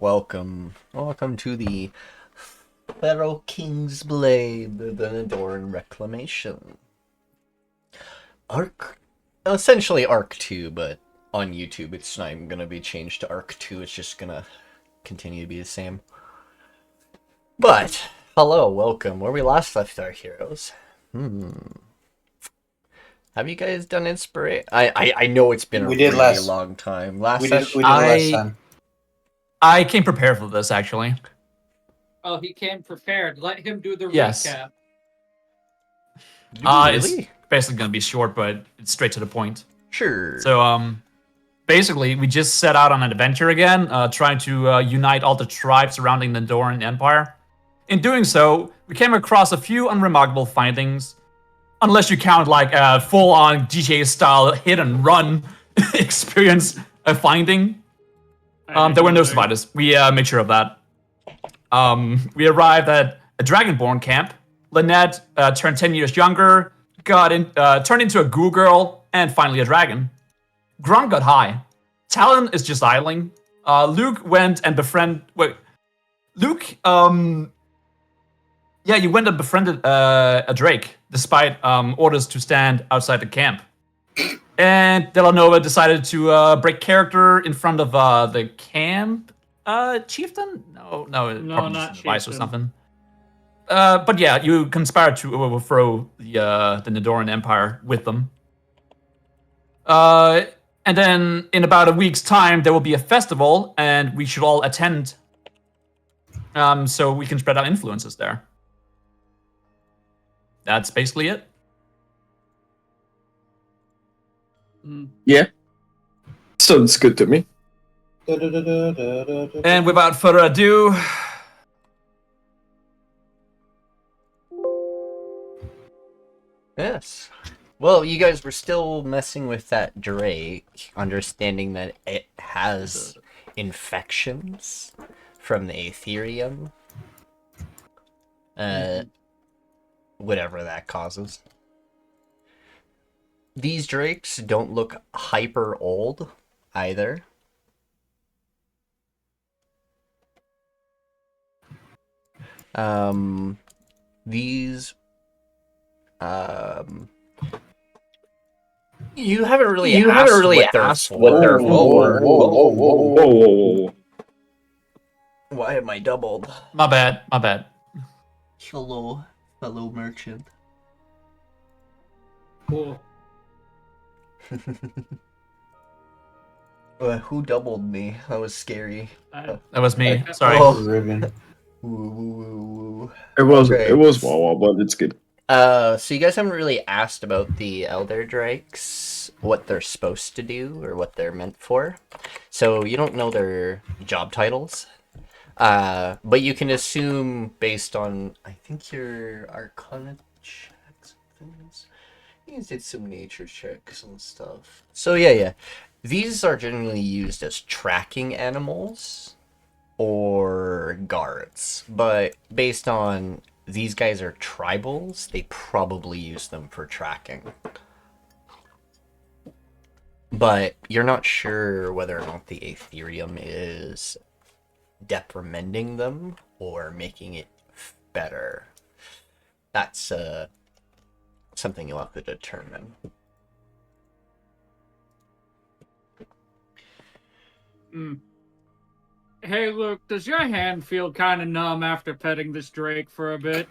Welcome to the Pharaoh-King's Blade, the Nedoran Reclaimation. Essentially Arc 2, but on YouTube it's not even gonna be changed to Arc 2, it's just gonna continue to be the same. But, hello, welcome. Where we last left our heroes. Have you guys done Inspiration? I know it's been a really long time. We did last time. I came prepared for this, actually. Oh, he came prepared. Let him do the recap. Really? It's basically going to be short, but it's straight to the point. Sure. So, basically, we just set out on an adventure again, trying to unite all the tribes surrounding the Nedoran Empire. In doing so, we came across a few unremarkable findings, unless you count like a full-on GTA-style hit-and-run experience finding. There were no survivors. We made sure of that. We arrived at a Dragonborn camp. Linette turned 10 years younger, turned into a ghoul girl, and finally a dragon. Grunk got high. Talon is just idling. Luke went and befriended... Wait. Luke, yeah, you went and befriended a Drake, despite orders to stand outside the camp. And Dela'Nova decided to break character in front of the camp chieftain? No, not advice or chieftain. something. But yeah, you conspired to overthrow the Nedoran Empire with them. And then in about a week's time, there will be a festival, and we should all attend. So we can spread our influences there. That's basically it. Yeah. Sounds good to me. And without further ado... Yes. Well, you guys were still messing with that Drake, understanding that it has infections from the Ethereum. Whatever that causes. These Drakes don't look hyper old either. These you haven't really asked what they're for. Whoa. Why am I doubled? My bad. Hello, fellow merchant. Cool. Who doubled me? That was scary. That was me. Sorry. Oh. Ribbon. It was Okay. Wawa, but it's good. So you guys haven't really asked about the Elder Drakes, what they're supposed to do or what they're meant for. So you don't know their job titles. But you can assume based on, I think, your Arcana checks and things. You did some nature checks and stuff. So yeah. These are generally used as tracking animals or guards. But based on these guys are tribals, they probably use them for tracking. But you're not sure whether or not the Ethereum is deprimenting them or making it better. That's something you'll have to determine. Hey, Luke, does your hand feel kind of numb after petting this Drake for a bit?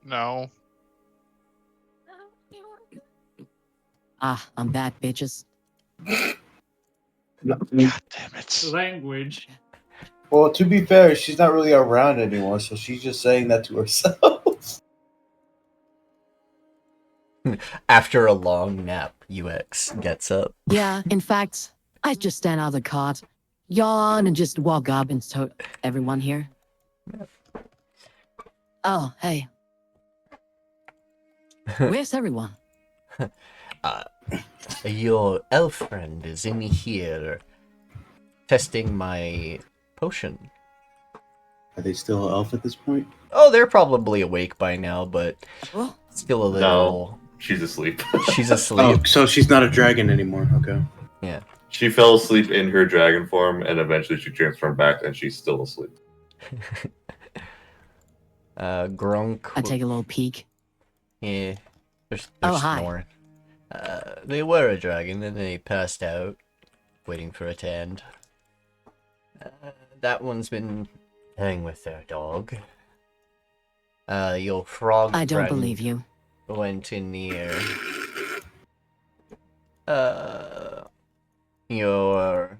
No. I'm back, bitches. God damn it. Language. Well, to be fair, she's not really around anymore, so she's just saying that to herself. After a long nap, UX gets up. Yeah, in fact, I just stand out of the cot, yawn, and just walk up and tell everyone here. Oh, hey. Where's everyone? Your elf friend is in here testing my potion. Are they still elf at this point? Oh, they're probably awake by now, but Oh, still a little... She's asleep. She's asleep. Oh, so she's not a dragon anymore. Okay. Yeah. She fell asleep in her dragon form, and eventually she transformed back, and she's still asleep. Grunk. I take a little peek. Yeah, they're Oh, hi. snoring. They were a dragon, then they passed out, waiting for it to end. That one's been playing with their dog. Your frog I don't friend believe you. went in here. Your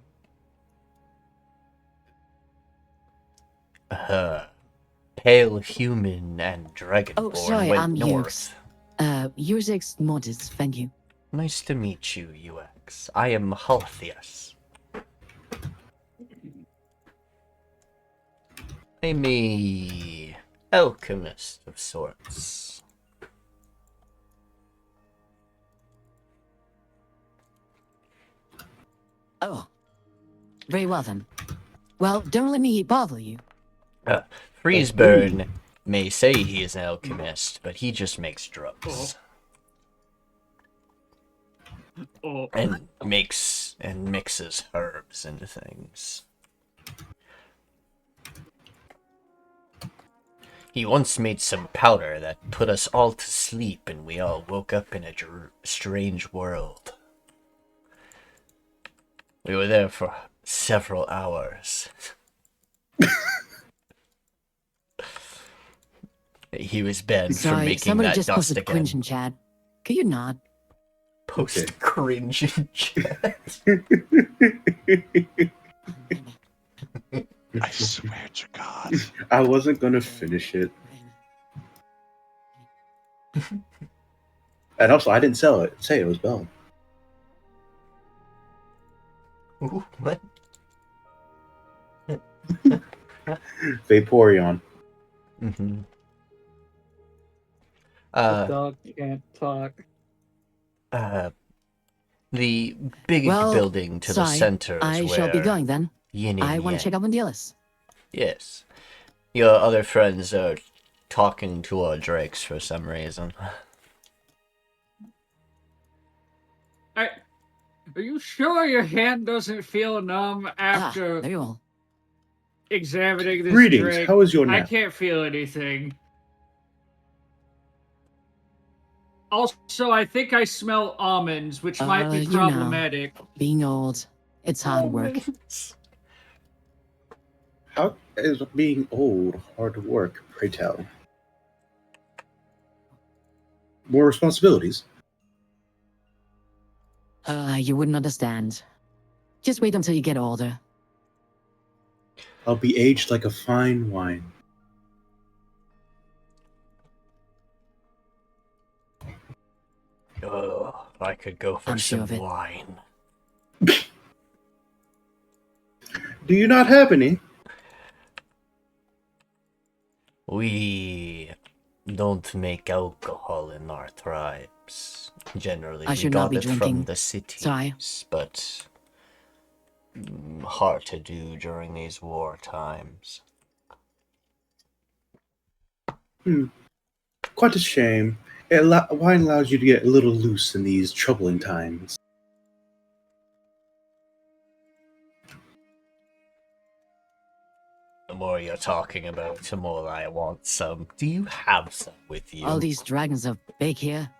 pale human and dragonborn Oh, sorry, went I'm north. Usix Mortis, thank you. Nice to meet you, UX. I am Halthius. I'm a alchemist of sorts. Oh. Very well then. Well, don't let me bother you. Freezeburn may say he is an alchemist, but he just makes drugs. Oh. And mixes herbs into things. He once made some powder that put us all to sleep, and we all woke up in a strange world. We were there for several hours. He was banned from Sorry, making somebody that just dust posted again. cringe in chat. Could you not? Post cringe in chat. I swear to God. I wasn't gonna finish it. And also, I didn't sell it. Say it was Bell. Ooh, what? Vaporeon. Mm-hmm. The dog can't talk. The big Well, building to the sorry, center is I where shall be going then. Yin and I want Yang. to check up on Dealis. Yes. Your other friends are talking to our drakes for some reason. Are you sure your hand doesn't feel numb after There you are. examining this Greetings. drake? How was your I nap? can't feel anything. Also, I think I smell almonds, which might be you know. problematic. Being old, it's hard work. How is being old hard to work, pray tell? More responsibilities? You wouldn't understand. Just wait until you get older. I'll be aged like a fine wine. Oh, I could go for I'm sure some of it. wine. Do you not have any? We don't make alcohol in our tribes. Generally, I we should not got be it from drinking. the cities, Sorry. but hard to do during these war times. Quite a shame. Wine allows you to get a little loose in these troubling times. The more you're talking about, the more I want some. Do you have some with you? All these dragons are big here.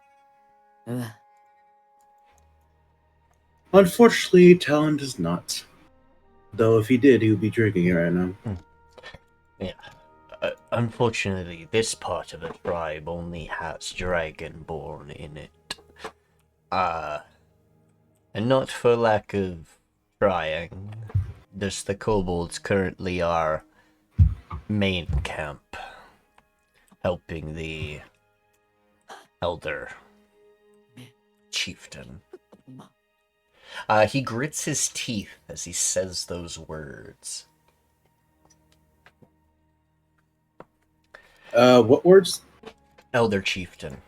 Unfortunately, Talon does not. Though if he did, he would be drinking it right now. Yeah. Unfortunately, this part of the tribe only has dragonborn in it. And not for lack of trying. Just the kobolds currently are main camp, helping the elder chieftain. He grits his teeth as he says those words. What words? Elder chieftain.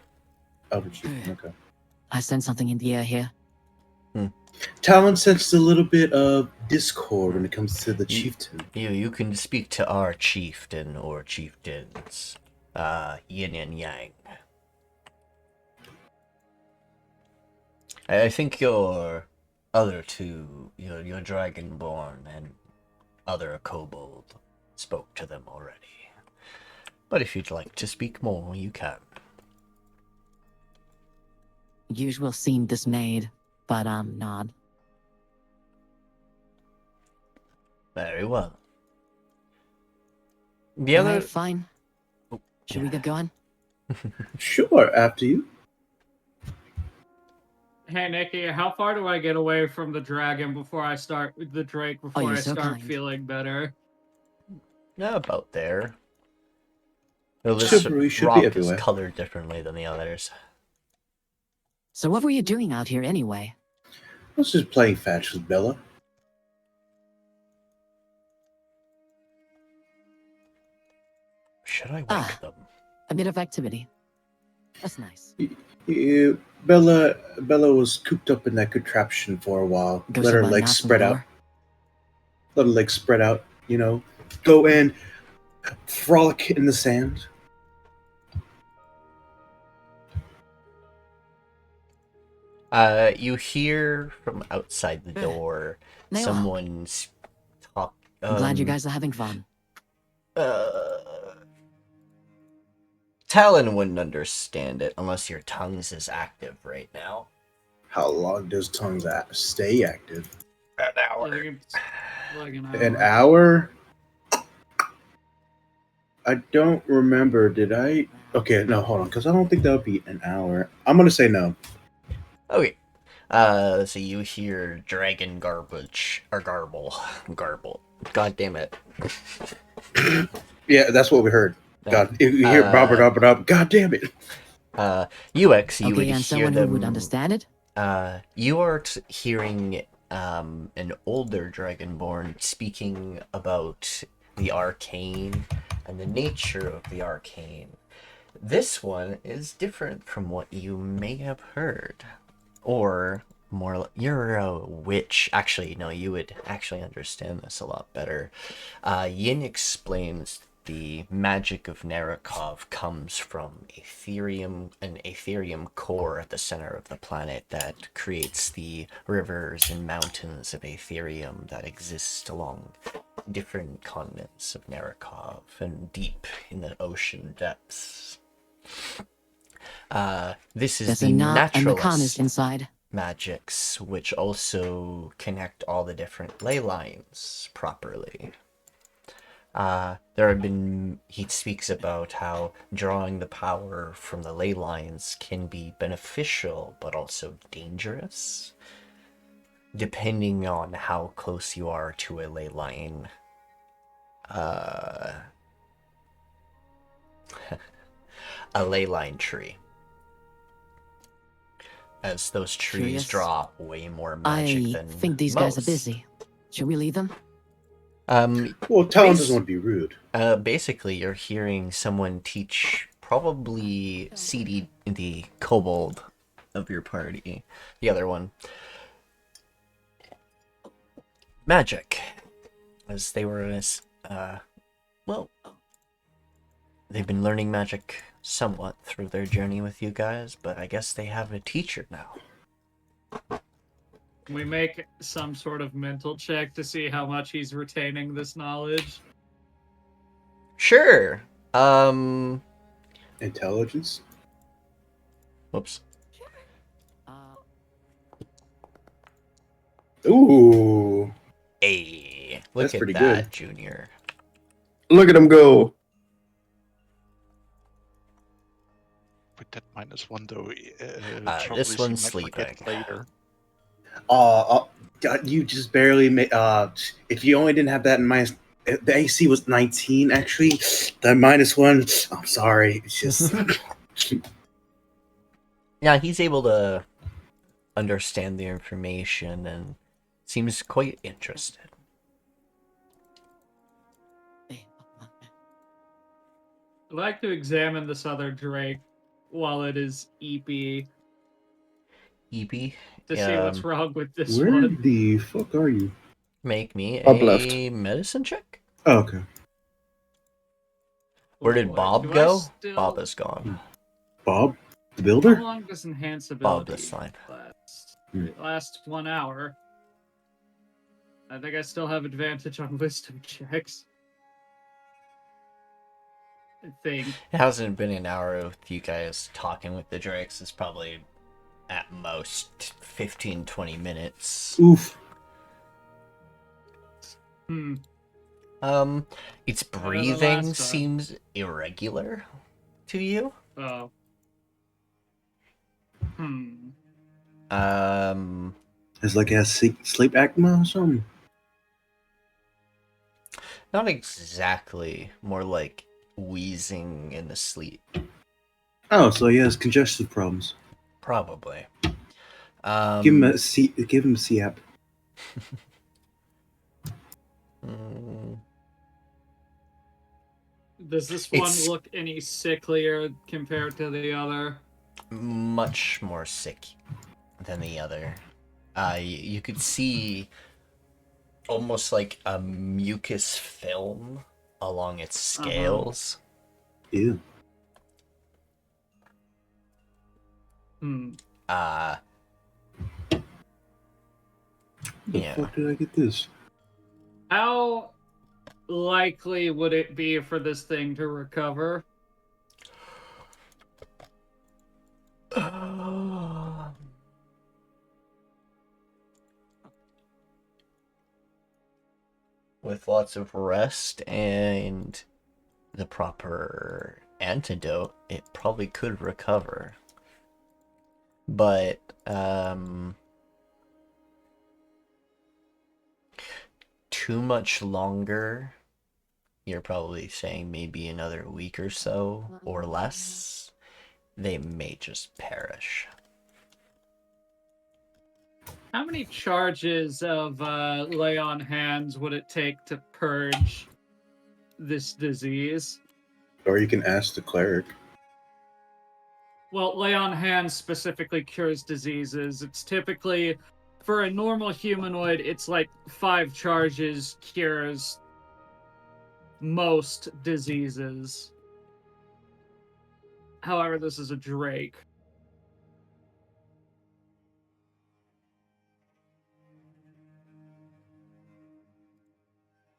Elder chieftain, okay. I sense something in the air here. Talon senses a little bit of discord when it comes to the chieftain. You can speak to our chieftain or chieftains. Yin and Yang. I think your other two, your Dragonborn and other kobold, spoke to them already. But if you'd like to speak more, you can. Usual seem dismayed, but nod. Very well. The Alright, other... fine. Oh, Should we get going? Sure, after you. Hey, Nikki, how far do I get away from the dragon before I start the Drake before you're I so start kind. feeling better? Yeah, about there. Though this Chivalry should rock be is everywhere. colored differently than the others. So what were you doing out here anyway? I was just playing fetch with Bella. Should I wake Ah. them? A bit of activity. That's nice. Bella was cooped up in that contraption for a while. Go Let her somebody legs knocks on spread the out. door. Let her legs spread out, Go and frolic in the sand. You hear from outside the door They are. someone's talk. I'm glad you guys are having fun. Talon wouldn't understand it unless your tongues is active right now. How long does tongues stay active? An I hour. think it's like an hour. An hour? I don't remember. Did I? Okay, no, hold on, because I don't think that would be an hour. I'm gonna say no. Okay. So you hear dragon garbage or garble. God damn it. Yeah, that's what we heard. God, you hear Bob. God damn it. UX, you Okay, would and hear someone them. who would understand it? You are hearing an older dragonborn speaking about the arcane and the nature of the arcane. This one is different from what you may have heard. Or more, you're a witch. Actually, no, you would actually understand this a lot better. Yin explains the magic of Narikov comes from an Ethereum core at the center of the planet that creates the rivers and mountains of Ethereum that exist along different continents of Narikov and deep in the ocean depths. This is There's the a knot and the con is naturalist inside. magics, which also connect all the different ley lines properly. He speaks about how drawing the power from the ley lines can be beneficial, but also dangerous, depending on how close you are to a ley line. A ley line tree. As those trees Curious. draw way more magic I than think these most. guys are busy. Should we leave them? Well, Talon doesn't want to be rude. Basically, you're hearing someone teach probably CD, the kobold of your party, the other one, magic, as they were they've been learning magic somewhat through their journey with you guys, but I guess they have a teacher now. Can we make some sort of mental check to see how much he's retaining this knowledge? Sure. Intelligence? Whoops. Ooh. Hey, look That's at pretty that, good. Junior. Look at him go. With that -1 though, This probably one's seem like we'll get sleeping. later. God, you just barely made. If you only didn't have that in mind, the AC was 19. Actually, that -1. I'm sorry. It's just. Yeah, he's able to understand the information and seems quite interested. I'd like to examine this other Drake while it is EP EP, to see what's wrong with this Where one. the fuck are you? make me Bob a left. medicine check. Oh, okay. Where did Wait, Bob do I go? still- Bob is gone. Bob, the How builder. long does enhance Bob ability this line. last? Hmm. It lasts 1 hour. I think I still have advantage on wisdom checks. I think. It hasn't been an hour with you guys talking with the drakes. It's probably at most 15-20 minutes. Oof. Its Better than breathing last time. seems irregular to you. Oh. It's like it has sleep apnea or something. Not exactly. More like wheezing in the sleep. Oh, so he has congestive problems. Probably. Give him a CAP. Does this one It's- look any sicklier compared to the other? Much more sick than the other. You could see almost like a mucus film along its scales. Ew. Yeah. The fuck did I get this? How likely would it be for this thing to recover? With lots of rest and the proper antidote, it probably could recover. But, too much longer, you're probably saying maybe another week or so, or less, they may just perish. How many charges of lay on hands would it take to purge this disease? Or you can ask the cleric. Well, lay on hands specifically cures diseases. It's typically, for a normal humanoid, it's like 5 charges cures most diseases. However, this is a drake.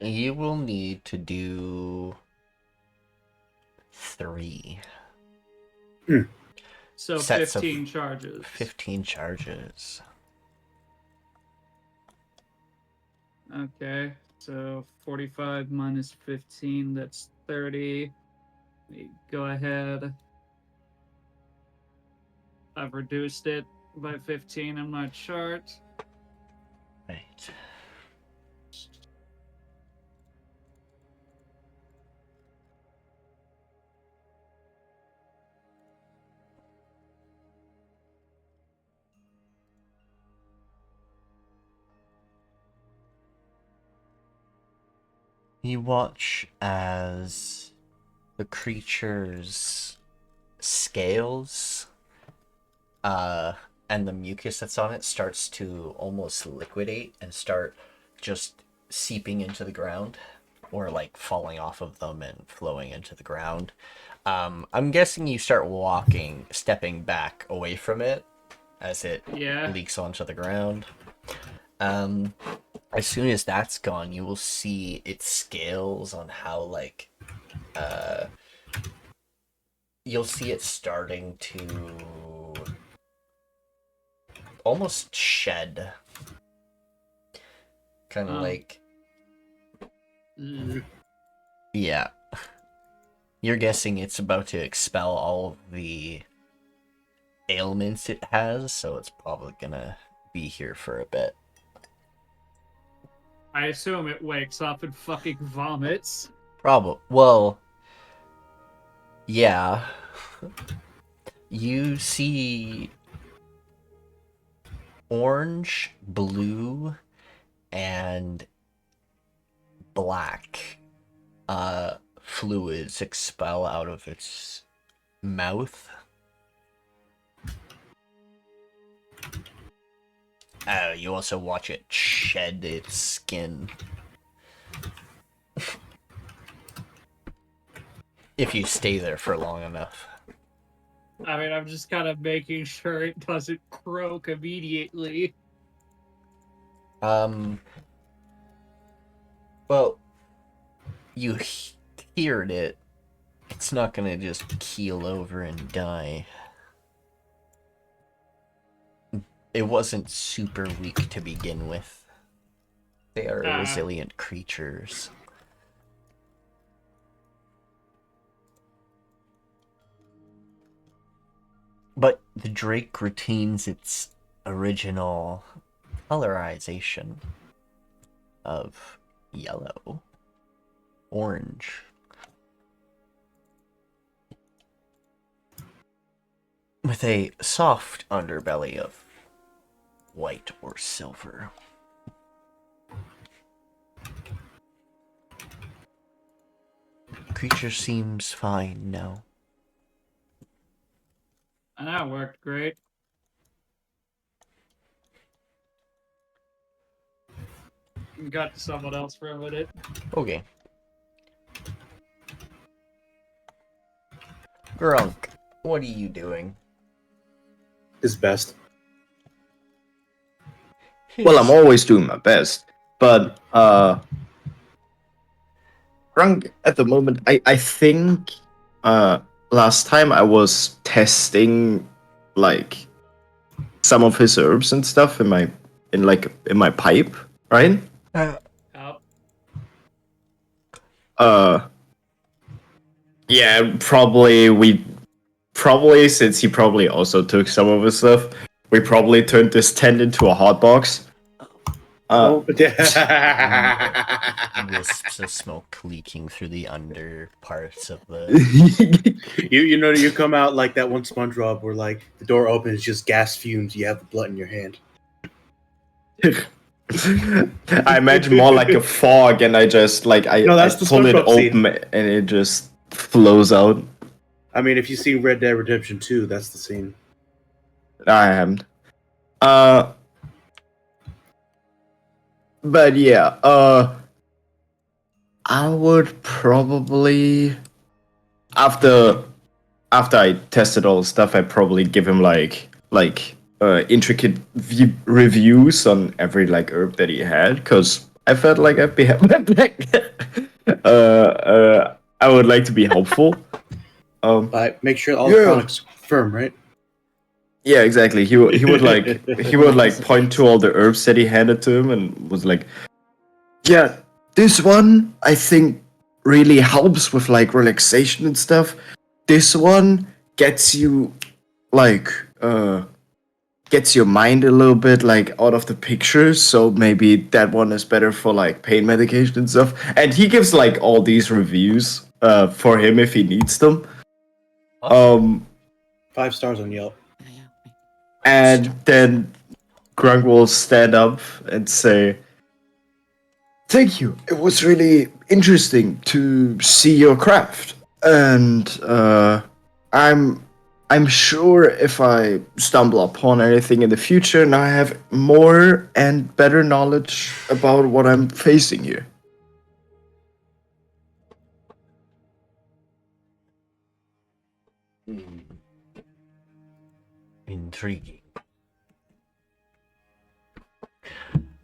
You will need to do 3. So Sets of 15 charges. 15 charges. Okay, so 45 minus 15, that's 30. Let me go ahead. I've reduced it by 15 in my chart. Right. You watch as the creature's scales and the mucus that's on it starts to almost liquidate and start just seeping into the ground, or like falling off of them and flowing into the ground. I'm guessing you start stepping back away from it as it leaks onto the ground. As soon as that's gone, you will see its scales on how, like, you'll see it starting to almost shed. Kind of like... Yeah. You're guessing it's about to expel all of the ailments it has, so it's probably gonna be here for a bit. I assume it wakes up and fucking vomits. Well, yeah. You see orange, blue, and black fluids expel out of its mouth. You also watch it shed its skin. If you stay there for long enough. I mean, I'm just kind of making sure it doesn't croak immediately. Well, you heard it. It's not gonna just keel over and die. It wasn't super weak to begin with. They are resilient creatures. But the drake retains its original colorization of yellow, orange. With a soft underbelly of white or silver. Creature seems fine now. And that worked great. Got to someone else for a minute. Okay. Grunk, what are you doing? His best. Well, I'm always doing my best, but Grunk at the moment, I think last time I was testing like some of his herbs and stuff in my pipe, right? Oh. Yeah, probably since he probably also took some of his stuff, we probably turned this tent into a hot box. Wisps of smoke leaking through the under parts of the... you come out like that one SpongeBob where like the door opens, just gas fumes. You have the blood in your hand. I imagine more like a fog, and I just like I that's the pull it SpongeBob open scene. and it just flows out. I mean, if you've seen Red Dead Redemption 2, that's the scene. I haven't. But yeah, I would probably after I tested all the stuff, I'd probably give him like intricate reviews on every like herb that he had, because I felt like I'd be I would like to be helpful. But make sure all the products firm, right? Yeah, exactly. He would like point to all the herbs that he handed to him and was like, "Yeah, this one I think really helps with like relaxation and stuff. This one gets you like gets your mind a little bit like out of the picture, so maybe that one is better for like pain medication and stuff." And he gives like all these reviews for him if he needs them. 5 stars on Yelp. And then Grunk will stand up and say, "Thank you. It was really interesting to see your craft. And I'm sure if I stumble upon anything in the future, now I have more and better knowledge about what I'm facing here." Intriguing.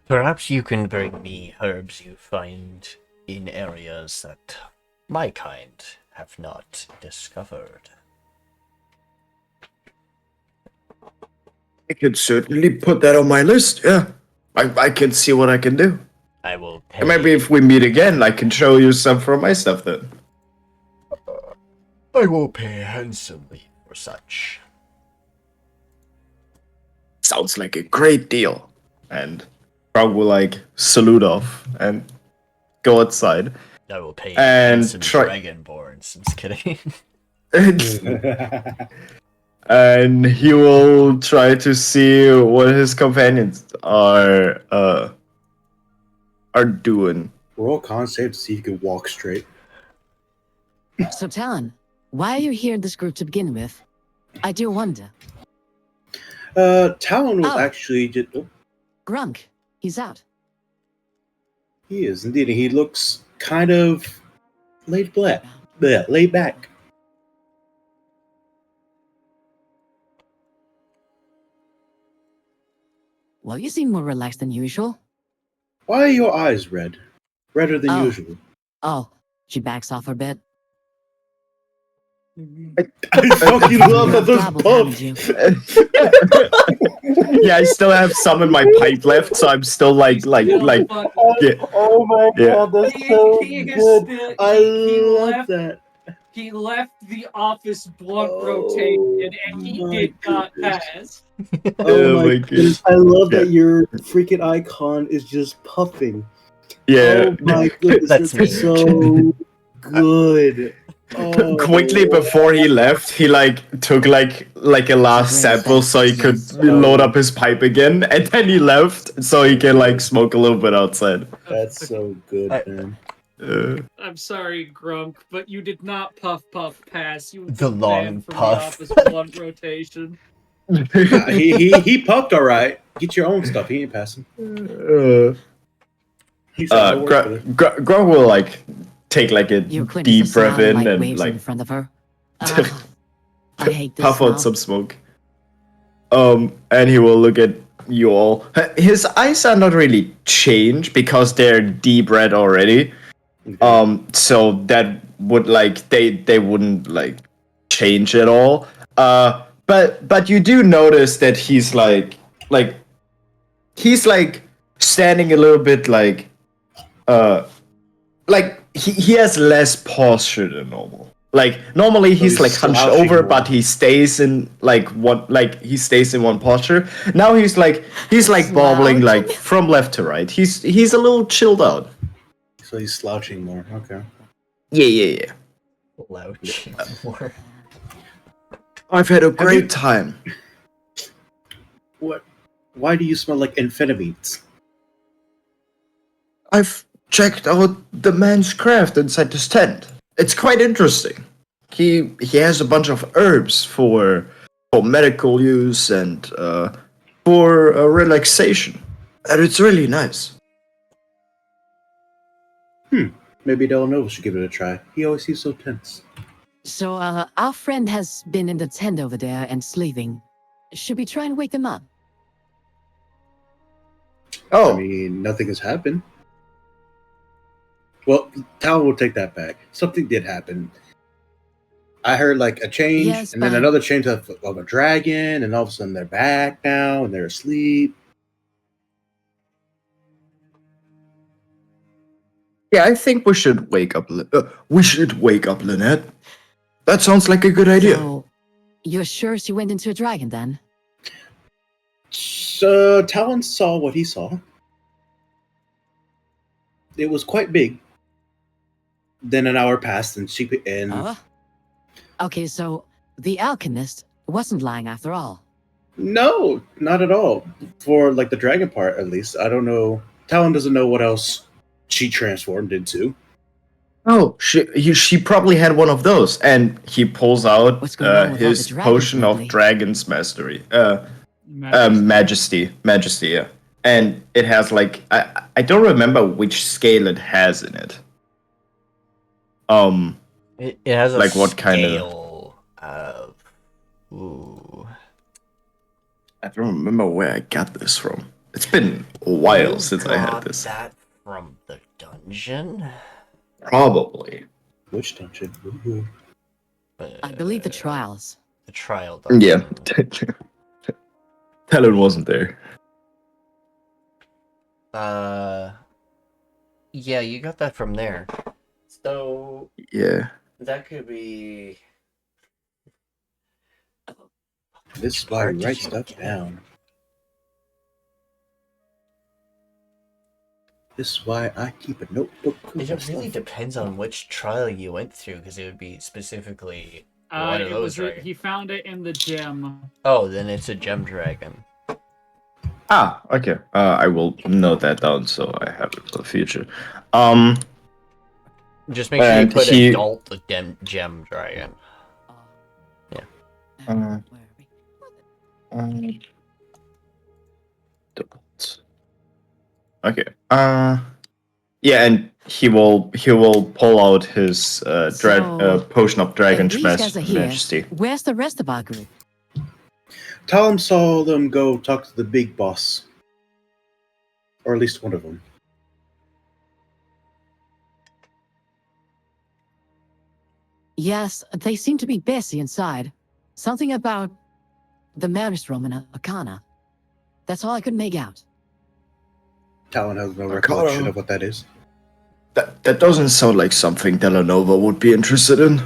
Perhaps you can bring me herbs you find in areas that my kind have not discovered. I could certainly put that on my list, yeah. I can see what I can do. I will pay. And maybe if we meet again, I can show you some from my stuff then. I will pay handsomely for such. Sounds like a great deal. And Grunk will like salute off and go outside. I will pay And handsome dragonborns. I'm just kidding. And he will try to see what his companions are doing. Roll con save to see if you can walk straight. So, Talon, why are you here in this group to begin with? I do wonder. Talon was Oh. actually just. Oh, Grunk, he's out. he is indeed. He looks kind of laid back. Yeah, laid back. Well, you seem more relaxed than usual. Why are your eyes red? Redder than Oh. usual. Oh, she backs off a bit. I fucking love that there's Gobbled, puff. haven't you? Yeah, I still have some in my pipe left, so I'm still like yeah. Oh my Yeah. god, that's He- so he is good. still- I he love left- that. He left the office blunt Oh rotation and he my did not goodness. pass. Oh my goodness. I love Yeah. that your freaking icon is just puffing. Yeah. Oh my goodness, That's that's me. so good. Oh. Quickly before he left, he took like a last Great, sample so he could yes. load up his pipe again, and then he left so he can smoke a little bit outside. That's so good, man. I'm sorry, Grunk, but you did not puff pass. You The were long banned from puff. the office blunt rotation. He puffed all right. Get your own stuff. He ain't passing. He's Grunk will take a Your Quint deep is the breath sound in light and waves in front of her. I hate this puff out smell. some smoke. And he will look at you all. His eyes are not really changed because they're deep red already. So that would they wouldn't change at all. But you do notice that he's he's standing a little bit he has less posture than normal. Normally he's he's hunched slouching over, more. but he stays in one posture. Now he's bobbling Slouching? from left to right. He's a little chilled out. So he's slouching more. Okay. Yeah. Slouch more. I've had a great you- time. What? Why do you smell like amphetamines? I've checked out the man's craft inside his tent. It's quite interesting. He has a bunch of herbs for medical use and for relaxation, and it's really nice. Maybe Dela'Nova should give it a try. He always seems so tense. So, our friend has been in the tent over there and sleeping. Should we try and wake him up? Oh, I mean, nothing has happened. Well, Talon will take that back. Something did happen. I heard a change, Yes, and then but- another change of a dragon, and all of a sudden they're back now and they're asleep. yeah. I think we should wake up. Linette. That sounds like a good idea. So, you're sure she went into a dragon then? So Talon saw what he saw. It was quite big. Then an hour passed, and Okay, so the alchemist wasn't lying after all. no, not at all. For the dragon part, at least. I don't know. Talon doesn't know what else she transformed into. Oh, she probably had one of those, and he pulls out What's going on with all his the dragons potion of lately? Dragon's Mastery. Majesty, yeah. And it has I don't remember which scale it has in it. It has a What kind of- scale of... Ooh. I don't remember where I got this from. It's been a while since I had Got this. that from the dungeon? Probably. Which dungeon? Ooh. But, I believe the trials. The trial dungeon. Yeah. Talon wasn't there. Yeah, you got that from there. So Yeah. that could be... This is why we write stuff down. This is why I keep a notebook. of It really stuff. depends on which trial you went through, because it would be specifically one of those, right? He found it in the gym. Oh, then it's a gem dragon. Ah, okay. I will note that down so I have it for the future. Just make sure you And put he- adult gem dragon. Yeah. Where are we? Okay. Yeah, and he will pull out his So, potion of Dragon If these guys are here, Majesty. where's the rest of our group? Talon saw them go talk to the big boss. Or at least one of them. Yes, they seem to be busy inside. Something about the Maelstrom and Arcana. That's all I could make out. Talon has no Arcana. recollection of what that is. That doesn't sound like something Dela'Nova would be interested in.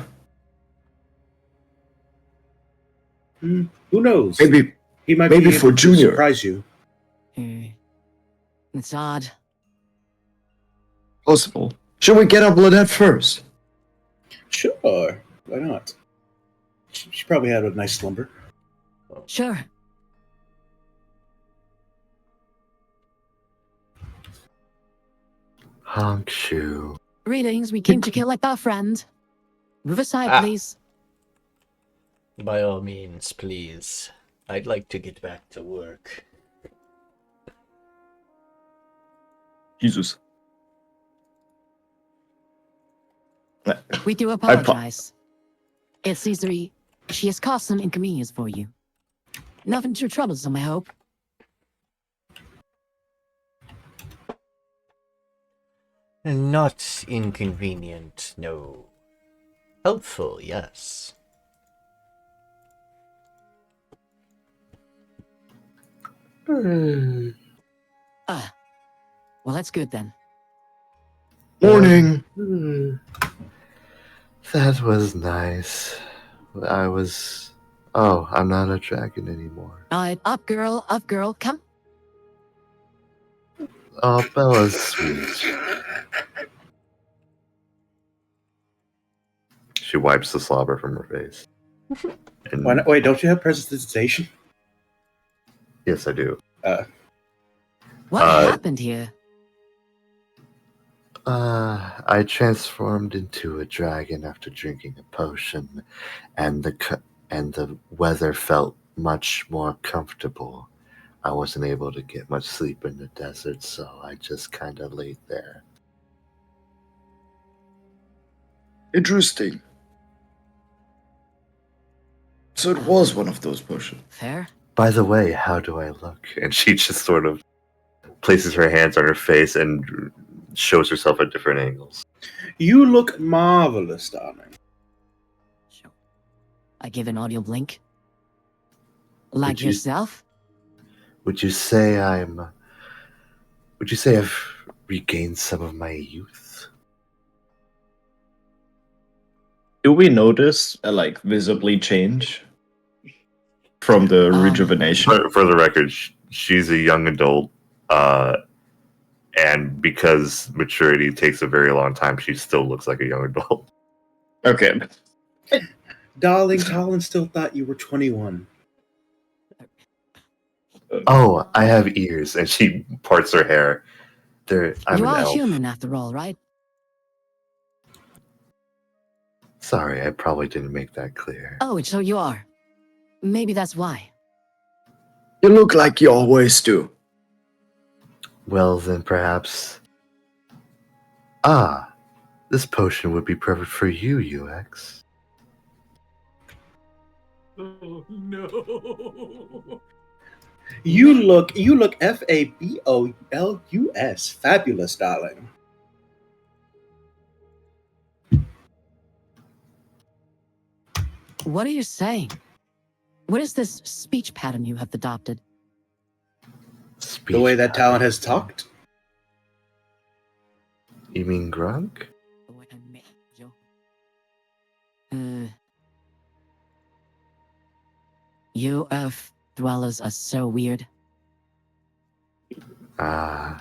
Who knows? Maybe He might maybe be for able to Junior. surprise you. It's odd. Possible. Should we get up Linette first? Sure. Why not? She probably had a nice slumber. Sure. Honk shoe. Greetings, we came to collect our friend. Riverside, Ah. please. By all means, please. I'd like to get back to work. Jesus. We do apologize. It's Caesar. She has caused some inconvenience for you. Nothing too troublesome, I hope. Not inconvenient, no. Helpful, yes. Well, that's good then. Morning. That was nice. Oh, I'm not a dragon anymore. Up, girl, come. Oh, Bella's sweet. She wipes the slobber from her face. And Why not? Wait, don't you have prestidigitation? yes, I do. What happened here? I transformed into a dragon after drinking a potion, and the weather felt much more comfortable. I wasn't able to get much sleep in the desert, so I just kind of laid there. Interesting. So it was one of those potions. Fair? By the way, how do I look? And she just sort of places her hands on her face and shows herself at different angles. You look marvelous, darling. Sure. I give an audio blink. Like Would you- yourself? Would you say I've regained some of my youth? Do we notice a visibly change from the rejuvenation? For the record, she's a young adult, and because maturity takes a very long time, she still looks like a young adult. Okay. Darling, Talon still thought you were 21. Oh, I have ears, and she parts her hair. I'm You an are elf. human after all, right? Sorry, I probably didn't make that clear. Oh, so you are. Maybe that's why. You look like you always do. Well, then perhaps... this potion would be perfect for you, UX. Oh no. You look fabulous. Fabulous, darling. What are you saying? What is this speech pattern you have adopted? The way that Talon has talked? You mean Grunk? You Earth dwellers are so weird. Ah,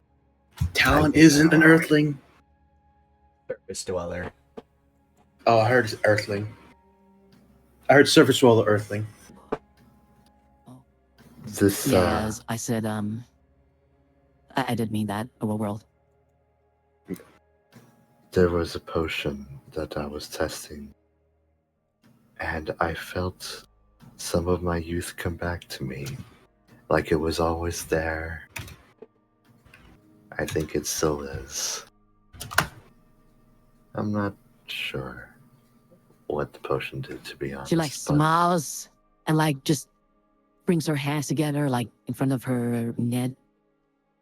Talon isn't an earthling. Surface dweller. Oh, I heard earthling. I heard surface dweller earthling. this, Yes, I said, I did mean that, overworld. there was a potion that I was testing, and I felt some of my youth come back to me, like it was always there. I think it still is. I'm not sure what the potion did, to be honest. She but- smiles and just brings her hands together in front of her Ned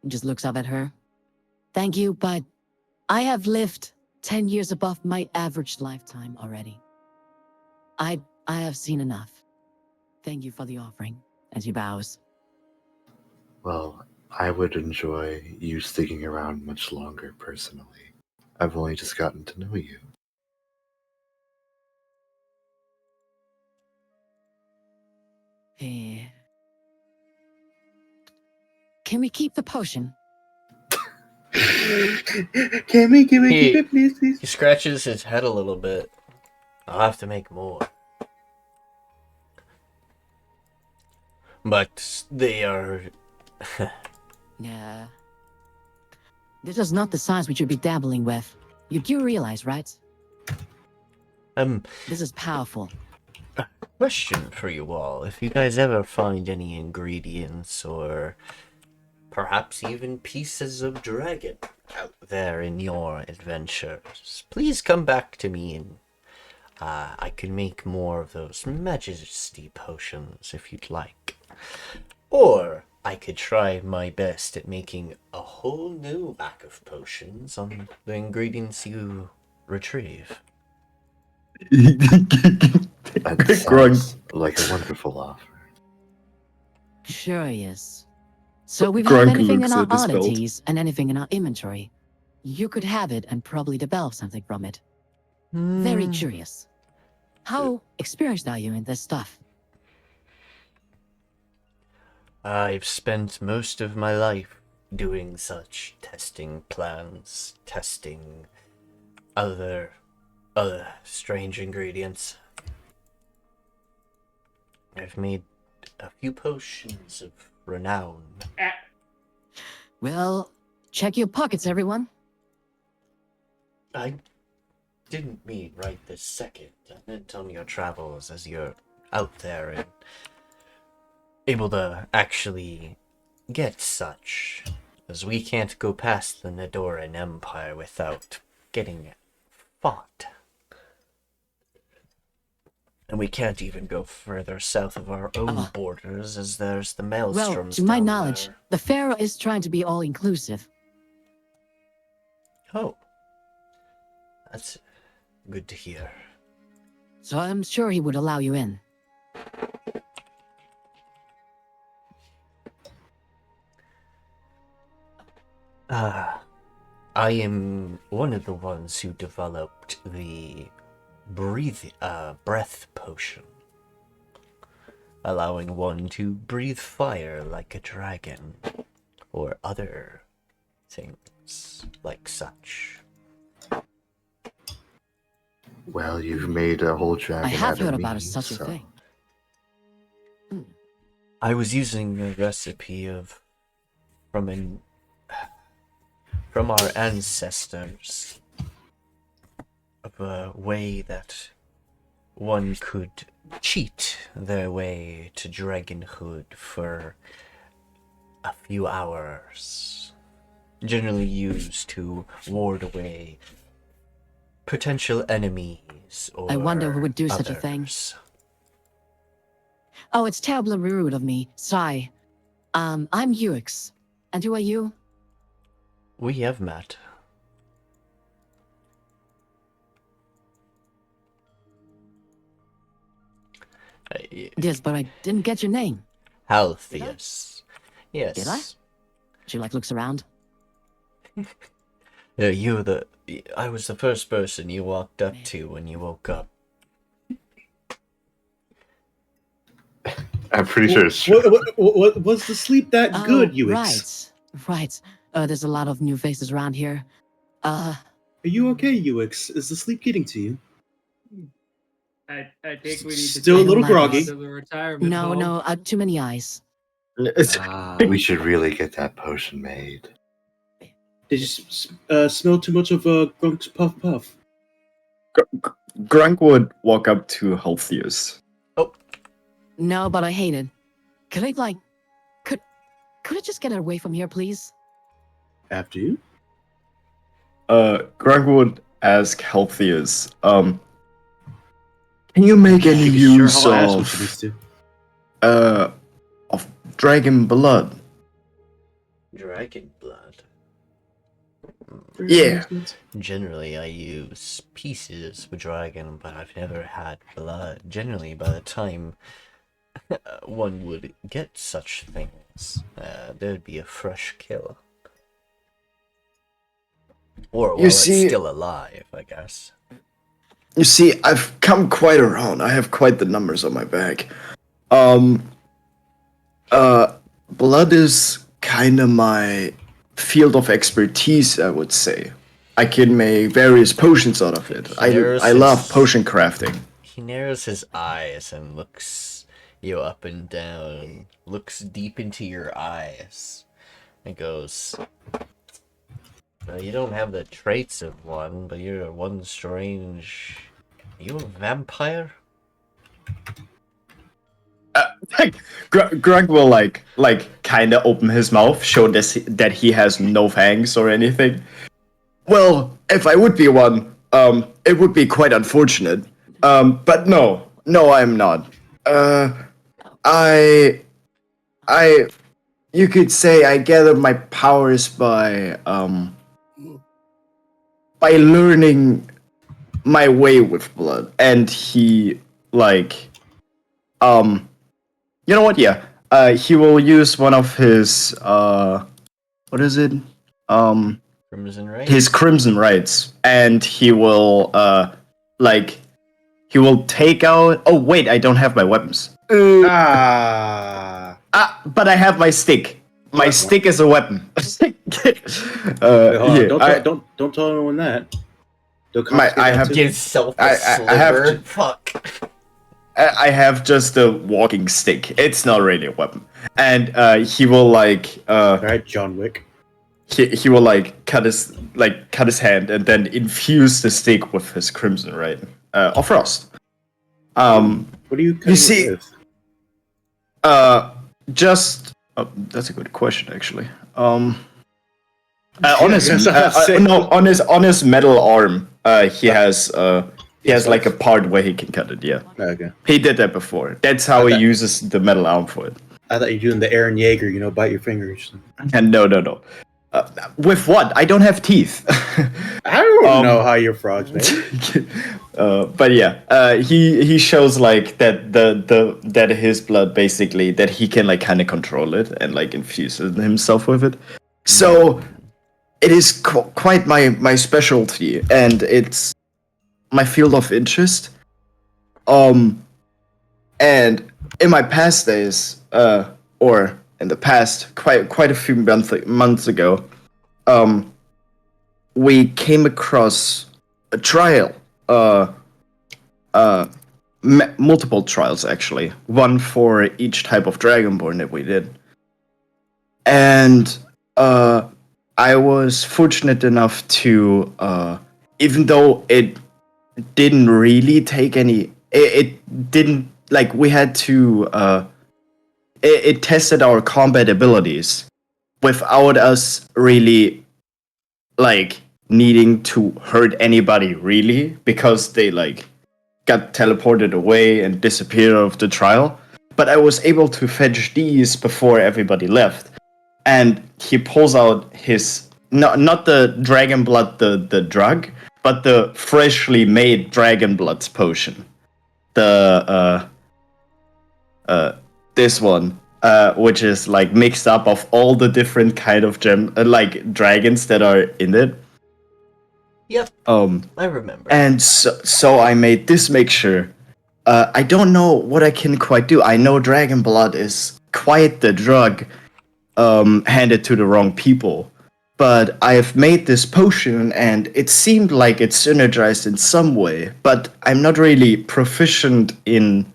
and just looks up at her. Thank you, but I have lived 10 years above my average lifetime already. I have seen enough. Thank you for the offering, as he bows. Well, I would enjoy you sticking around much longer, personally. I've only just gotten to know you. Eh. Can we keep the potion? Can we keep it, please, please? He scratches his head a little bit. I'll have to make more. But they are... Yeah. This is not the size we should be dabbling with. You do realize, right? This is powerful. Question for you all. If you guys ever find any ingredients or perhaps even pieces of dragon out there in your adventures, please come back to me and I can make more of those majesty potions if you'd like. Or I could try my best at making a whole new pack of potions on the ingredients you retrieve. That sounds like a wonderful offer. Curious. So we've Grunk have anything looks in our at his belt. oddities and anything in our inventory. You could have it and probably develop something from it. Very curious. How experienced are you in this stuff? I've spent most of my life doing such testing plans, testing other strange ingredients. I've made a few potions of renown. Well, check your pockets, everyone. I didn't mean right this second. I meant on your travels as you're out there and able to actually get such. As we can't go past the Nedoran Empire without getting fought. And we can't even go further south of our own borders as there's the maelstroms. Well, to my down knowledge, there. the Pharaoh is trying to be all-inclusive. Oh. That's good to hear. So I'm sure he would allow you in. I am one of the ones who developed the breath potion, allowing one to breathe fire like a dragon, or other things like such. Well, you've made a whole dragon I have out of heard me, about such a so- thing. I was using a recipe from our ancestors of a way that one could cheat their way to dragonhood for a few hours. Generally used to ward away potential enemies or I wonder who would do such a thing. others. Oh, it's terribly rude of me. Sigh. I'm Uix. And who are you? We have met. Yes, but I didn't get your name. Halthius. Yes. Did I? She looks around. Yeah, I was the first person you walked up to when you woke up. I'm pretty sure it's What was the sleep that good, Uix? Right. There's a lot of new faces around here. Are you okay, Uix? Is the sleep getting to you? I think we need to Still a take little him groggy. to the retirement home. No, too many eyes. We should really get that potion made. Did you smell too much of Grunk's puff puff? Grunk would walk up to Healthius. No, but I hate it. Could I, could I just get away from here, please? After you? Grunk would ask Healthius, can you make any use of dragon blood? Dragon blood. Yeah. Generally, I use pieces of dragon, but I've never had blood. Generally, by the time one would get such things, there'd be a fresh kill. Or while it's still alive, I guess. You see, I've come quite around. I have quite the numbers on my back. Blood is kind of my field of expertise, I would say. I can make various potions out of it. I love potion crafting. He narrows his eyes and looks you up and down, looks deep into your eyes, and goes, you don't have the traits of one, but you're one strange... Are you a vampire? Grunk will like kind of open his mouth, show that he has no fangs or anything. Well, if I would be one, it would be quite unfortunate. But no, I'm not. You could say I gathered my powers by learning my way with blood, and he you know what? Yeah. He will use one of his what is it? Crimson Rights? His Crimson Rights, and he will he will take out. Oh wait, I don't have my weapons. But I have my stick. My stick is a weapon. Don't tell anyone that. I have Give self a sliver. Fuck. I have just a walking stick. It's not really a weapon. And he will alright, John Wick. He will cut his hand and then infuse the stick with his Crimson Right of Frost. What do you see? With? That's a good question actually. On his metal arm, he has like a part where he can cut it, yeah. Okay. He did that before. That's how he uses the metal arm for it. I thought you were doing the Aaron Yeager, bite your fingers. And no. With what? I don't have teeth. I don't know how you're frogs, man. But yeah, he shows that his blood basically, that he can kind of control it and infuse himself with it. So it is quite my specialty, and it's my field of interest. And in my past days, or in the past, quite a few months ago, we came across a trial, multiple trials actually, one for each type of Dragonborn that we did, and I was fortunate enough to, even though it didn't really take any, it didn't we had to. It tested our combat abilities without us really needing to hurt anybody really, because they got teleported away and disappeared off the trial. But I was able to fetch these before everybody left, and he pulls out his not the dragon blood, the drug, but the freshly made dragon blood potion, the this one. Which is mixed up of all the different kind of dragons that are in it. Yep. I remember. And so I made this mixture. I don't know what I can quite do. I know dragon blood is quite the drug handed to the wrong people. But I've made this potion and it seemed like it's synergized in some way. But I'm not really proficient in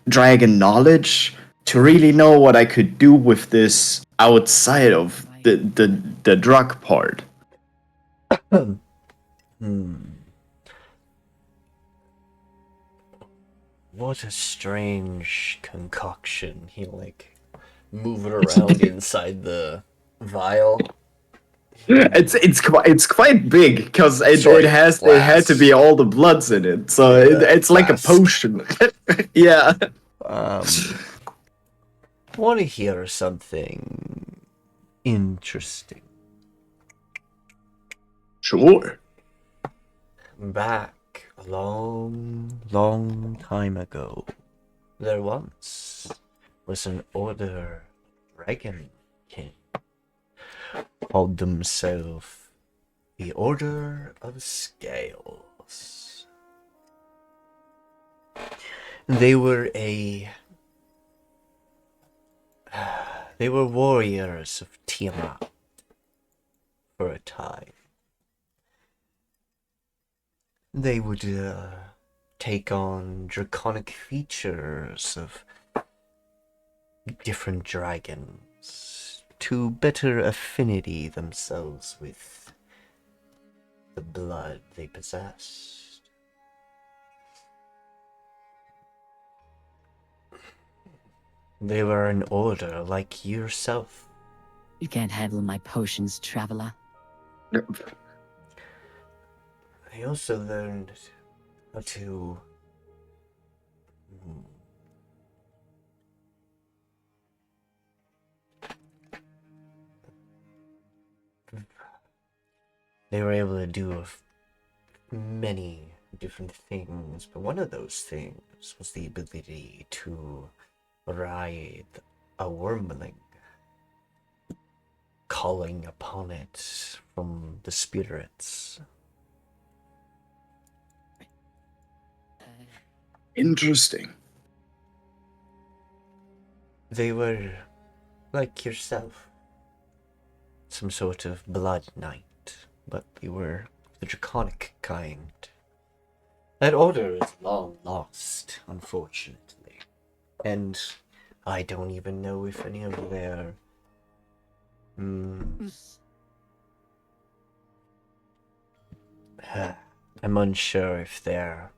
dragon knowledge to really know what I could do with this outside of the drug part. What a strange concoction. He move it around inside the vial. It's quite big because it had to be all the bloods in it, so it's like a potion. Yeah. Want to hear something interesting? Sure. Back a long, long time ago, there once was an older dragon king. Called themselves the Order of Scales. They were warriors of Tiamat for a time. They would take on draconic features of different dragons to better affinity themselves with the blood they possessed. They were an order like yourself. You can't handle my potions, traveler. I also learned how to they were able to do many different things, but one of those things was the ability to ride a wormling, calling upon it from the spirits. Interesting. They were like yourself, some sort of blood knight, but they were the draconic kind. That order is long lost, unfortunately, and I don't even know if any of their I'm unsure if their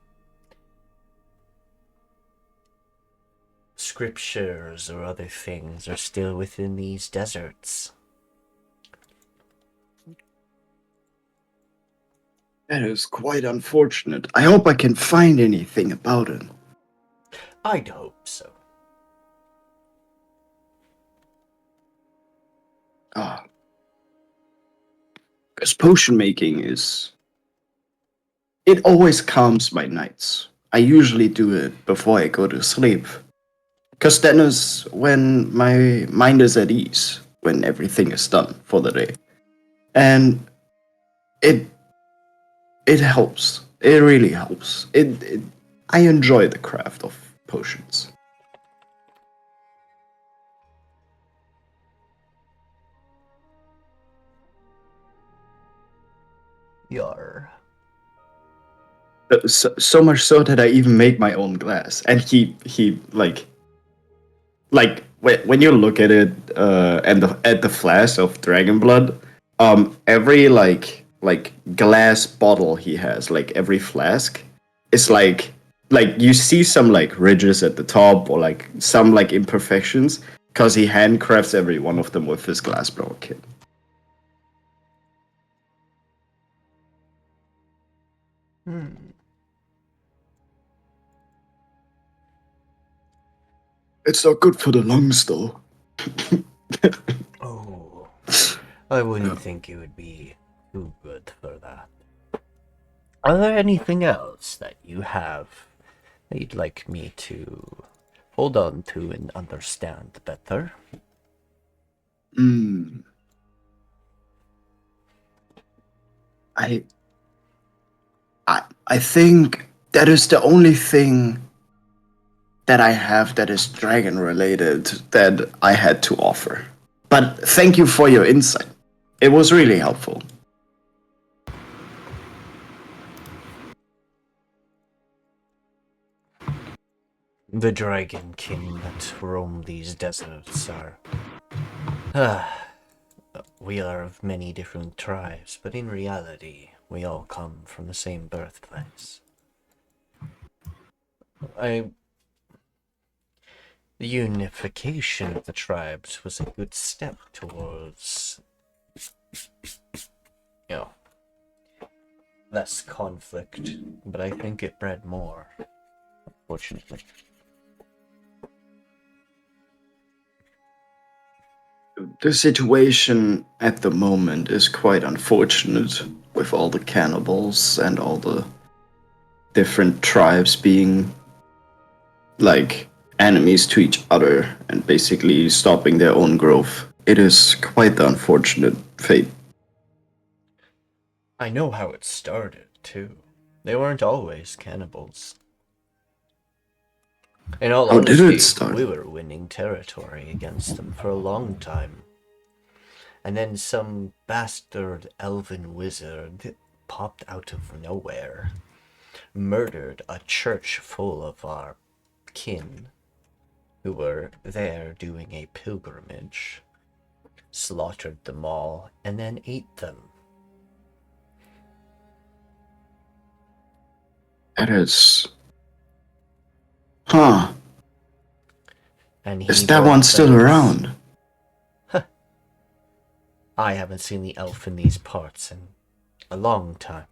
scriptures or other things are still within these deserts. That is quite unfortunate. I hope I can find anything about it. I'd hope so. Because potion making it always calms my nights. I usually do it before I go to sleep. Because then is when my mind is at ease, when everything is done for the day. And it helps. It really helps. I enjoy the craft of potions. Yar. So much so that I even made my own glass. And he like when you look at it and at the flask of dragon blood, every like glass bottle he has, like every flask, is like you see some like ridges at the top or like some like imperfections because he handcrafts every one of them with his glass blower kit. It's not good for the lungs, though. Oh, I wouldn't think it would be too good for that. Are there anything else that you have that you'd like me to hold on to and understand better? I think that is the only thing that I have that is dragon related that I had to offer. But thank you for your insight. It was really helpful. The Dragon King that roam these deserts are... we are of many different tribes, but in reality, we all come from the same birthplace. The unification of the tribes was a good step towards, less conflict, but I think it bred more, unfortunately. The situation at the moment is quite unfortunate. with all the cannibals and all the different tribes being like enemies to each other and basically stopping their own growth. It is quite the unfortunate fate. I know how it started, too. They weren't always cannibals. In all How did honesty, it start? we were winning territory against them for a long time. And then some bastard elven wizard popped out of nowhere, murdered a church full of our kin who were there doing a pilgrimage, slaughtered them all, and then ate them. That is... Huh. And he Is that brought one still them- around? I haven't seen the elf in these parts in a long time.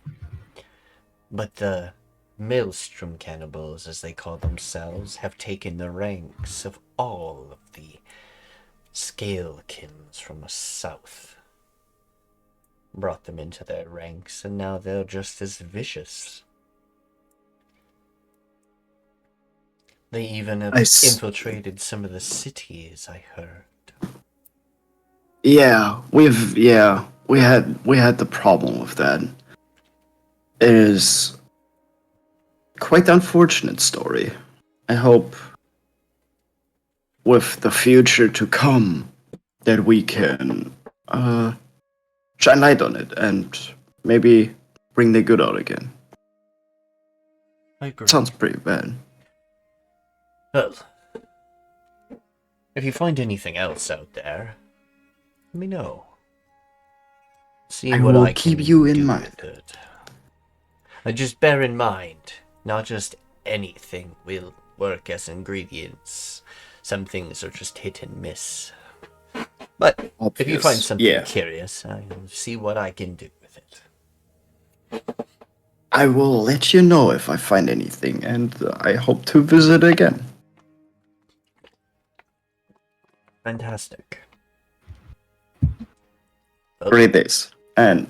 But the Maelstrom cannibals, as they call themselves, have taken the ranks of all of the Scalekins from the south. Brought them into their ranks, and now they're just as vicious. They even have infiltrated some of the cities, I heard. We had the problem with that. It is quite the unfortunate story. I hope with the future to come that we can shine light on it and maybe bring the good out again. I agree. Sounds pretty bad. Well, if you find anything else out there, let me know. See I what will I keep can you in do mind. with it. And just bear in mind, not just anything will work as ingredients. Some things are just hit and miss. But if you find something curious, I'll see what I can do with it. I will let you know if I find anything, and I hope to visit again. Fantastic. Great days. And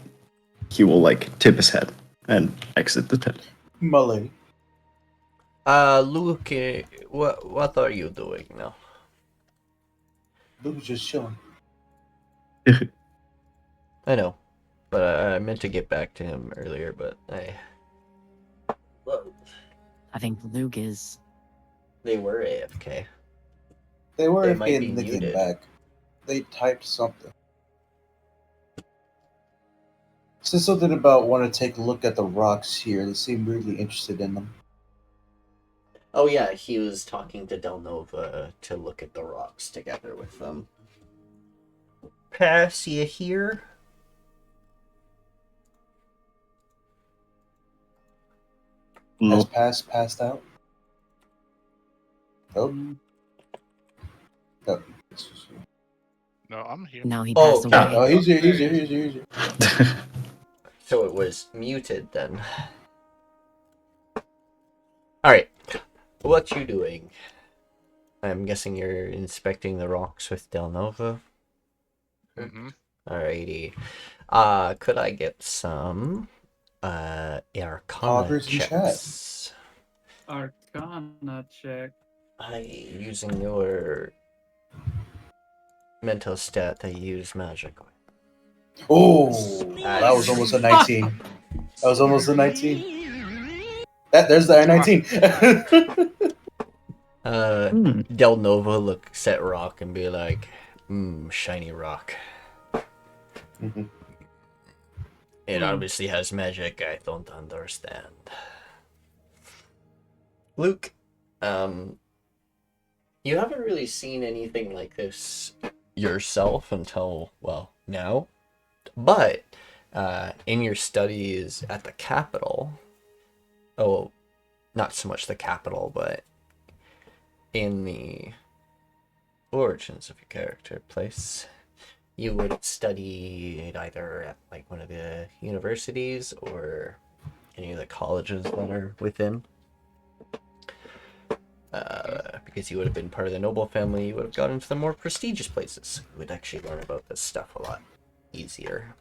he will tip his head and exit the tent. My lady. Luke, what are you doing now? Luke was just chilling. I know, but I meant to get back to him earlier, but I think Luke is. They were AFK. They were They AFK might be and they came muted. back. They typed something. Said something about want to take a look at the rocks here. They seem really interested in them. Oh yeah, he was talking to Dela'Nova to look at the rocks together with them. Pass, you here? Has passed out? Nope. Nope. No, I'm here. Now he Oh, passed okay. away. Oh, he's here. So it was muted then. Alright. What you doing? I'm guessing you're inspecting the rocks with Dela'Nova. Mm-hmm. Alrighty. Could I get some Arcana Talkers in checks? Arcana check. Using your mental stat that you use magic with. Oh, that was almost a 19. That was almost a 19. There's the 19. Dela'Nova looks at rock and be like, shiny rock. It obviously has magic I don't understand. Luke, you haven't really seen anything like this yourself until, well, now. But in your studies at the capital, not so much the capital, but in the origins of your character place, you would study either at like one of the universities or any of the colleges that are within. Because you would have been part of the noble family, you would have gotten into the more prestigious places. You would actually learn about this stuff a lot easier.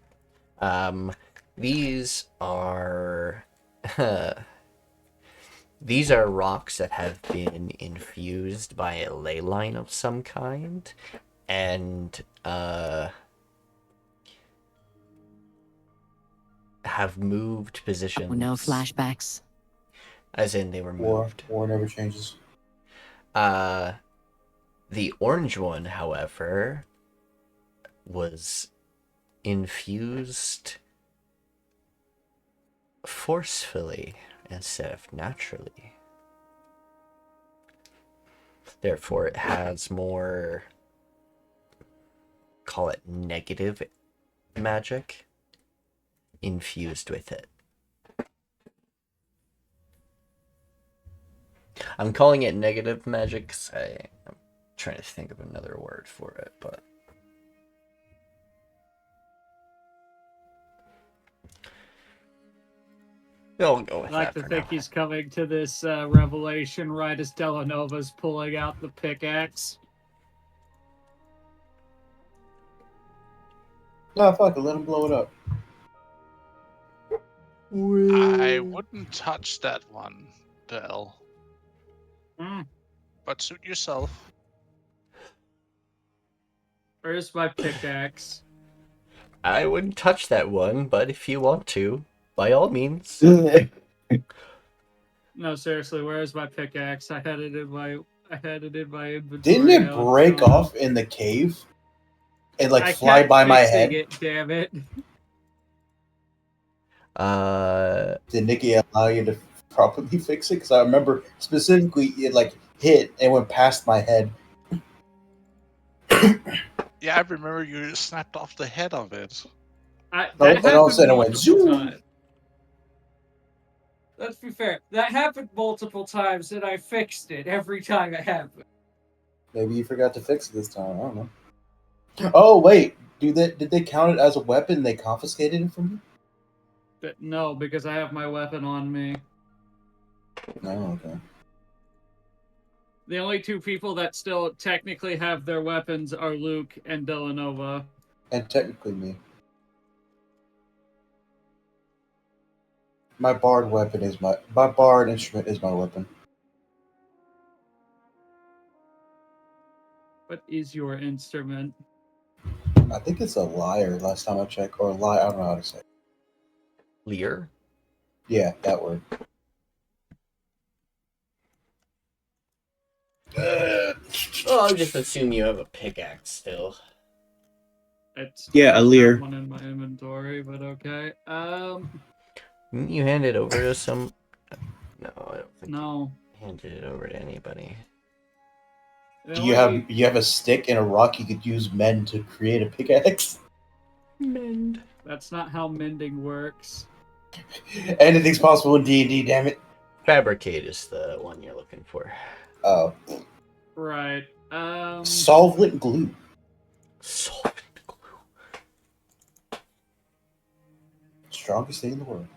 These are these are rocks that have been infused by a ley line of some kind, and have moved positions. No flashbacks. As in, they were moved. War never changes. The orange one, however, was infused forcefully instead of naturally. Therefore, it has more, call it negative magic, infused with it. I'm calling it negative magic because I'm trying to think of another word for it, but I'll go with I like that to for think now. he's coming to this revelation right as Dela'Nova's pulling out the pickaxe. No, fuck it. Let him blow it up. I wouldn't touch that one, Del. Mm. But suit yourself. Where's my pickaxe? I wouldn't touch that one, but if you want to, by all means. No, seriously, where's my pickaxe? I had it in my inventory. Didn't it I don't break know. off in the cave? And like I fly kept by my fixing head? it, damn it. Did Nikki allow you to properly fix it? Because I remember specifically it like hit and went past my head. Yeah, I remember you snapped off the head of it. And all of a sudden it went zoom. times. Let's be fair. That happened multiple times, and I fixed it every time it happened. Maybe you forgot to fix it this time. I don't know. Oh wait, did they count it as a weapon? They confiscated it from you? But no, because I have my weapon on me. No, okay. The only two people that still technically have their weapons are Luke and Dela'Nova. And technically me. My bard instrument is my weapon. What is your instrument? I think it's a lyre last time I checked, or a lie. I don't know how to say it. Lear? Yeah, that word. I'll just assume you have a pickaxe still. Yeah, a leer. One in my inventory, but okay. Didn't you hand it over to some? No, I don't think No. you handed it over to anybody. Do you have a stick and a rock you could use mend to create a pickaxe? Mend. That's not how mending works. Anything's possible in D&D, damn it. Fabricate is the one you're looking for. Oh. Right. Solvent glue. Solvent glue. Strongest thing in the world.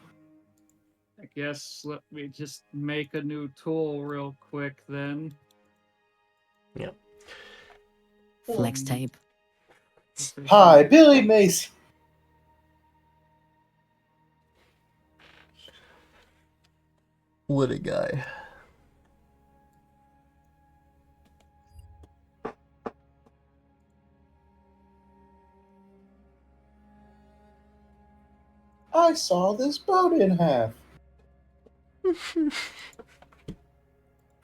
I guess let me just make a new tool real quick then. Yep. Flex tape. Hi, Billy Macy. What a guy. I saw this boat in half.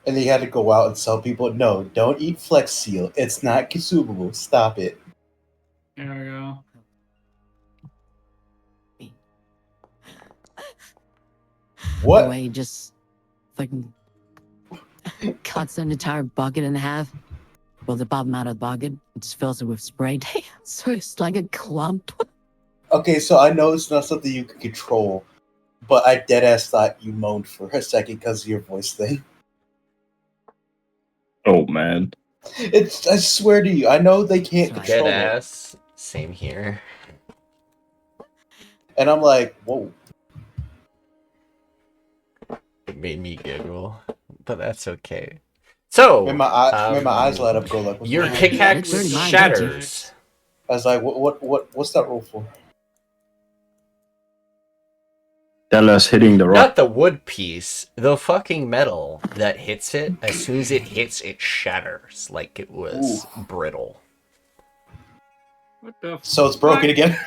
And he had to go out and tell people, no, don't eat Flex Seal. It's not consumable. Stop it. There we go. What? The way he just fucking cuts an entire bucket in half. Well, the bottom out of the bucket, it just fills it with spray tan. So it's like a clump. Okay, so I know it's not something you can control, but I deadass thought you moaned for a second because of your voice thing. Oh man. I swear to you, I know they can't Sorry. control it. Deadass. Same here. And I'm like, whoa. It made me giggle, but that's okay. So, Made my eyes light up, go like, what's your going on? pickaxe Pretty much. shatters. I was like, what's that roll for? Dallas hitting the rock. Not the wood piece, the fucking metal that hits it. As soon as it hits, it shatters like it was brittle. What the So it's broken fuck? again.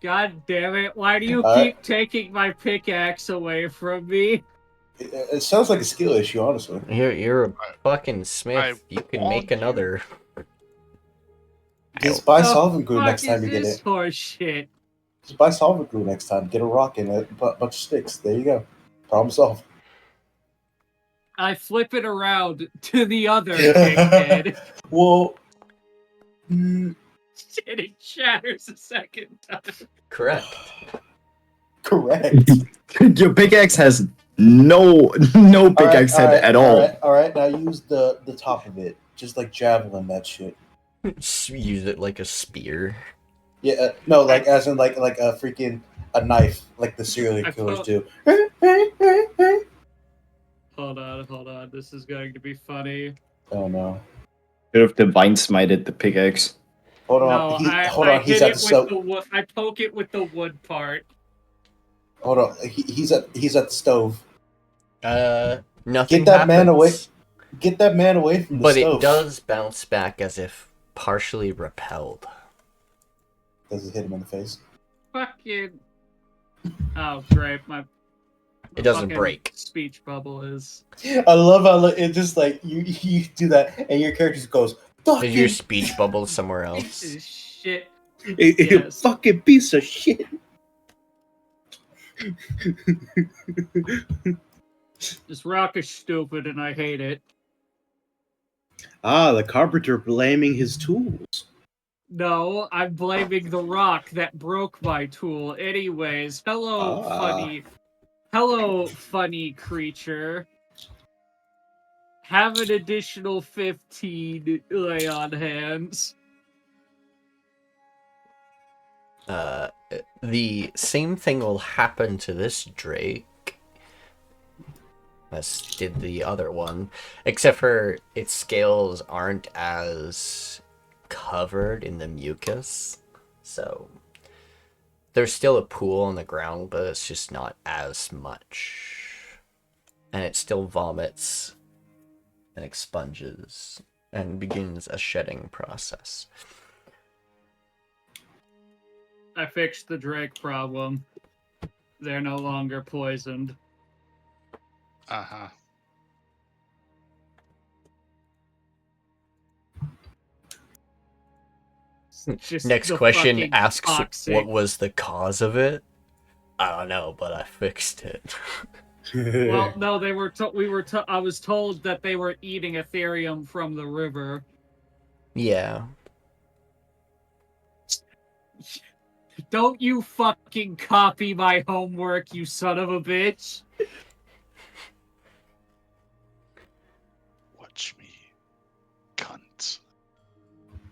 God damn it. Why do you Alright. keep taking my pickaxe away from me? It sounds like a skill issue, honestly. You're a fucking smith. You can make another. Just buy The solvent glue fuck next time is you get this it. horse shit? Just buy solvent glue next time. Get a rock and a bunch of sticks. There you go. Problem solved. I flip it around to the other dickhead. Well, Shit, it shatters a second time. Correct. correct. Your pickaxe has no pickaxe head at all. All right. Now use the top of it, just like javelin that shit. Just use it like a spear. Yeah, no, like as in like a freaking a knife, like the serial killers do. Hold on. This is going to be funny. Oh no! Should have divine smited the pickaxe. Hold No, on, I He's hit at it the with stove. the wood. I poke it with the wood part. Hold on, he's at the stove. Nothing Get that happens. man away. Get that man away from the But stove. it does bounce back as if partially repelled. Does it hit him in the face? Fucking. Oh, great. My It doesn't fucking break. speech bubble is. I love how it just like you do that and your character just goes fucking Is your speech bubble somewhere else? Piece of shit. Yes. Fucking piece of shit. This rock is stupid and I hate it. Ah, the carpenter blaming his tools. No, I'm blaming the rock that broke my tool. Anyways, hello, funny creature. Have an additional 15 lay on hands. The same thing will happen to this Drake as did the other one, except for its scales aren't as covered in the mucus, so there's still a pool on the ground, but it's just not as much, and it still vomits and expunges and begins a shedding process. I fixed the Drake problem. They're no longer poisoned. Uh-huh. Just Next the question fucking asks toxic. what was the cause of it. I don't know, but I fixed it. Well, no, they were. I was told that they were eating Ethereum from the river. Yeah. Don't you fucking copy my homework, you son of a bitch! Watch me, cunt.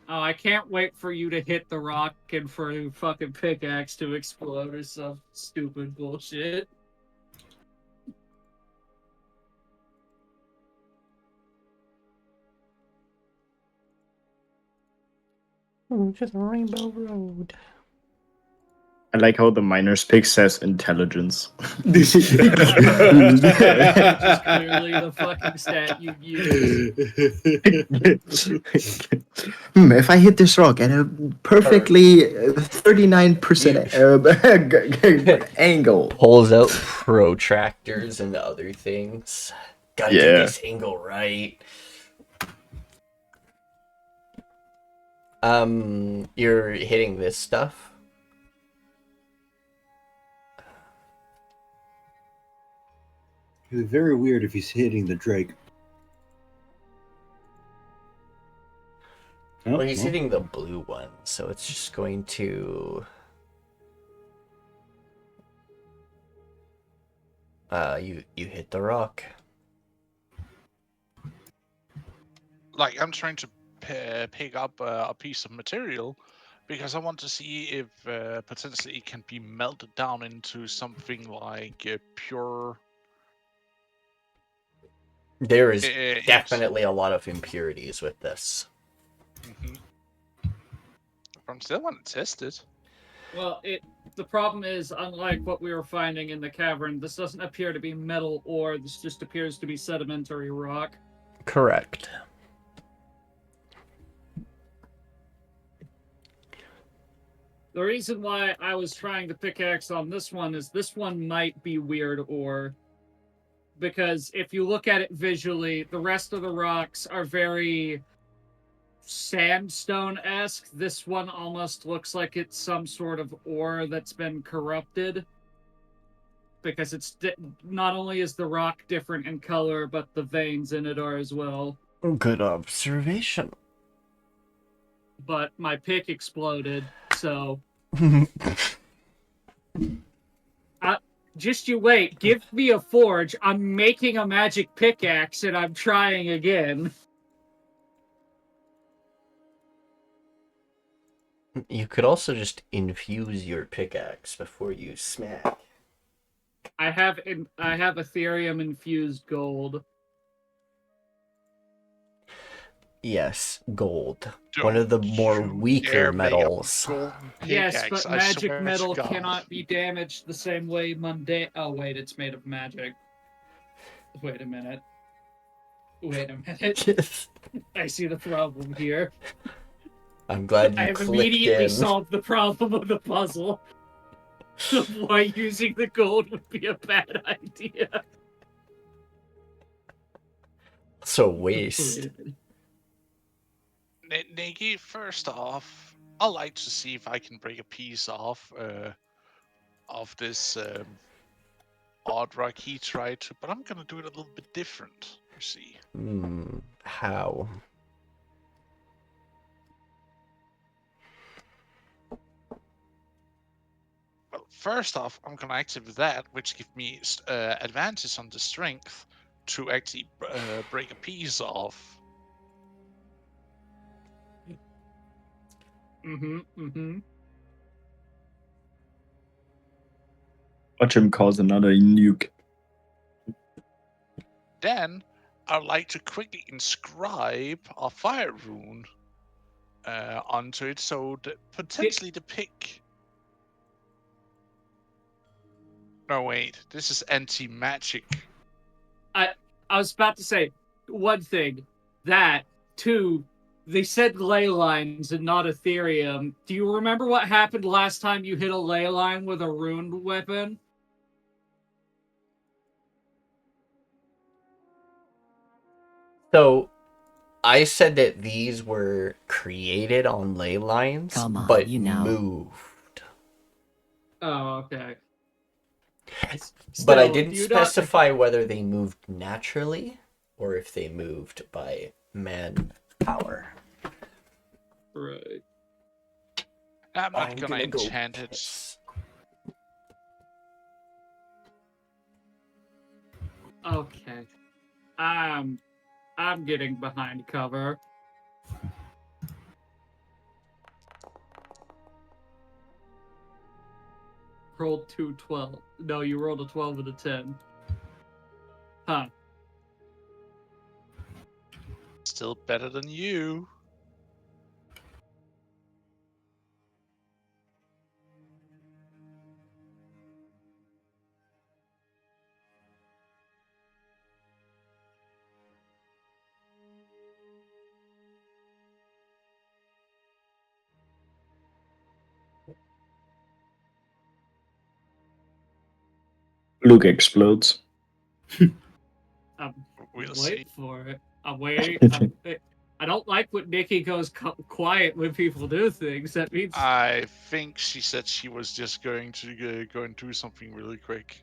Oh, I can't wait for you to hit the rock and for your fucking pickaxe to explode or some stupid bullshit. Just a rainbow road. I like how the miner's pick says intelligence. Which is clearly the fucking stat you use. If I hit this rock at a perfectly 39% angle. Pulls out protractors and other things. Gotta get this angle right. You're hitting this stuff. It's very weird if he's hitting the Drake. Well, he's hitting the blue one, so it's just going to... You hit the rock. Like, I'm trying to pick up a piece of material because I want to see if potentially it can be melted down into something like pure... There is definitely a lot of impurities with this. Mm-hmm. I still want to test it. Well, the problem is, unlike what we were finding in the cavern, this doesn't appear to be metal ore, this just appears to be sedimentary rock. Correct. The reason why I was trying to pickaxe on this one is this one might be weird ore. Because if you look at it visually, the rest of the rocks are very sandstone-esque. This one almost looks like it's some sort of ore that's been corrupted. Because it's not only is the rock different in color, but the veins in it are as well. Good observation. But my pick exploded, so... Just you wait. Give me a forge. I'm making a magic pickaxe, and I'm trying again. You could also just infuse your pickaxe before you smack. I have Ethereum infused gold. Yes, gold. Don't One of the more you weaker dare make a metals. golden Yes, pickaxe, but I magic swear to metal God. cannot be damaged the same way mundane. Oh wait, it's made of magic. Wait a minute. I see the problem here. I'm glad you I have clicked immediately in. solved the problem of the puzzle. Of why using the gold would be a bad idea. So waste. Nikki, first off, I'd like to see if I can break a piece off of this odd rock he tried to, but I'm gonna do it a little bit different, you see. How? Well, first off, I'm gonna activate that, which gives me advantage on the strength to actually break a piece off. Watch him cause another nuke. Then, I'd like to quickly inscribe a fire rune onto it, so that potentially the pick. No, wait. This is anti-magic. I was about to say one thing. That, two, they said ley lines and not Ethereum. Do you remember what happened last time you hit a ley line with a runed weapon? So, I said that these were created on ley lines, Come on, but you know. moved. Oh, okay. But I Still, didn't do you not- specify whether they moved naturally or if they moved by manpower. Right. I'm not I'm gonna go enchant it. piss. Okay. I'm getting behind cover. Rolled 2-12. No, you rolled a 12 and a 10. Huh. Still better than you. Luke explodes. We'll Wait see. for it. I'm waiting. I don't like when Nikki goes quiet when people do things. That means I think she said she was just going to go and do something really quick.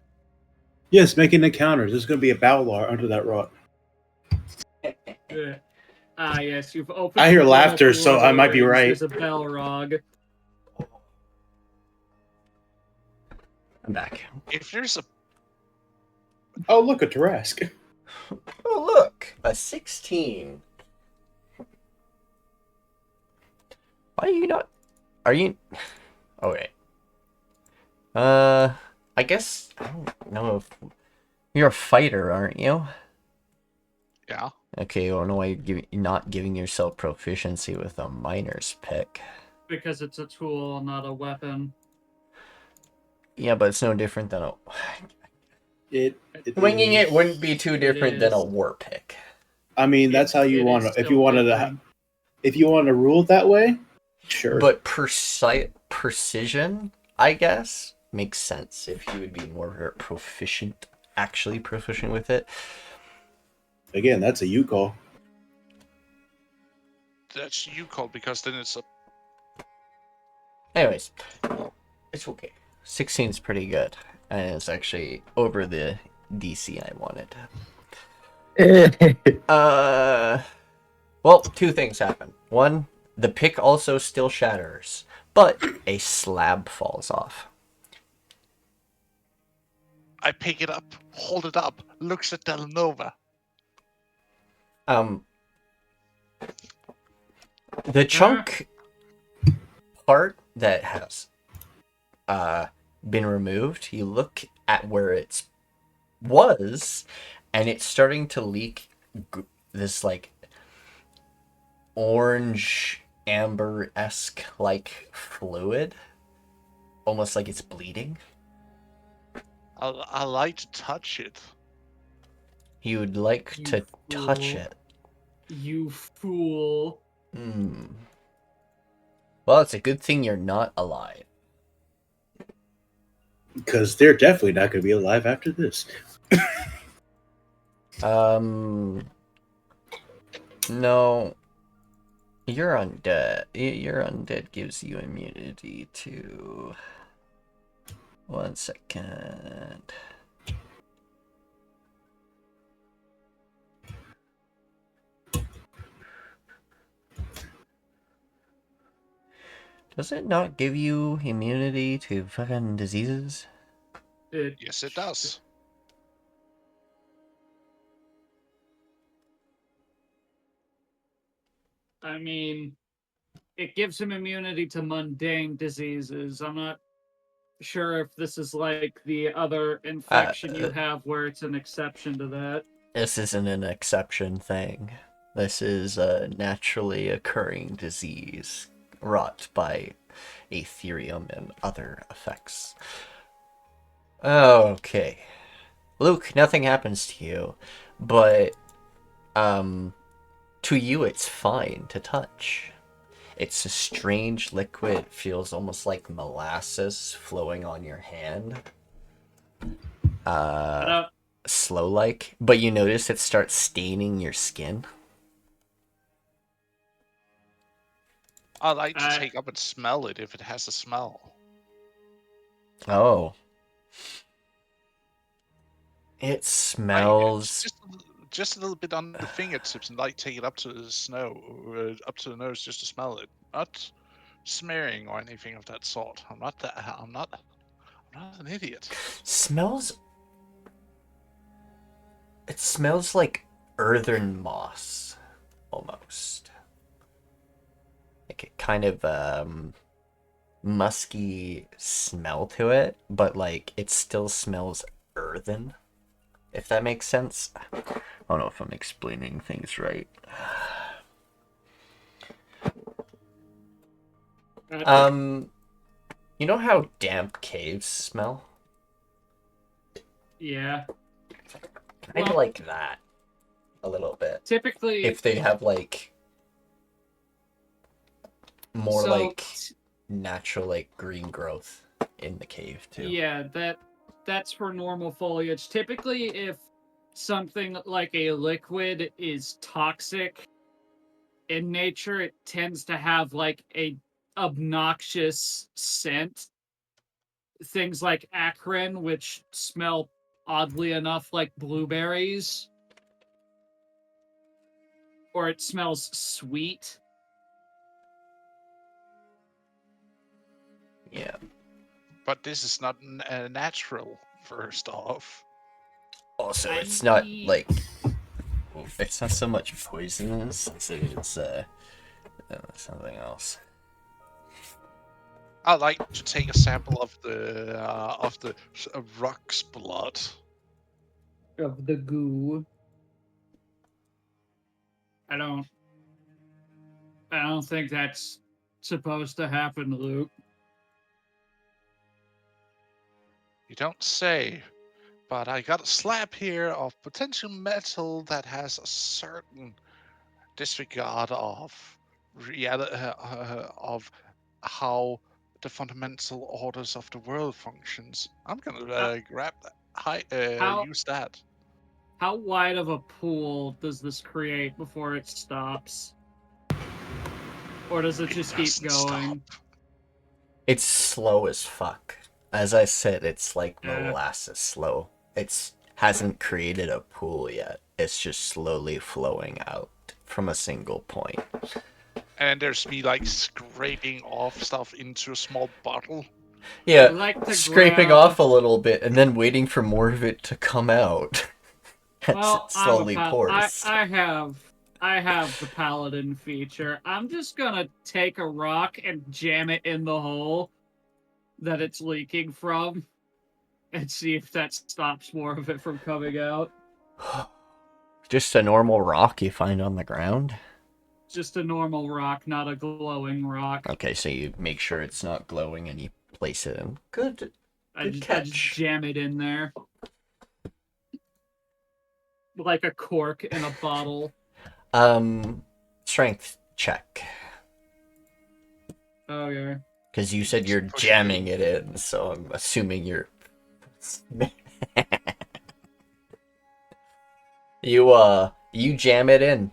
Yes, making encounters. There's going to be a Battlar under that rock. yes, you've opened. I hear the laughter, portal so to I might be Rainzz. right. There's a Balrog. I'm back. If there's a Oh, look, a Tarrasque. Oh, look! A 16. Why are you not... Are you... Okay. I guess... I don't know if... You're a fighter, aren't you? yeah, Okay, well, no, why you're not giving yourself proficiency with a miner's pick. Because it's a tool, not a weapon. Yeah, but it's no different than a It winging is- it wouldn't be too different than a is. war pick. I mean, that's how you It want is to. If still you wanted to, different. if you want to rule it that way, sure. But precision, I guess, makes sense if you would be more proficient, actually proficient with it. Again, that's a you call. That's you call because then it's a Anyways, it's okay. 16 is pretty good, and it's actually over the DC I wanted. Well, two things happen. One, the pick also still shatters, but a slab falls off. I pick it up, hold it up, looks at Dela'Nova. The chunk part that has been removed, you look at where it was, and it's starting to leak this like orange amber-esque like fluid, almost like it's bleeding. I like to touch it. You would like You to touch fool. it. You fool. Well, it's a good thing you're not alive. Because they're definitely not going to be alive after this. No. You're undead. Your undead gives you immunity to... 1 second. Does it not give you immunity to fucking diseases? Yes, it does. I mean, it gives him immunity to mundane diseases. I'm not sure if this is like the other infection you have where it's an exception to that. This isn't an exception thing. This is a naturally occurring disease wrought by Aetherium and other effects. Okay. Luke, nothing happens to you, but to you it's fine to touch. It's a strange liquid, feels almost like molasses flowing on your hand. Slow like, but you notice it starts staining your skin. I like to take up and smell it if it has a smell. Oh. It smells... Just a little bit on the fingertips and like take it up to the snow, up to the nose just to smell it. Not smearing or anything of that sort. I'm not an idiot. Smells... It smells like earthen moss, almost. Like a kind of musky smell to it, but like it still smells earthen, if that makes sense. I don't know if I'm explaining things right. You know how damp caves smell? Yeah. Kind of like that. A little bit. Typically... If they have like... more like natural like green growth in the cave too. Yeah, that's for normal foliage. Typically, if something like a liquid is toxic in nature, it tends to have like a obnoxious scent. Things like acrid, which smell oddly enough like blueberries, or it smells sweet. Yeah. But this is not natural, first off. Also, it's not like... It's not so much poisonous as it is something else. I like to take a sample of the rock's blood. Of the goo. I don't think that's supposed to happen, Luke. You don't say. But I got a slab here of potential metal that has a certain disregard of reality, of how the fundamental orders of the world functions. I'm gonna grab that. How Use that. how wide of a pool does this create before it stops? Or does it just keep doesn't going? stop. It's slow as fuck. As I said, it's like Yeah. molasses slow. It's hasn't created a pool yet. It's just slowly flowing out from a single point. And there's me like scraping off stuff into a small bottle. Yeah, I'd like to scraping grab- off a little bit and then waiting for more of it to come out. As Well, it slowly pours. I have the paladin feature. I'm just gonna take a rock and jam it in the hole that it's leaking from, and see if that stops more of it from coming out. Just a normal rock you find on the ground? Just a normal rock, not a glowing rock. Okay, so you make sure it's not glowing and you place it in. Good. I just catch. jam it in there. Like a cork in a bottle. Strength check. Okay. Because you said you're jamming it in, so I'm assuming you're... you jam it in.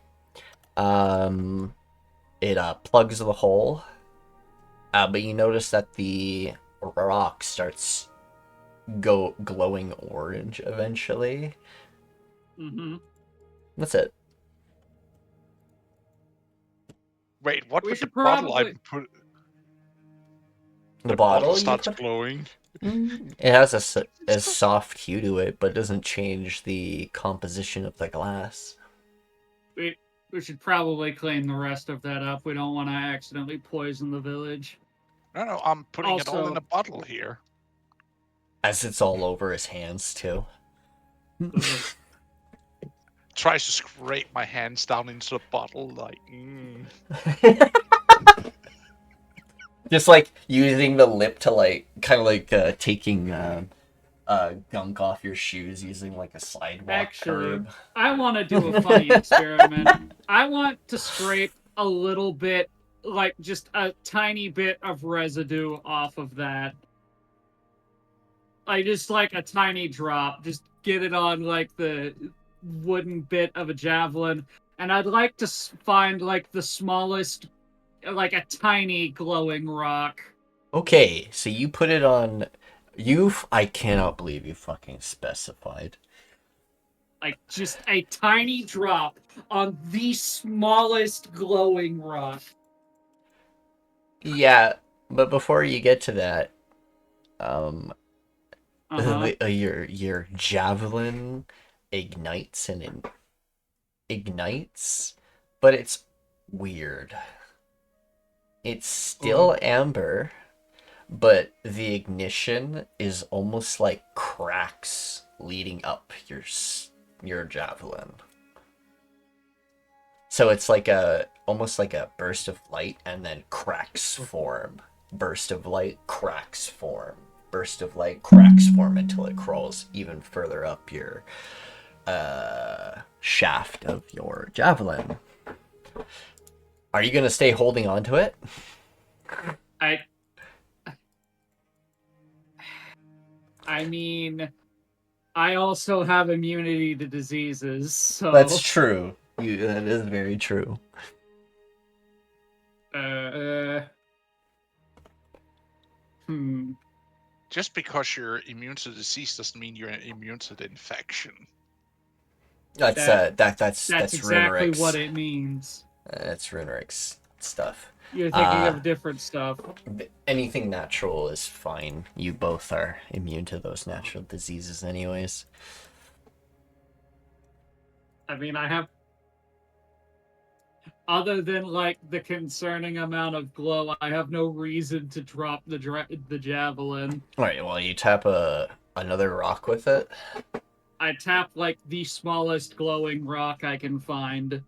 It plugs the hole. But you notice that the rock starts glowing orange eventually. Mm-hmm. That's it. Wait, what We with the should bottle I probably- put? The bottle you starts put- glowing. It has a soft hue to it, but doesn't change the composition of the glass. We should probably clean the rest of that up. We don't want to accidentally poison the village. No, I'm putting it all Also- in a bottle here. As it's all over his hands, too. Tries to scrape my hands down into the bottle, like. Just like using the lip to like, kind of like taking gunk off your shoes using like a sidewalk Actually, curb. I want to do a funny experiment. I want to scrape a little bit, like just a tiny bit of residue off of that. Like just like a tiny drop. Just get it on like the wooden bit of a javelin. And I'd like to find like the smallest, like a tiny glowing rock. Okay, so you put it on... I cannot believe you fucking specified. Like just a tiny drop on the smallest glowing rock. Yeah, but before you get to that, Uh-huh. your javelin ignites and ignites, but it's weird. It's still amber, but the ignition is almost like cracks leading up your javelin. So it's like almost like a burst of light and then cracks form. Burst of light, cracks form. Burst of light, cracks form until it crawls even further up your shaft of your javelin. Are you gonna stay holding on to it? I mean, I also have immunity to diseases, so... That's true. That is very true. Just because you're immune to disease doesn't mean you're immune to the infection. That's That's exactly Runerick's, what it means. That's Runerick's stuff. You're thinking of different stuff. Anything natural is fine. You both are immune to those natural diseases anyways. I mean, I have... Other than, like, the concerning amount of glow, I have no reason to drop the javelin. Alright, well, you tap another rock with it. I tap, like, the smallest glowing rock I can find.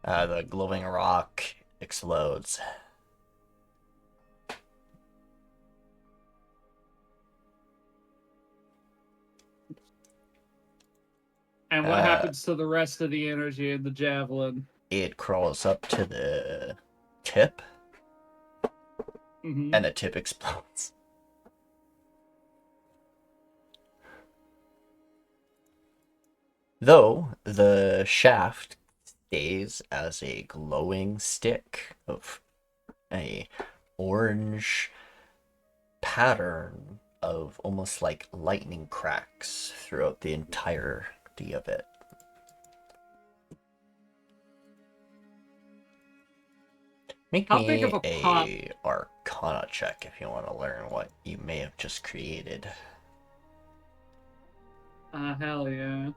The glowing rock explodes. And what happens to the rest of the energy in the javelin? It crawls up to the tip, Mm-hmm. and the tip explodes. Though the shaft stays as a glowing stick of a orange pattern of almost like lightning cracks throughout the entirety of it. Make How me big of a pop? a Arcana check if you want to learn what you may have just created. Hell yeah.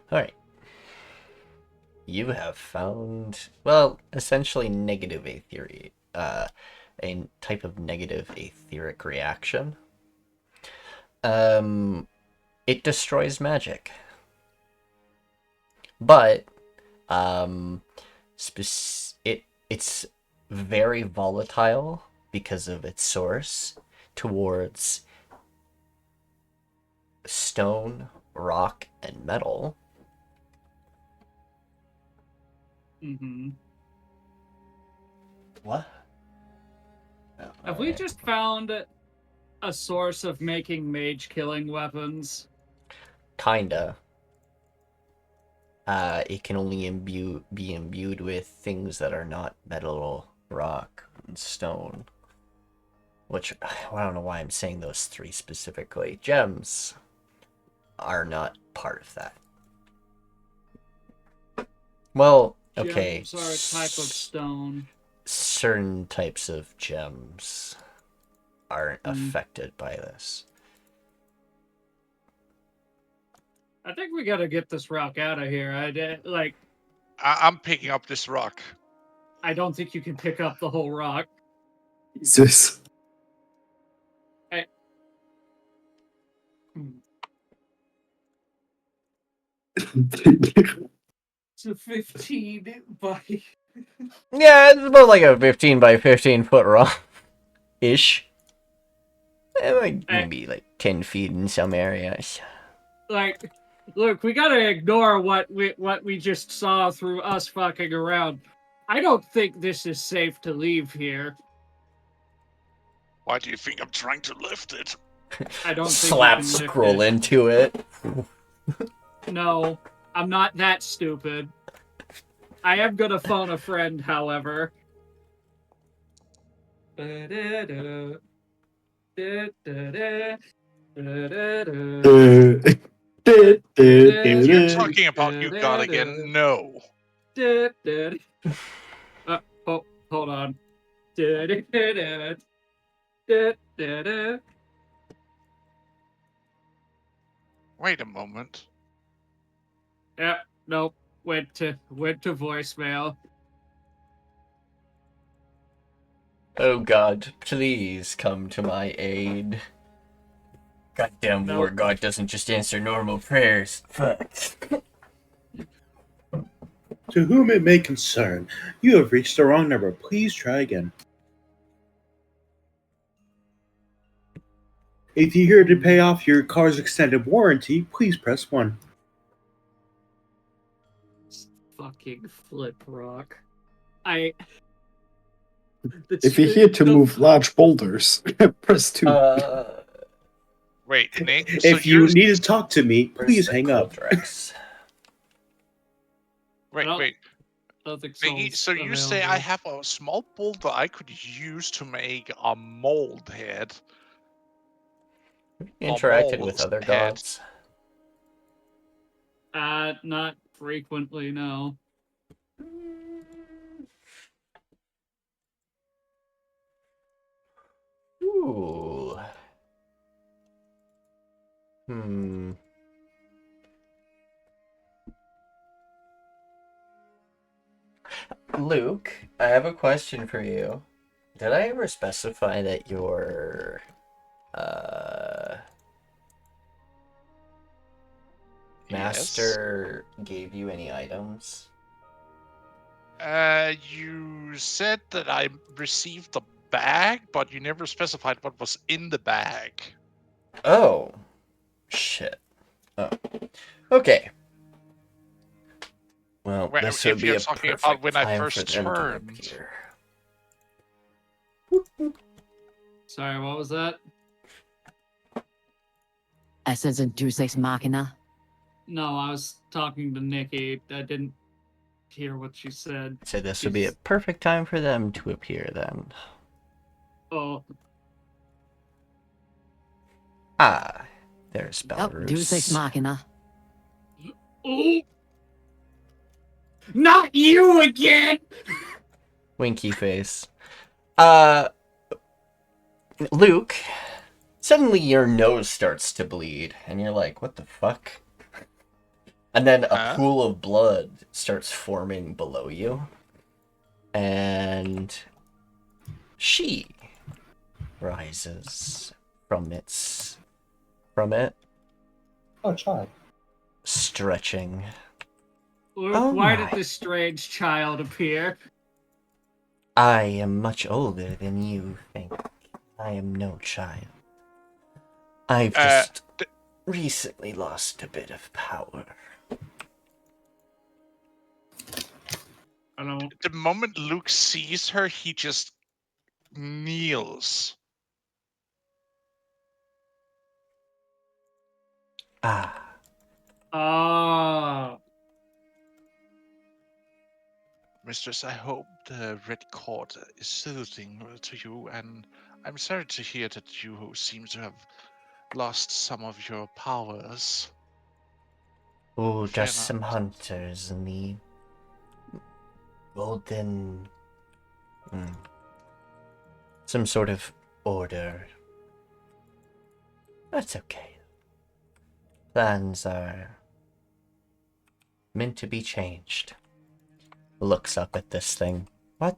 Alright. You have found, well, essentially negative aetheric, a type of negative aetheric reaction. It destroys magic. But, it's very volatile because of its source towards stone, rock, and metal. Mm-hmm. What? Have we just found a source of making mage-killing weapons? Kinda. It can only be imbued with things that are not metal, rock, and stone. Which, I don't know why I'm saying those three specifically. Gems are not part of that. Well, okay. Gems are a type of stone. Certain types of gems aren't affected by this. I think we gotta get this rock out of here. I'm picking up this rock. I don't think you can pick up the whole rock. Jesus. It's a 15 by... Yeah, it's about like a 15 by 15 foot rock. Ish. Like maybe like 10 feet in some areas. Like, look, we gotta ignore what we just saw through us fucking around. I don't think this is safe to leave here. Why do you think I'm trying to lift it? I don't think Slap you can lift scroll it. into it. No, I'm not that stupid. I am gonna phone a friend, however. If you're talking about you god again, no. Hold on. Wait a moment. Yep, nope. Went to voicemail. Oh god, please come to my aid. Goddamn Nope. war god doesn't just answer normal prayers. Fuck. To whom it may concern, you have reached the wrong number. Please try again. If you're here to pay off your car's extended warranty, please press 1. Fucking flip rock. If you're here to move large boulders, press 2. Wait, Nick. If you need to talk to me, please hang up. Wait. Nothing Nicky, so you say I have a small boulder I could use to make a mold head? Interacted with other gods? Not frequently, no. Ooh. Luke, I have a question for you. Did I ever specify that your master gave you any items? You said that I received the bag, but you never specified what was in the bag. Oh. Shit. Oh. Okay. Well, Well, this if would be you're a talking perfect about when I time for first them to turned. appear. Sorry, what was that? I said a Deus Ex Machina. No, I was talking to Nikki. I didn't hear what she said. So this would be a perfect time for them to appear then. Oh, Ah, there's Oh, Deus Ex Belarus. Machina. oh, not you again! Winky face. Luke, suddenly your nose starts to bleed, and you're like, what the fuck? And then a Huh? pool of blood starts forming below you. And she rises from it. Oh, child. Stretching. Luke, Oh why my. did this strange child appear? I am much older than you think. I am no child. I've just recently lost a bit of power. I don't. The moment Luke sees her, he just kneels. Ah, Ah. Mistress, I hope the red cord is soothing to you, and I'm sorry to hear that you seem to have lost some of your powers. oh, Fear just some not. hunters in the golden... some sort of order. That's okay. Plans are meant to be changed. Looks up at this thing. What?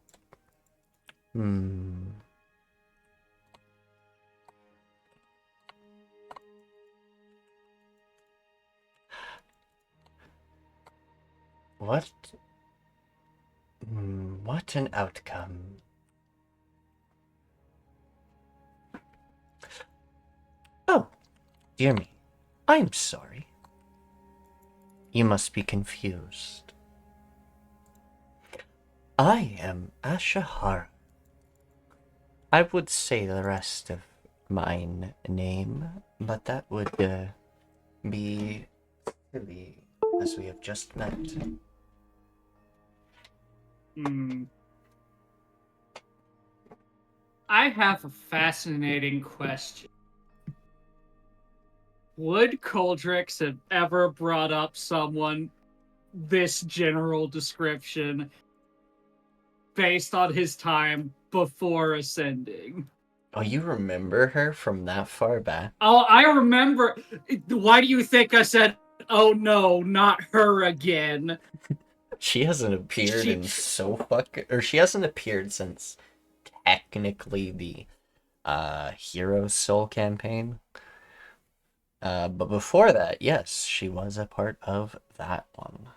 What? What an outcome. Oh, dear me. I'm sorry. You must be confused. I am Ashahara. I would say the rest of my name, but that would be silly, as we have just met. I have a fascinating question. Would Coldrix have ever brought up someone this general description based on his time before ascending? Oh, you remember her from that far back? Oh, I remember. Why do you think I said, oh no, not her again? She hasn't appeared in she hasn't appeared since technically the Hero Soul campaign. But before that, yes, she was a part of that one.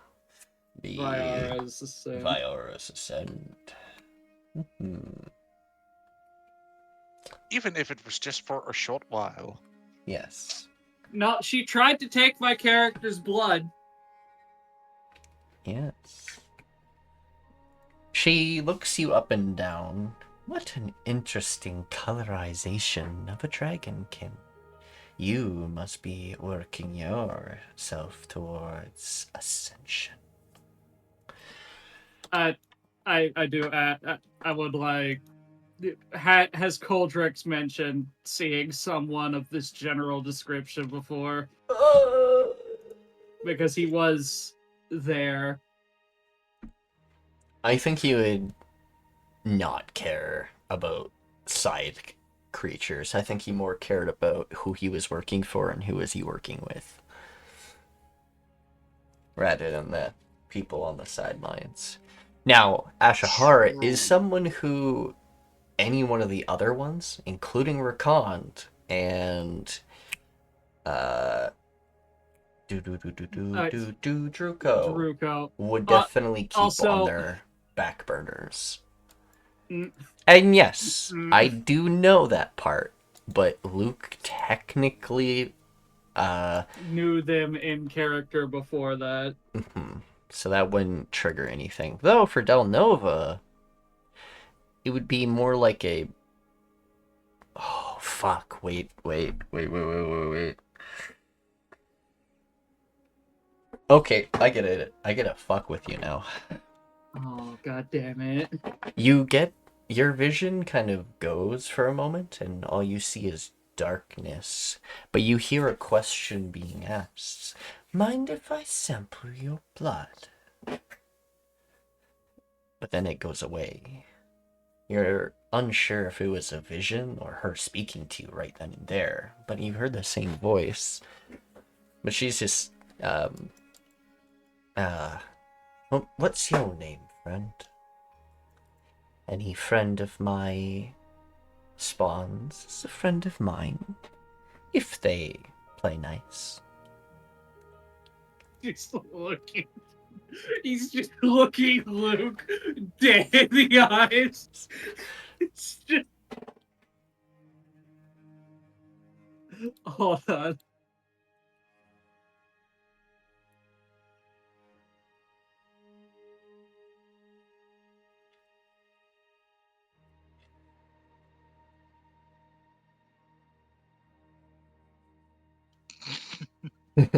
The Viora's Ascent. Viora's Ascent. Even if it was just for a short while. Yes. No, she tried to take my character's blood. Yes. She looks you up and down. What an interesting colorization of a dragonkin. You must be working yourself towards ascension. I do. I would like. Has Coldrix mentioned seeing someone of this general description before? Because he was there. I think he would not care about side creatures. I think he more cared about who he was working for and who was he working with, rather than the people on the sidelines. Now, Ashahara is someone who any one of the other ones, including Rakond and Druko, Druko would definitely keep also, on their back burners. And yes, I do know that part, but Luke technically, Knew them in character before that. so that wouldn't trigger anything. Though for Dela'Nova, it would be more like a. Oh fuck! Wait. Okay, I get it. I get to fuck with you now. Oh, god damn it. You get your vision kind of goes for a moment, and all you see is darkness. But you hear a question being asked. Mind if I sample your blood? But then it goes away. You're unsure if it was a vision or her speaking to you right then and there, but you heard the same voice. But she's just, what's your name, friend? Any friend of my spawns is a friend of mine, if they play nice. Just looking. He's just looking Luke dead in the eyes. It's just. Hold on.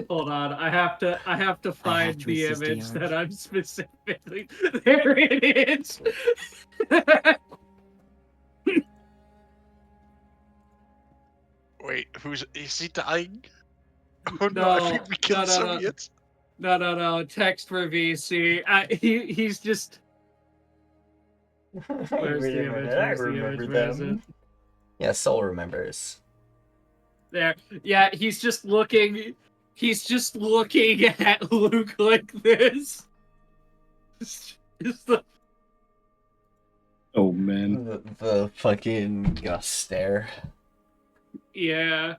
Hold on, I have to find to the resist the image urge. that I'm specifically. There it is. Wait, is he dying? Oh no, I think we killed Soviets. No. Text for VC. He's just. Where's the image? I Where's the remember image? Where is them. it? Yeah, Soul remembers. There. Yeah, he's just looking. He's just looking at Luke like this. Just the. Oh man. The fucking Gus stare. Yeah.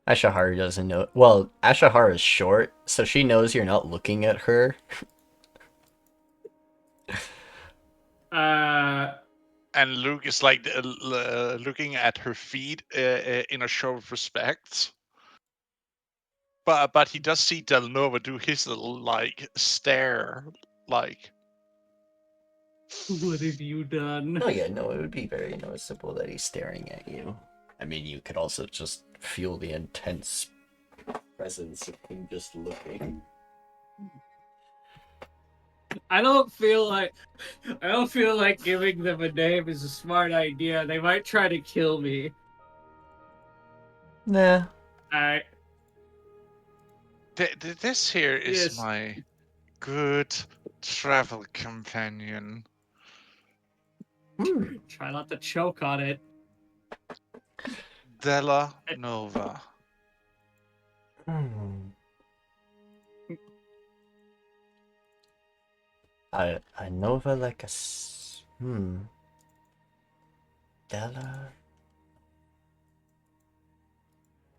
Ashahara doesn't know. Well, Ashahara is short, so she knows you're not looking at her. And Luke is like looking at her feet in a show of respect. But he does see Dela'Nova do his little like stare, like. What have you done? Oh yeah, no, it would be very noticeable that he's staring at you. I mean, you could also just feel the intense presence of him just looking. I don't feel like giving them a name is a smart idea. They might try to kill me. Nah. This here is Yes. my good travel companion. Try not to choke on it. Dela'Nova. A Nova like a Della.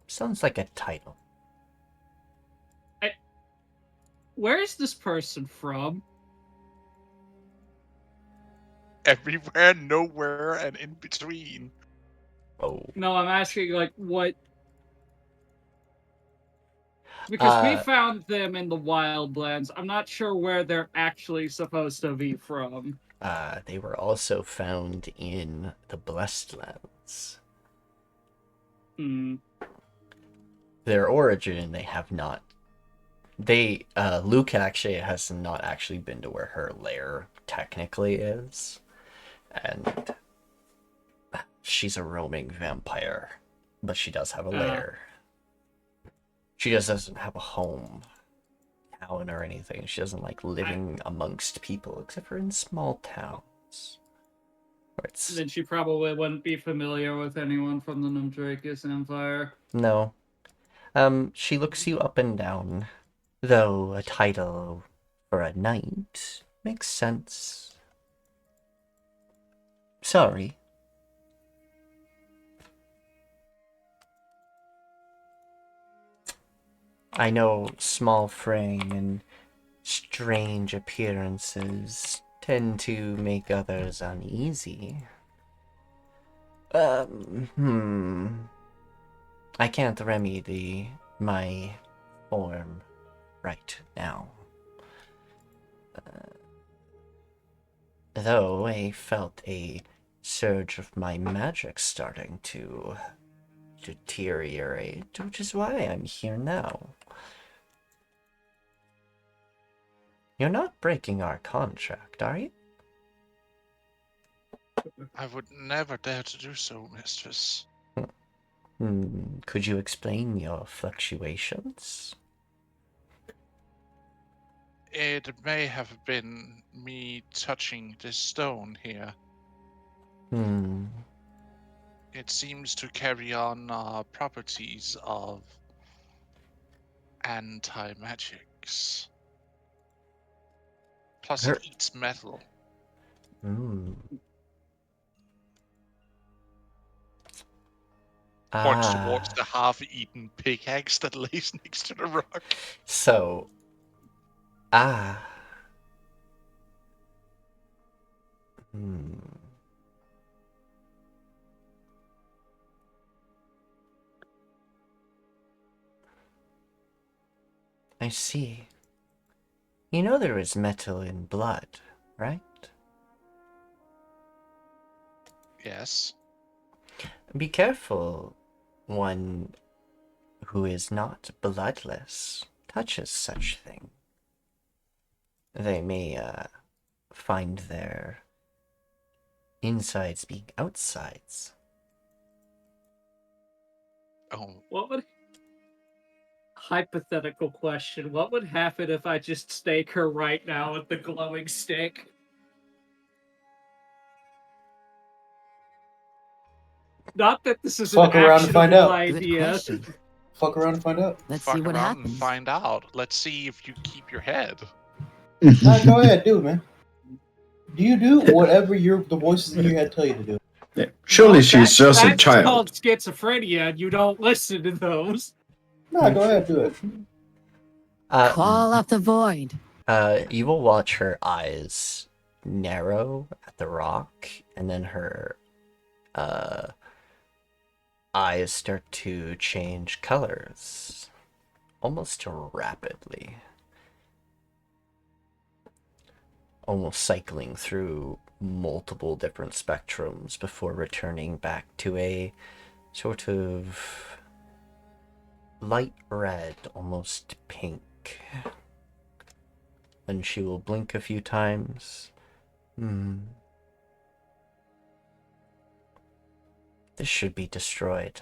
Sounds like a title. Where is this person from? Everywhere, nowhere, and in between. Oh. No, I'm asking like what. Because we found them in the wildlands. I'm not sure where they're actually supposed to be from. They were also found in the Blessed Lands. Their origin, they have not. Luke actually has not actually been to where her lair technically is. And she's a roaming vampire. But she does have a lair. She just doesn't have a home, town, or anything. She doesn't like living amongst people, except for in small towns. Then she probably wouldn't be familiar with anyone from the Numdrakus Empire. No. She looks you up and down. Though a title for a knight makes sense. Sorry. I know small frame and strange appearances tend to make others uneasy. I can't remedy my form right now. Though I felt a surge of my magic starting to deteriorate, which is why I'm here now. You're not breaking our contract, are you? I would never dare to do so, mistress. Could you explain your fluctuations? It may have been me touching this stone here. It seems to carry on properties of anti-magics. Plus it eats metal. Points towards the half-eaten pickaxe that lays next to the rock. So, I see. You know there is metal in blood, right? Yes. Be careful. One who is not bloodless touches such thing. They may find their insides being outsides. Oh. What would... Hypothetical question. What would happen if I just stake her right now with the glowing stick? Not that this is Fuck an around and find actionable out. idea. Fuck around and find out. Let's Fuck see what around and happens. find out. Let's see if you keep your head. Nah, go ahead, do it, man. You do whatever the voices in your head tell you to do. Yeah. Surely Well, she's just a that's child. called schizophrenia, and you don't listen to those. Nah, go ahead, do it. Call up the void. You will watch her eyes narrow at the rock, and then her eyes start to change colors almost rapidly. Almost cycling through multiple different spectrums before returning back to a sort of light red, almost pink. Then she will blink a few times. This should be destroyed.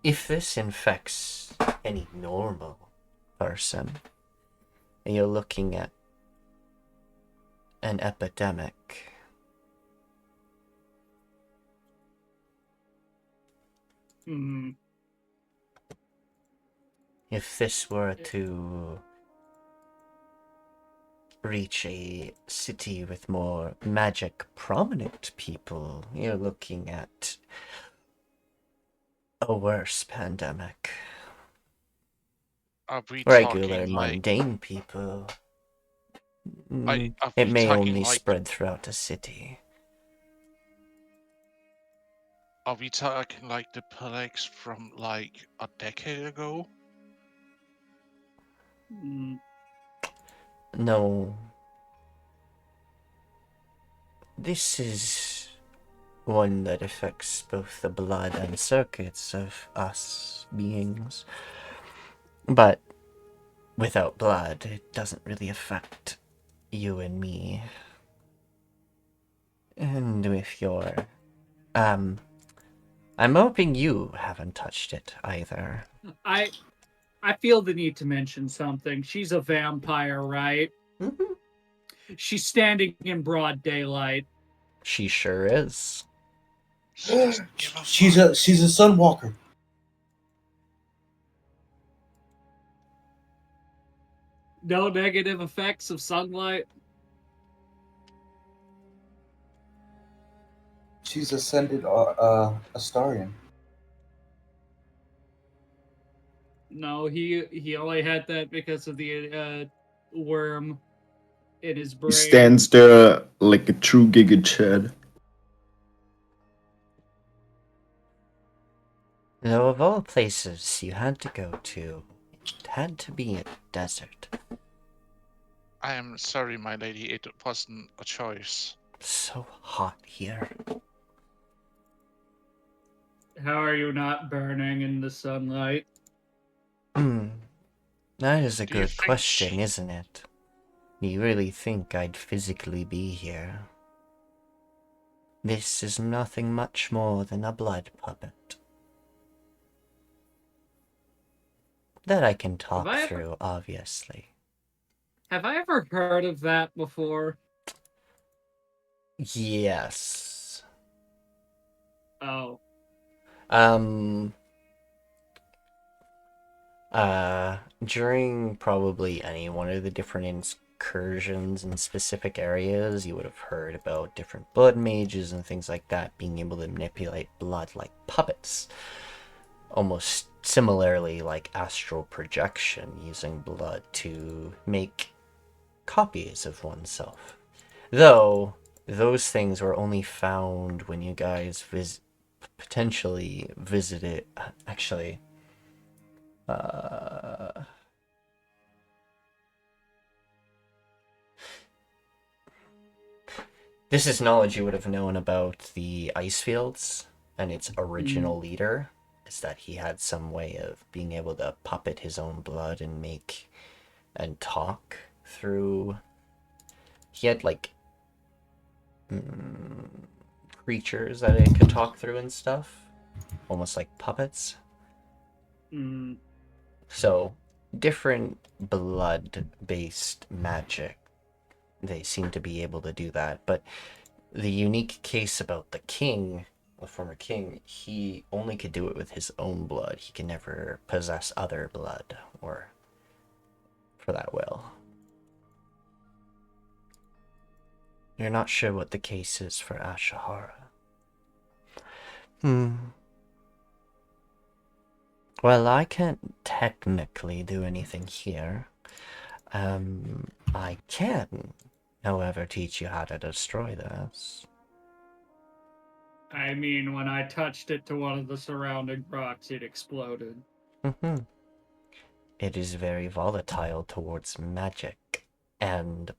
If this infects any normal person, you're looking at an epidemic. If this were to reach a city with more magic prominent people, you're looking at a worse pandemic. Are we Regular, talking like... mundane people, Are it we may talking only like... spread throughout a city. Are we talking like the plagues from like a decade ago? No. This is one that affects both the blood and circuits of us beings. But without blood, it doesn't really affect you and me. And with your... I'm hoping you haven't touched it either. I feel the need to mention something. She's a vampire, right? Mm-hmm. She's standing in broad daylight. She sure is. She's a sunwalker. No negative effects of sunlight. She's ascended Astarian. No, he only had that because of the worm in his He brain. stands there like a true Giga Chad. Though of all places you had to go to, it had to be a desert. I am sorry, my lady, it wasn't a choice. So hot here. How are you not burning in the sunlight? That is a Do you good think question, isn't it? Do you really think I'd physically be here? This is nothing much more than a blood puppet. That I can talk through, obviously. Have I ever heard of that before? Yes. Oh. During probably any one of the different incursions in specific areas, you would have heard about different blood mages and things like that being able to manipulate blood like puppets. Almost similarly like astral projection, using blood to make copies of oneself. Though, those things were only found when you guys potentially visited... Actually... This is knowledge you would have known about the ice fields and its original leader, is that he had some way of being able to puppet his own blood and make and talk through. He had like creatures that it could talk through and stuff, almost like puppets. So different blood-based magic, they seem to be able to do that. But the unique case about the king, the former king, he only could do it with his own blood. He can never possess other blood, or for that will. You're not sure what the case is for Ashihara. Well, I can't technically do anything here. I can, however, teach you how to destroy this. I mean, when I touched it to one of the surrounding rocks, it exploded. It is very volatile towards magic, and,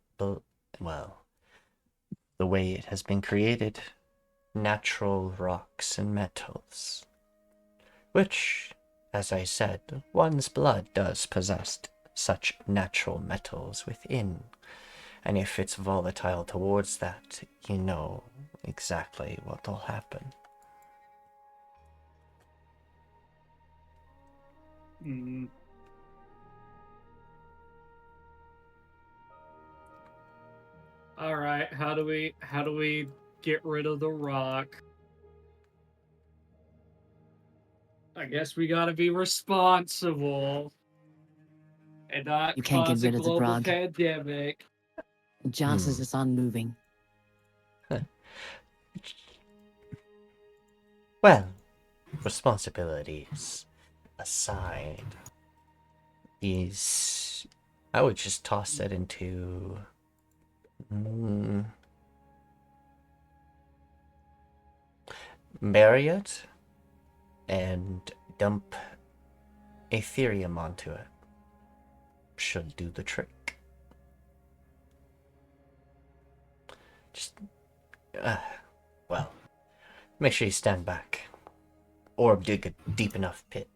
well, the way it has been created, natural rocks and metals. Which, as I said, one's blood does possess such natural metals within. And if it's volatile towards that, you know exactly what will happen. All right, how do we get rid of the rock? I guess we gotta be responsible and not You can't get cause a rid of the global grog. pandemic. John says it's unmoving. Well, responsibilities aside, I would just toss it into... bury it and dump Ethereum onto it. Should do the trick. Just, well, make sure you stand back. Or dig a deep enough pit.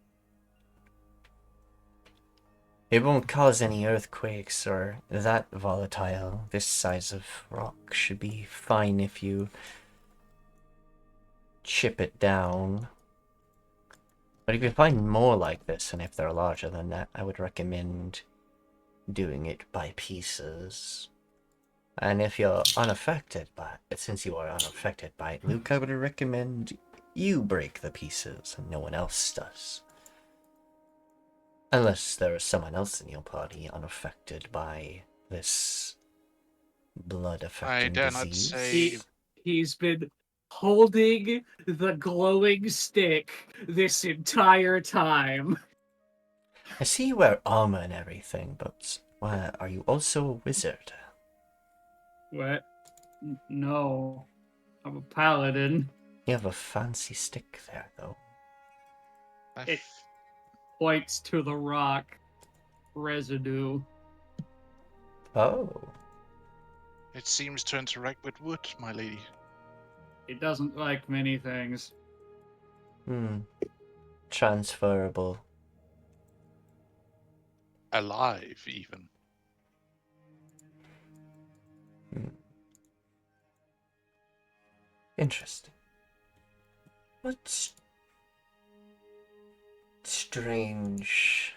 It won't cause any earthquakes or that volatile. This size of rock should be fine if you chip it down. But if you find more like this, and if they're larger than that, I would recommend doing it by pieces. And if you're unaffected by it, since you are unaffected by it, Luke, I would recommend you break the pieces and no one else does. Unless there is someone else in your party unaffected by this blood-affecting I dare disease. not say. He's been holding the glowing stick this entire time. I see you wear armor and everything, but are you also a wizard? What? No. I'm a paladin. You have a fancy stick there, though. It points to the rock residue. Oh. It seems to interact with wood, my lady. It doesn't like many things. Transferable. Alive, even. Interesting. What strange.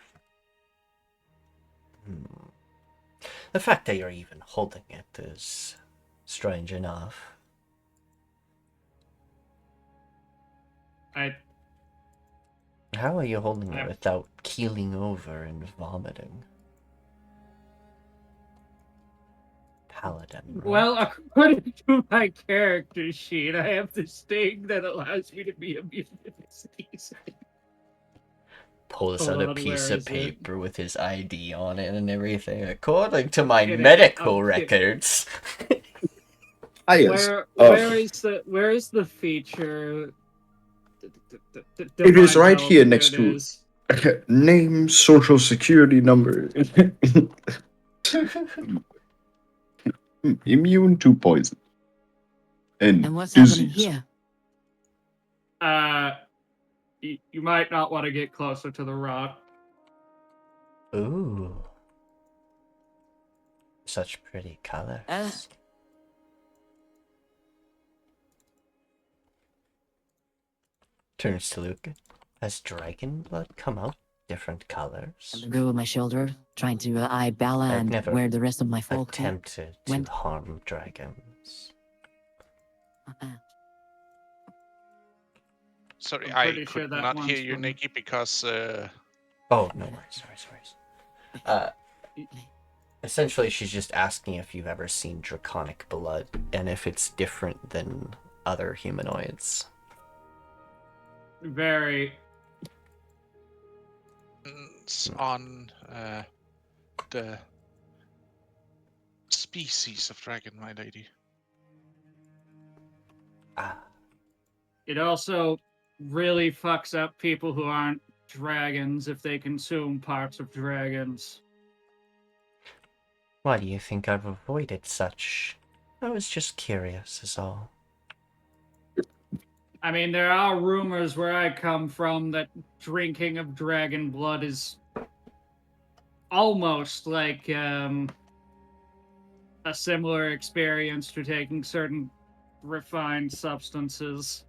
The fact that you're even holding it is strange enough. How are you holding it without keeling over and vomiting? Paladin. Right? Well, according to my character sheet, I have this thing that allows me to be immune to disease. Pulls Hold out a on, piece where of is it? paper with his ID on it and everything. According to my It is. medical Okay. records. Yes. Where is the feature? It is Divine right Health, here there next it to is. name, social security number. Immune to poison. And what's happening disease. here? You might not want to get closer to the rock. Ooh. Such pretty colors. Turns to Luke. Has dragon blood come out different colors? I go with my shoulder, trying to eye Bala I've and never where the rest of my folk attempted to went. harm dragons. Sorry, I'm I pretty could sure that not one's hear you, from- Nikki, because Oh, no worries, essentially, she's just asking if you've ever seen draconic blood and if it's different than other humanoids. Very. on the species of dragon, my lady. It also really fucks up people who aren't dragons if they consume parts of dragons. Why do you think I've avoided such? I was just curious, is all. I mean, there are rumors where I come from that drinking of dragon blood is almost like a similar experience to taking certain refined substances.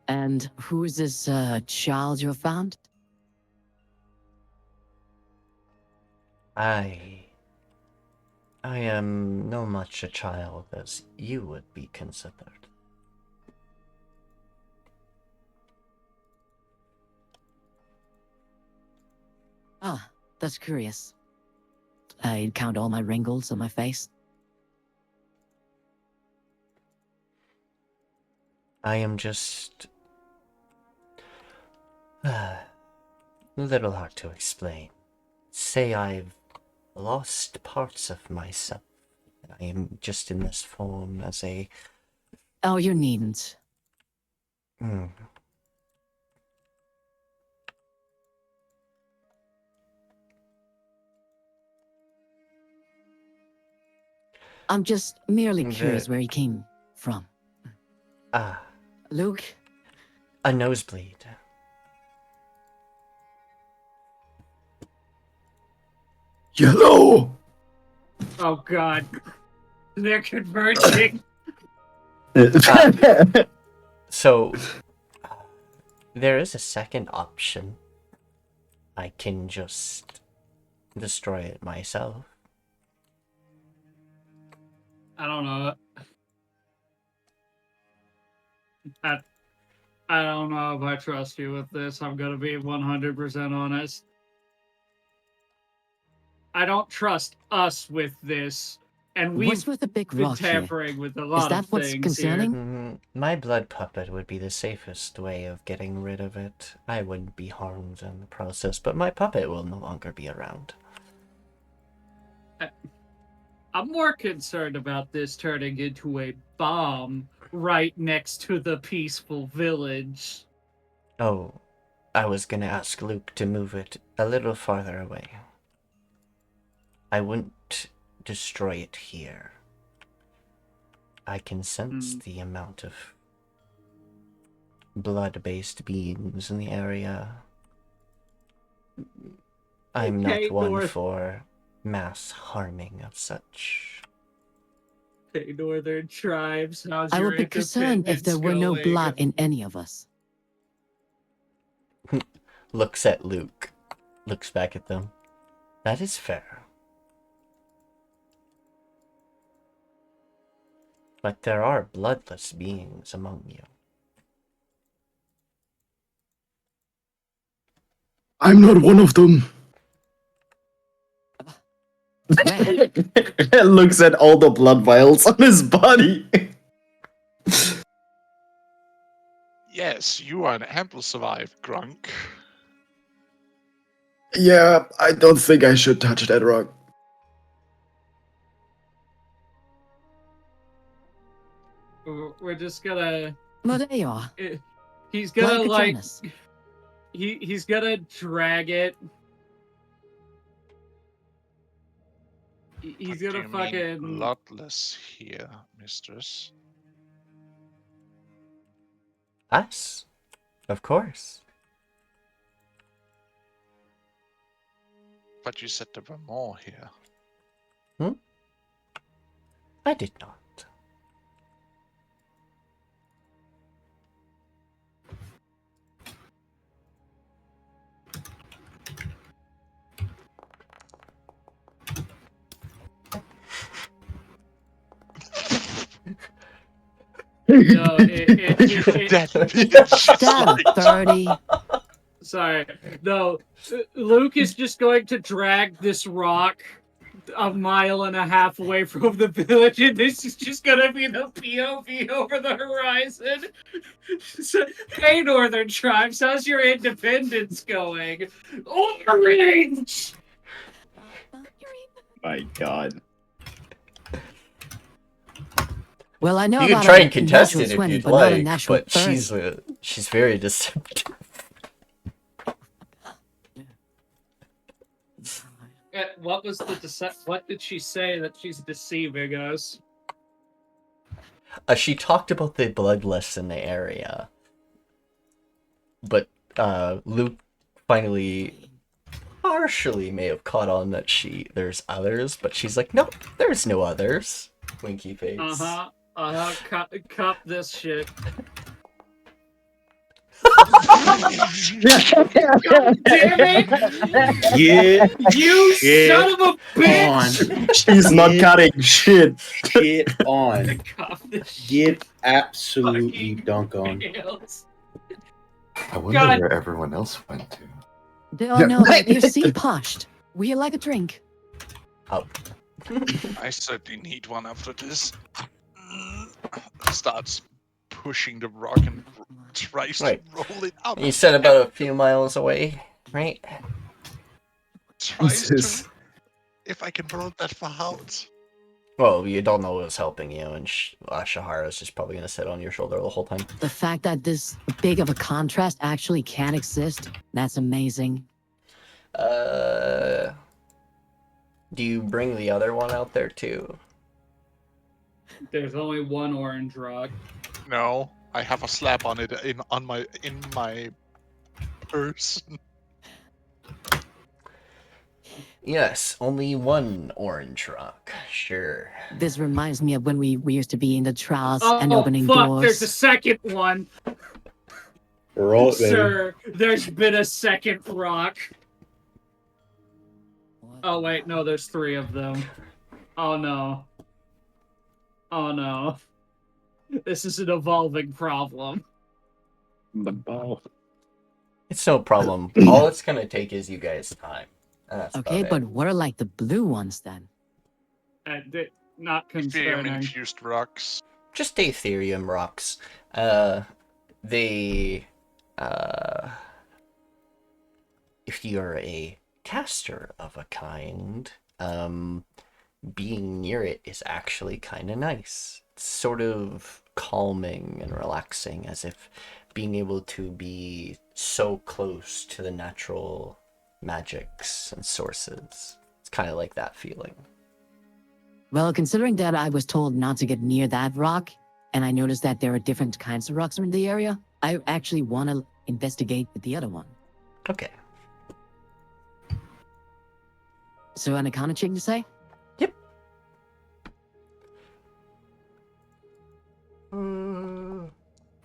And who is this child you found? I am no much a child as you would be considered. Ah, that's curious. I count all my wrinkles on my face. I am just a little hard to explain. Say I've lost parts of myself. I am just in this form as a... Oh, you needn't. I'm just merely curious where he came from. Luke? A nosebleed. Yellow! Oh god. They're converging. So, there is a second option. I can just destroy it myself. I don't know. I don't know if I trust you with this. I'm gonna be 100% honest. I don't trust us with this, and we've What's with the big been rock here? tampering with a lot that of what's things concerning? here. My blood puppet would be the safest way of getting rid of it. I wouldn't be harmed in the process, but my puppet will no longer be around. I'm more concerned about this turning into a bomb right next to the peaceful village. Oh, I was gonna ask Luke to move it a little farther away. I wouldn't destroy it here. I can sense the amount of blood-based beings in the area. I'm Okay, not one North. for mass harming of such. Hey, Northern tribes, how's I your would be concerned if there were no independence blood going? in any of us. Looks at Luke. Looks back at them. That is fair. But there are bloodless beings among you. I'm not one of them. Where? Looks at all the blood vials on his body. Yes, you are an ample survive, Grunk. Yeah, I don't think I should touch that rock. We're just gonna. Well, there you are. He's gonna Like a Jonas. he's gonna drag it. He's What do gonna you mean fucking. bloodless here, mistress. Us? Of course. But you said there were more here. I did not. No, That bitch. Damn, 30. Sorry. No, Luke is just going to drag this rock a mile and a half away from the village, and this is just gonna be the POV over the horizon. So, hey, Northern tribes, how's your independence going? Orange! My God. Well, I know You can about try a and contest natural it if 20, you'd but not a like, natural but 30. she's very deceptive. What was the what did she say that she's deceiving us? She talked about the bloodless in the area, but Luke finally partially may have caught on that there's others, but she's like, no, there's no others. Winky face. Cup this shit. God damn it! You shit son of a bitch! on. She's not cutting shit. Shit on. Cup this shit. Get absolutely Fucking dunk on. nails. I wonder God. where everyone else went to. Oh, no, you seem pushed. Will you like a drink? Oh. I certainly need one after this. Starts pushing the rock and tries Right. to roll it up. You said about a few miles away, right? Tries Jesus. to. If I can roll that far out. Well, you don't know what's helping you, and Shahara's just probably gonna sit on your shoulder the whole time. The fact that this big of a contrast actually can exist, that's amazing. Do you bring the other one out there too? There's only one orange rock. No, I have a slap on it in my purse. Yes, only one orange rock. Sure. This reminds me of when we used to be in the trials Oh, and opening fuck, doors. there's a second one. Roll it, baby. Sir, there's been a second rock. Oh, wait, no, there's 3 of them. Oh, no. Oh, no. This is an evolving problem. The ball. It's no problem. All it's gonna take is you guys' time. That's Okay, about but it. what are like the blue ones then? Not Ethereum concerning. infused rocks. Just Ethereum rocks. They, if you're a caster of a kind, being near it is actually kind of nice. It's sort of calming and relaxing, as if being able to be so close to the natural magics and sources. It's kind of like that feeling. Well, considering that I was told not to get near that rock, and I noticed that there are different kinds of rocks in the area, I actually want to investigate the other one. Okay. So, an Arcana check to say? Yep.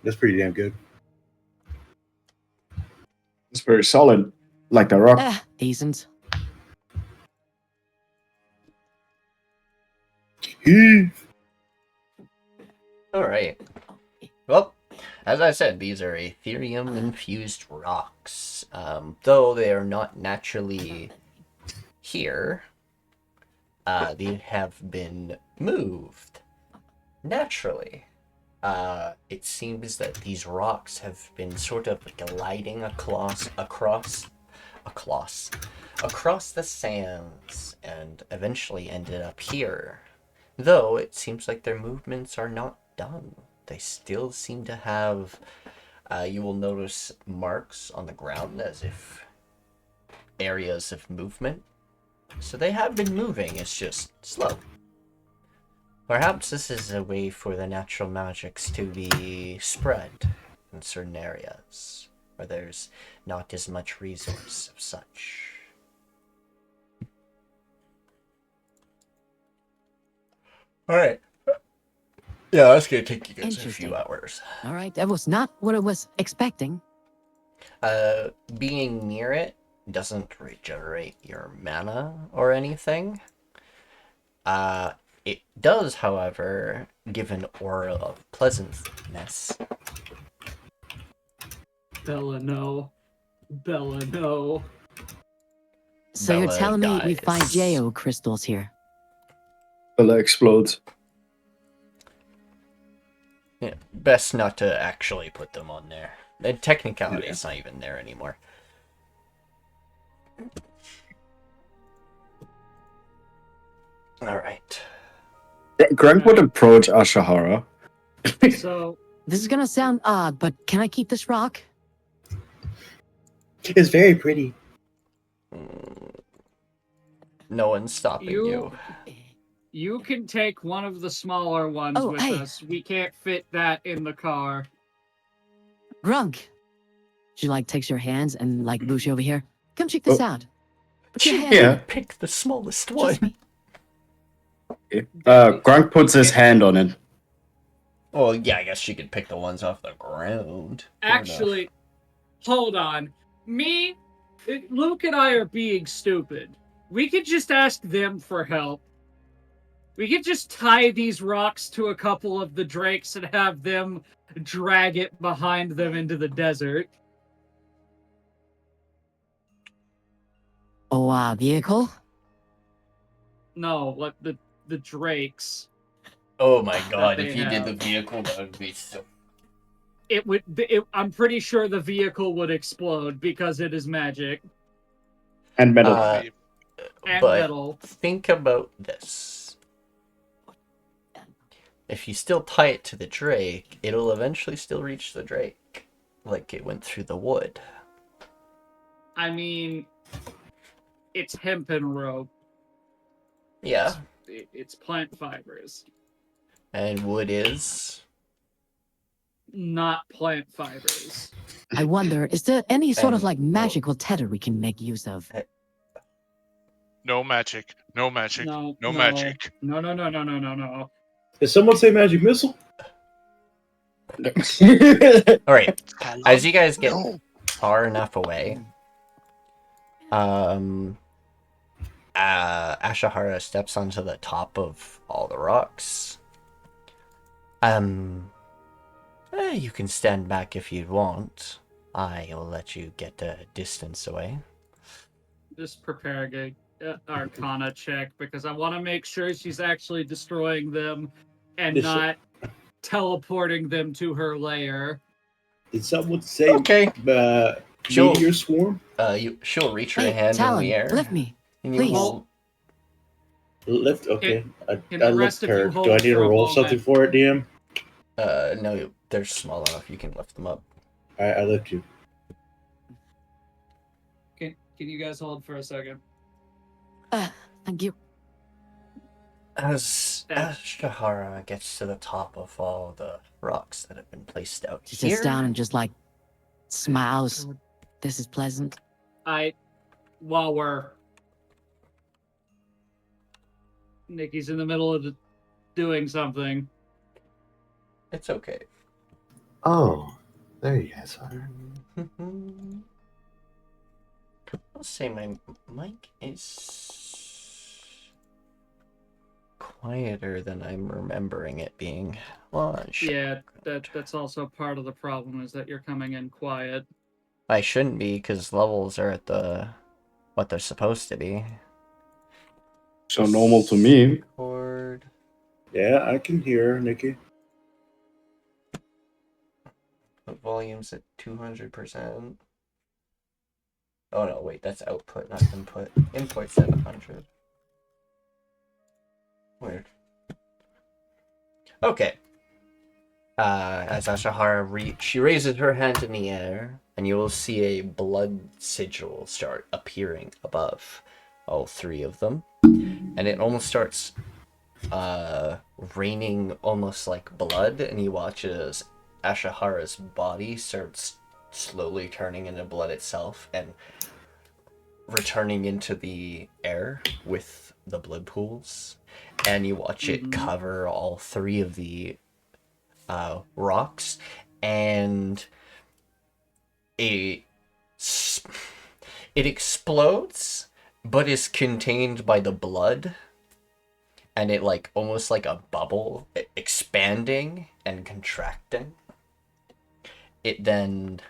That's pretty damn good. It's very solid, like the rock. Decent. All right. Well, as I said, these are Ethereum infused rocks. Though they are not naturally here, they have been moved naturally. It seems that these rocks have been sort of gliding across the sands and eventually ended up here. Though it seems like their movements are not done. They still seem to have, you will notice marks on the ground as if areas of movement. So they have been moving, it's just slow. Perhaps this is a way for the natural magics to be spread in certain areas where there's not as much resource of such. Alright. Yeah, that's gonna take you guys a few Interesting. hours. All right, that was not what I was expecting. Being near it doesn't regenerate your mana or anything. It does, however, give an aura of pleasantness. Bella, no. Bella, no. So you're Bella telling me we find dies. Geo crystals here? Will explode. Yeah, best not to actually put them on there. The technicality is not even there anymore. Alright. Grunk would approach Ashahara. So, This is gonna sound odd, but can I keep this rock? It's very pretty. No one's stopping you. you can take one of the smaller ones Oh, with hey. us. We can't fit that in the car. Grunk. She like takes your hands and like moves you over here. Come check this out. Put your hand Yeah. on it. Pick the smallest Trust one. me. Grunk puts his hand on it. Well, yeah, I guess she could pick the ones off the ground. Fair enough. Actually, hold on. Luke and I are being stupid. We could just ask them for help. We could just tie these rocks to a couple of the drakes and have them drag it behind them into the desert. Oh, vehicle? No, what the drakes. Oh my god, they if you did the have. vehicle, that would be so... I'm pretty sure the vehicle would explode because it is magic And metal. and but metal. think about this. If you still tie it to the drake, it'll eventually still reach the drake. Like it went through the wood. I mean, it's hemp and rope. Yeah. It's plant fibers, And wood is... not plant fibers. I wonder, is there any sort of And- like magical tether we can make use of? No magic. No magic. No, No magic. No. Did someone say magic missile? Alright, as you guys get far enough away, Ashahara steps onto the top of all the rocks. You can stand back if you want. I will let you get a distance away. just preparing a Arcana check because I want to make sure she's actually destroying them and This- not teleporting them to her lair. Did someone say Okay. She'll- meteor swarm? She'll reach her Hey, hand Talon, in the air. lift me. And you please. will- Lift? Okay. I can the rest lift of you her. hold Do I need to for a roll moment? something for it, DM? No, they're small enough. You can lift them up. Alright, I lift you. Can you guys hold for a second? Thank you. As Shahara gets to the top of all the rocks that have been placed out She here, sits down and just like smiles. This is pleasant. While we're Nikki's in the middle of doing something. it's okay. Oh, there you guys are. I'll say my mic is quieter than I'm remembering it being. Well, Yeah, that's also part of the problem is that you're coming in quiet. I shouldn't be because levels are at what they're supposed to be. So normal to me. Chord. Yeah, I can hear her, Nikki. Put volumes at 200%. Oh no, wait, that's output, not input. Input 700. Weird. Okay. As Ashahara she raises her hand in the air, and you will see a blood sigil start appearing above all three of them. And it almost starts raining almost like blood, and you watch as Ashahara's body starts slowly turning into blood itself and returning into the air with the blood pools. And you watch it cover all three of the rocks, and it explodes, but is contained by the blood, and it like almost like a bubble expanding and contracting. It then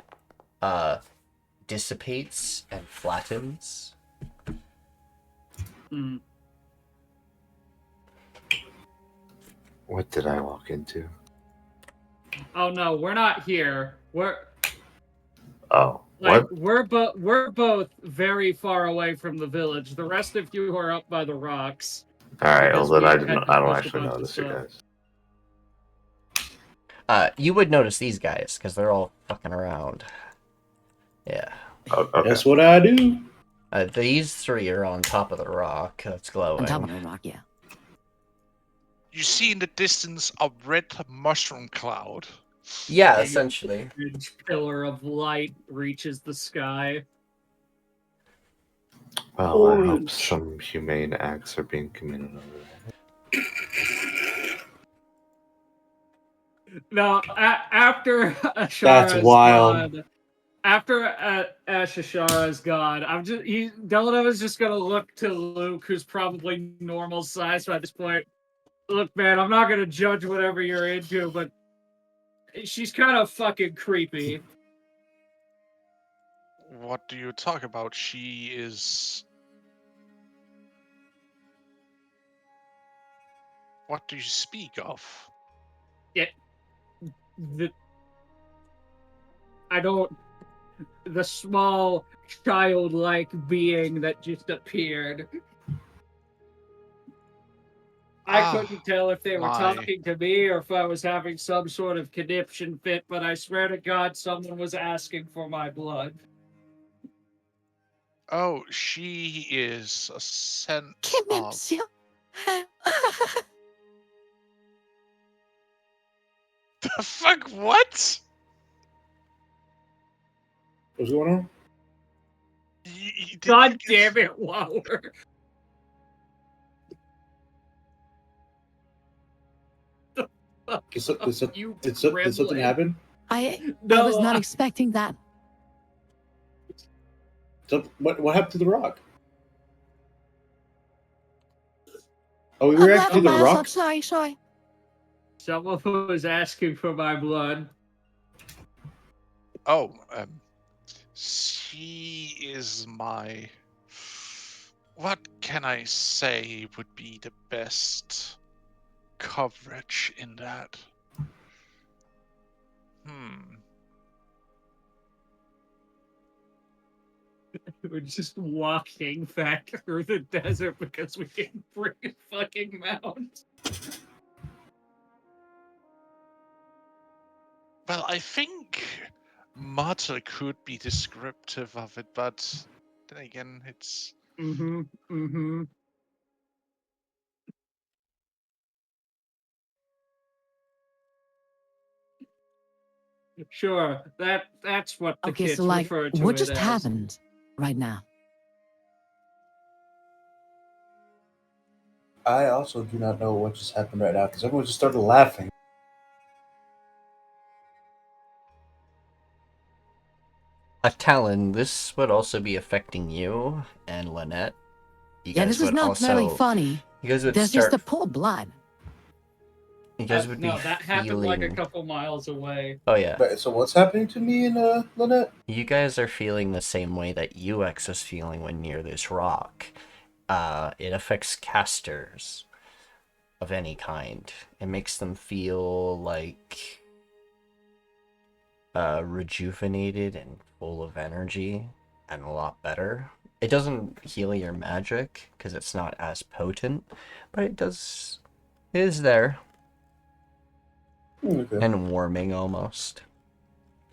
dissipates and flattens. What did I walk into? Oh no, we're not here. Oh, Like what? we're both very far away from the village. The rest of you are up by the rocks. All right, because well then we I had don't to push a actually bunch of notice you stuff. guys. You would notice these guys because they're all fucking around. Yeah. Oh, okay. That's what I do. These three are on top of the rock that's glowing. On top of the rock, yeah. You see in the distance a red mushroom cloud. Yeah, A essentially. huge pillar of light reaches the sky. Well, I hope Orange. some humane acts are being committed over there. No, after Ashara That's is wild. gone, after Ashara is gone, Dela'Nova's just gonna look to Luke, who's probably normal size by this point. Look, man, I'm not gonna judge whatever you're into, but she's kind of fucking creepy. What do you talk about? She is. What do you speak of? The small childlike being that just appeared. I couldn't tell if they were my. talking to me or if I was having some sort of conniption fit, but I swear to God, someone was asking for my blood. Oh, she is a scent Kim of. monsieur. The fuck? What? What's going on? God damn it, Waller. Did something Gremlin. happen? I No, was not expecting that. What happened to the rock? Oh, we were actually the rock. Sorry. Someone was asking for my blood. Oh, she is my What can I say would be the best coverage in that? We're just walking back through the desert because we didn't bring a fucking mount. Well, I think Mata could be descriptive of it, but then again, it's... Sure, that's what the Okay, kids so like, refer to what it just as. happened right now? I also do not know what just happened right now because everyone just started laughing. Talon, this would also be affecting you and Linette. You Yeah, guys this is would not also, very funny. You guys would There's start. just the poor blood. You guys would No, be that feeling. happened like a couple miles away. Oh yeah. But, so what's happening to me and Linette? You guys are feeling the same way that UX is feeling when near this rock. It affects casters of any kind. It makes them feel like rejuvenated and full of energy and a lot better. It doesn't heal your magic because it's not as potent, but it is there. Okay. And warming almost.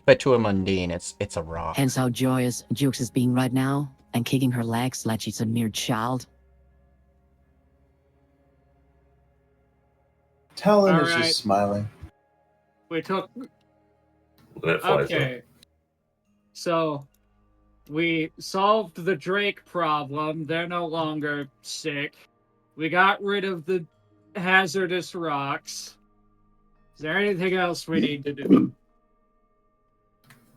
But to a mundane, it's a rock. Hence how joyous Jukes is being right now, and kicking her legs like she's a mere child. Talon All is right. just smiling. We took. That flies Okay. So, we solved the Drake problem. They're no longer sick. We got rid of the hazardous rocks. Is there anything else we need to do?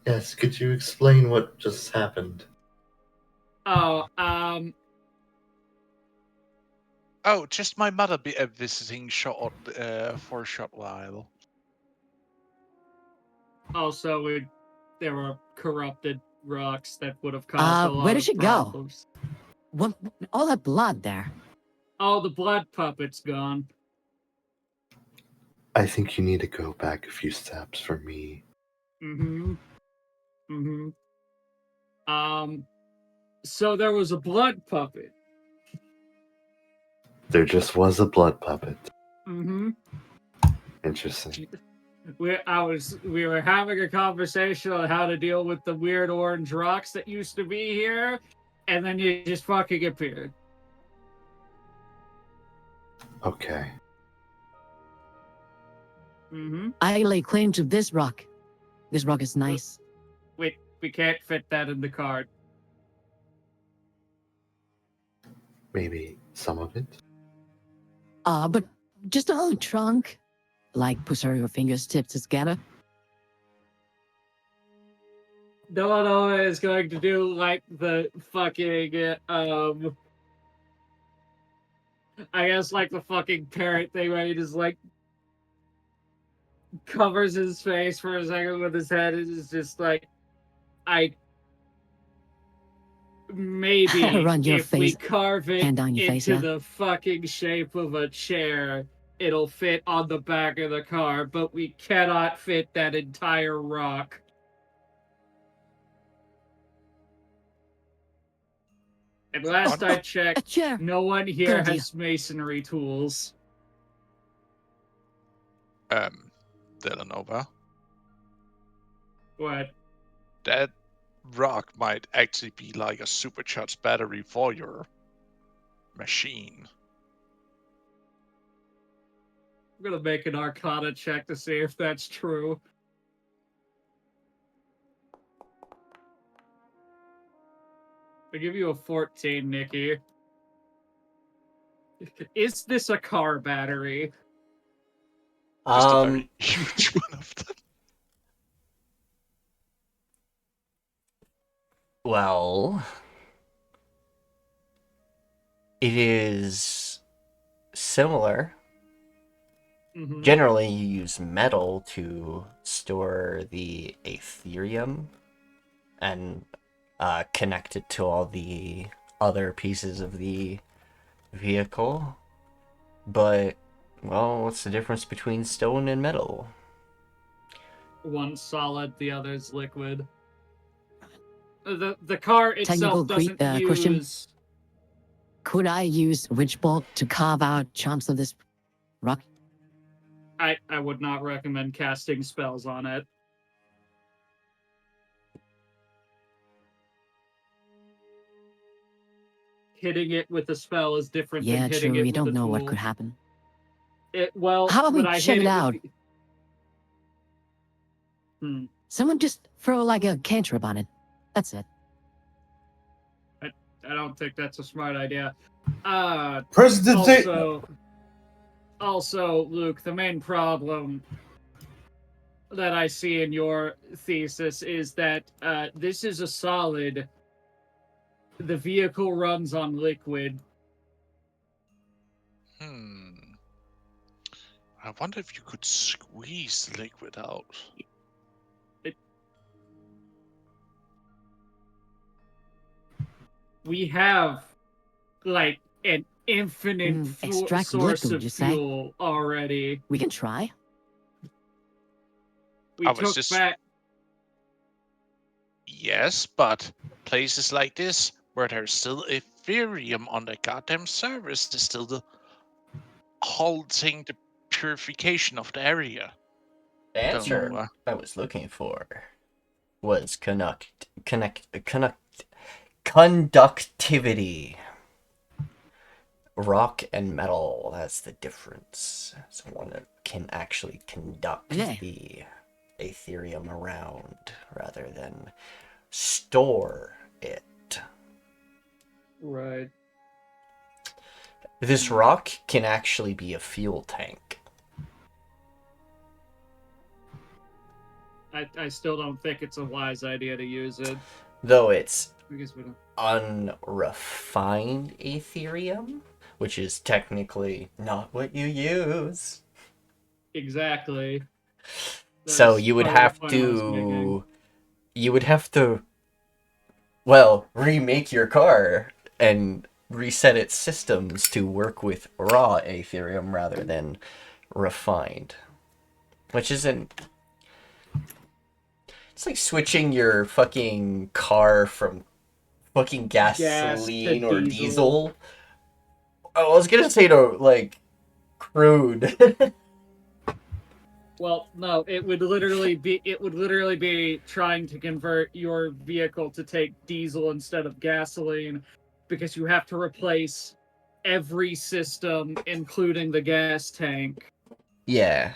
Yes, could you explain what just happened? Oh, Oh, just my mother visiting for a short while. also there were corrupted rocks that would have caused a lot Where did of she problems. What? All that blood there. Oh, the blood puppet's gone. I think you need to go back a few steps for me. So there was a blood puppet. There just was a blood puppet. Mm-hmm. Interesting. We were having a conversation on how to deal with the weird orange rocks that used to be here, and then you just fucking appeared. Okay. I lay claim to this rock. This rock is nice. Wait, we can't fit that in the cart. Maybe some of it? But just a whole trunk. Like push her fingers tips together. Dela'Nova is going to do like the fucking I guess like the fucking parrot thing where he just like covers his face for a second with his head and is just like, maybe Around your if face. we carve it Hand on your into face, yeah? the fucking shape of a chair, it'll fit on the back of the car, but we cannot fit that entire rock. And last I A checked, chair. no one here Good idea. has masonry tools. Dela'Nova, What? that rock might actually be like a supercharged battery for your machine. I'm gonna make an Arcana check to see if that's true. I give you a 14, Nikki. Is this a car battery? Just a very huge one of them. Well, it is similar. Generally, you use metal to store the Aetherium and connect it to all the other pieces of the vehicle. But, well, what's the difference between stone and metal? One's solid, the other's liquid. The car Technical itself doesn't question. use. Could I use witch bolt to carve out chunks of this rock? I would not recommend casting spells on it. Hitting it with a spell is different Yeah, than hitting true. it We with don't a know what tool. could happen. Well, How about we when I check hit it out? Someone just throw like a cantrip on it. That's it. I don't think that's a smart idea. President. Also, Luke, the main problem that I see in your thesis is that this is a solid. The vehicle runs on liquid. I wonder if you could squeeze the liquid out. We have like an infinite extract source liquid, of you say? fuel already. We can try. We I was took just- back. Yes, but places like this, where there's still Ethereum on the goddamn servers, is still the halting the purification of the area. The answer Dela'Nova. I was looking for was conductivity. Rock and metal, that's the difference. Someone that can actually conduct Yeah. the Ethereum around rather than store it. Right. This rock can actually be a fuel tank. I still don't think it's a wise idea to use it. Though it's Because we don't. unrefined Ethereum, which is technically not what you use. Exactly. So That's you would part of have the point I was making. well, remake your car and reset its systems to work with raw Ethereum rather than refined. Which isn't... It's like switching your fucking car from fucking gasoline or diesel. diesel. I was gonna say to, like, crude. Well, no, it would literally be trying to convert your vehicle to take diesel instead of gasoline, because you have to replace every system, including the gas tank, Yeah.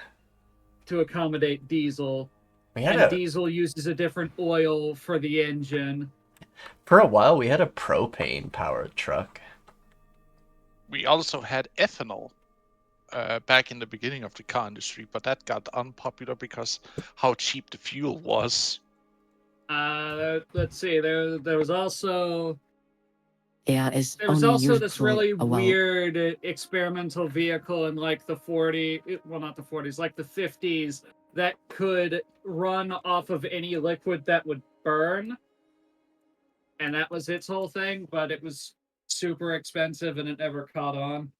to accommodate diesel. We had And diesel uses a different oil for the engine. For a while, we had a propane-powered truck. We also had ethanol back in the beginning of the car industry, but that got unpopular because how cheap the fuel was. Let's see. There was also Yeah, it's There was only also used this for really a while. weird experimental vehicle in like the not the 40s, like the 50s, that could run off of any liquid that would burn. And that was its whole thing, but it was super expensive and it never caught on.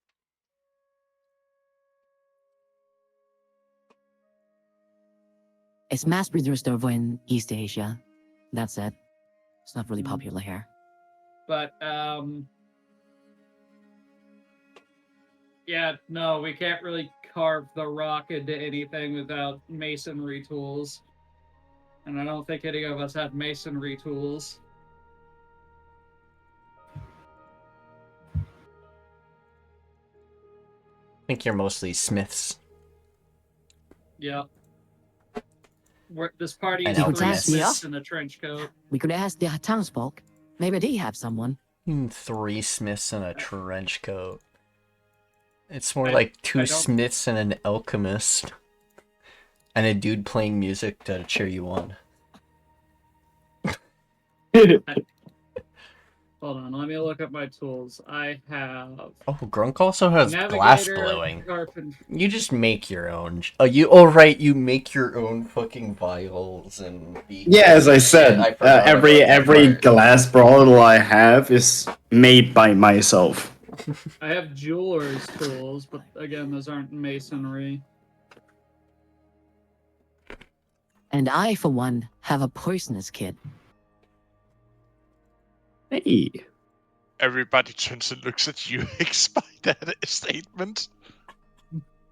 It's mass produced over in East Asia. That's it. It's not really Mm. popular here. But yeah, no, we can't really carve the rock into anything without masonry tools. And I don't think any of us have masonry tools. I think you're mostly smiths. Yeah. This party And is alchemists. 3 smiths in a trench coat. We could ask the townsfolk. Maybe they have someone. 3 smiths in a trench coat. It's more I- like I 2 don't- smiths and an alchemist. And a dude playing music to cheer you on. Hold on, let me look up my tools. I have Oh, Grunk also has glass navigator, blowing. carpenter. You just make your own. Oh, you. Oh, right. You make your own fucking vials and. Yeah, as I Shit, said, I forgot every about that every part. glass bottle I have is made by myself. I have jeweler's tools, but again, those aren't masonry. And I, for one, have a poisonous kit. Hey, Everybody turns and looks at you, by that statement.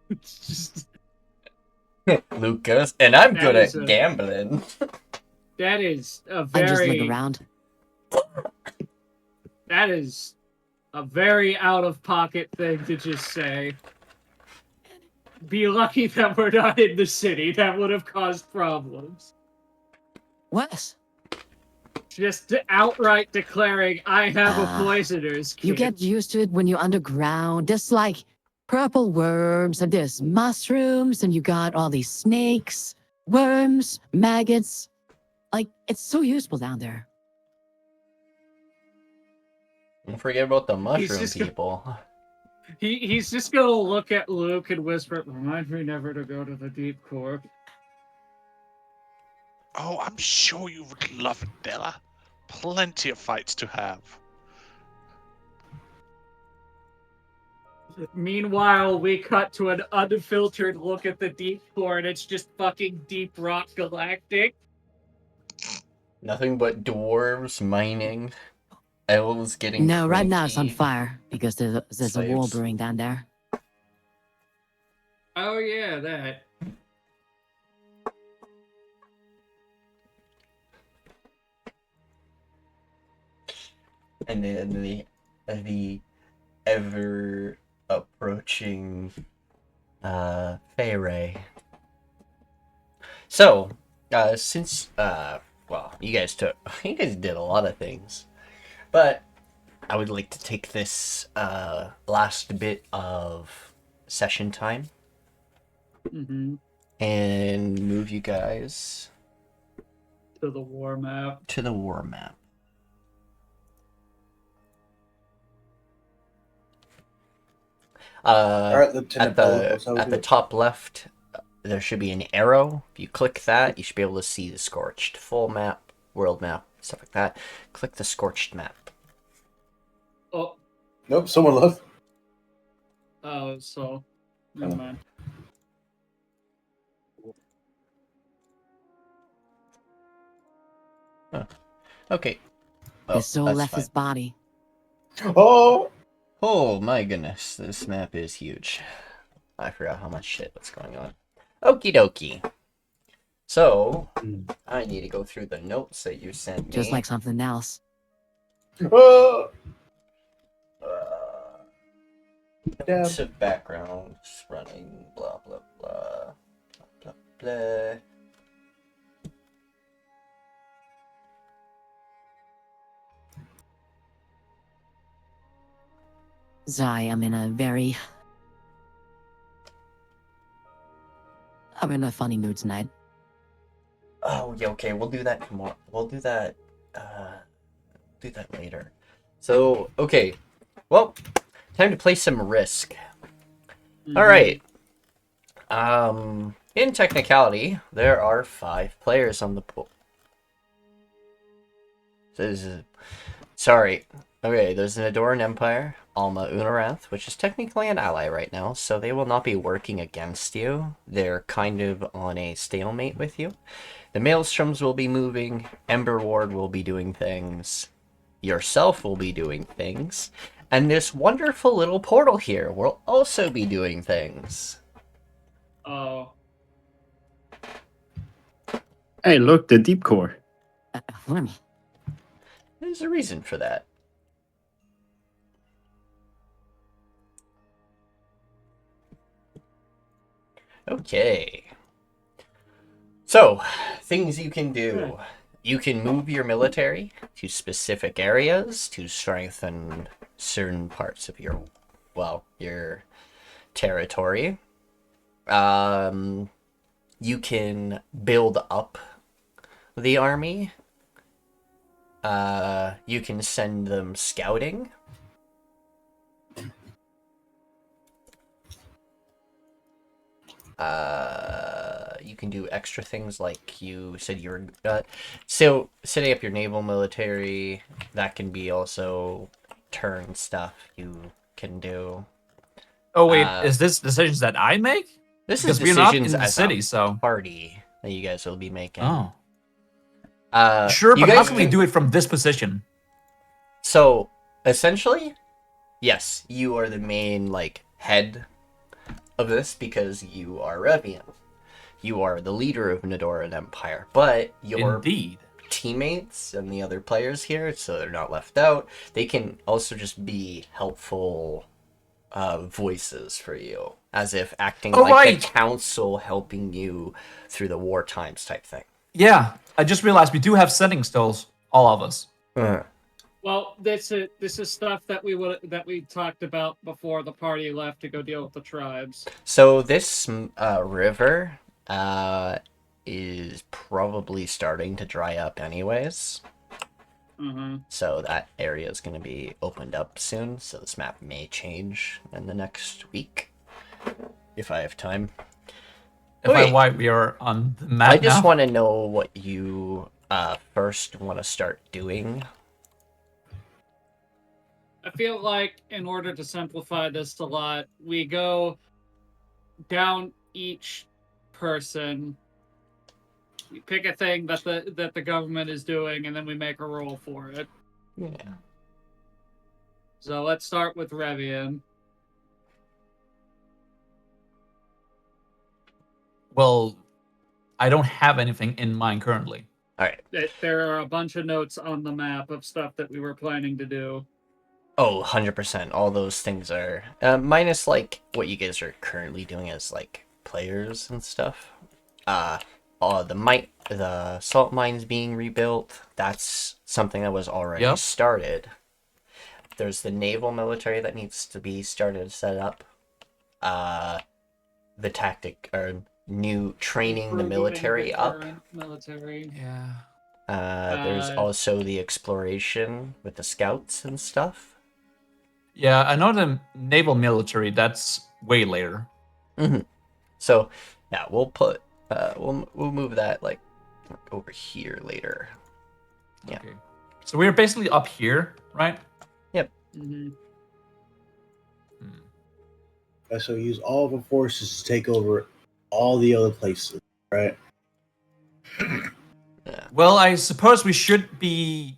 It's just Lucas, and I'm That good is at a- gambling. that is a I just look very around. that is a very out of pocket thing to just say. Be lucky that we're not in the city. That would have caused problems. Wes, Just outright declaring, I have a Ah, poisoner's kit. you get used to it when you're underground. There's like purple worms, and there's mushrooms, and you got all these snakes, worms, maggots. Like, it's so useful down there. Don't forget about the mushroom just people. He's just gonna look at Luke and whisper, remind me never to go to the deep core. Oh, I'm sure you would love it, Della. Plenty of fights to have. Meanwhile, we cut to an unfiltered look at the deep core, and it's just fucking Deep Rock Galactic. Nothing but dwarves mining, elves getting. No, right now it's on cranky. fire because there's a war Slaves. brewing down there. Oh yeah, that. And then the ever approaching Pharaoh. So, since well, you guys did a lot of things, but I would like to take this last bit of session time Mm-hmm. and move you guys To the war map. to the war map. All right, Lieutenant At the top left, there should be an arrow. If you click that, you should be able to see the scorched full map, world map, stuff like that. Click the scorched map. Oh, Nope, someone left. so never mind. Okay. Oh, His soul that's left fine. his body. Oh, Oh my goodness, this map is huge. I forgot how much shit was going on. Okie dokie. So, I need to go through the notes that you sent me. Just like something else. oh. Damn. Lots of backgrounds running, blah blah blah, blah blah. Zai, I'm in a funny mood tonight. Oh, yeah, okay, we'll do that tomorrow. We'll do that later. So, okay. Well, time to play some Risk. Mhm. Alright. In technicality, there are 5 players on the pool. Sorry. Okay, there's the Nedoran Empire, Alma Unaranth, which is technically an ally right now, so they will not be working against you. They're kind of on a stalemate with you. The Maelstroms will be moving, Ember Ward will be doing things, yourself will be doing things, and this wonderful little portal here will also be doing things. Oh, hey, look, the deep core. Let me. There's a reason for that. Okay. So, things you can do. You can move your military to specific areas to strengthen certain parts of your territory. You can build up the army You can send them scouting. You can do extra things like you said you were. So setting up your naval military, that can be also turn stuff you can do. Oh wait, is this decisions that I make? This Because is we're not decisions in the as city, a so. party that you guys will be making. Oh. You Sure, but how guys can we do it from this position? So essentially, yes, you are the main like head of this because you are Revian. You are the leader of Nedoran Empire, but your Indeed. teammates and the other players here, so they're not left out, they can also just be helpful voices for you, as if acting like the council helping you through the war times type thing. Yeah, I just realized we do have sending stills, all of us. Well, this is stuff that we talked about before the party left to go deal with the tribes. So this river is probably starting to dry up anyways. So that area is going to be opened up soon, so this map may change in the next week, if I have time. Why we are on the map I just now? want to know what you first want to start doing. I feel like in order to simplify this a lot, we go down each person. We pick a thing that the government is doing, and then we make a roll for it. Yeah. So let's start with Revian. Well, I don't have anything in mind currently. All right. There are a bunch of notes on the map of stuff that we were planning to do. Oh, 100%. All those things are minus like what you guys are currently doing as like players and stuff. The salt mines being rebuilt, that's something that was already started. There's the naval military that needs to be started to set up. The tactic or new training the military up. Military. Yeah. There's also the exploration with the scouts and stuff. Yeah, I know the naval military, that's way later. So, yeah, we'll put we'll move that like over here later. Yeah. Okay. So we're basically up here, right? Yep. So use all of our forces to take over all the other places, right? Yeah. Well, I suppose we should be.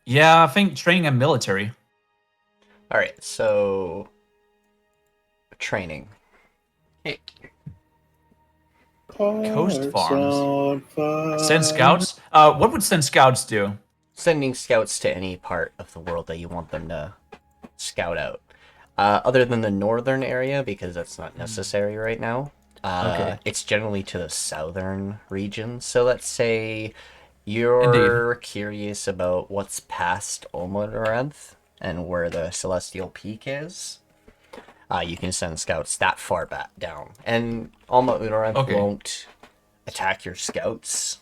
Yeah, I think training a military. All right, so training. Hey. Coast farms. Send scouts? What would send scouts do? Sending scouts to any part of the world that you want them to scout out. Other than the northern area, because that's not necessary right now. It's generally to the southern region. So let's say you're curious about what's past Olmodoranth and where the Celestial Peak is. You can send scouts that far back down. And Olmodoranth won't attack your scouts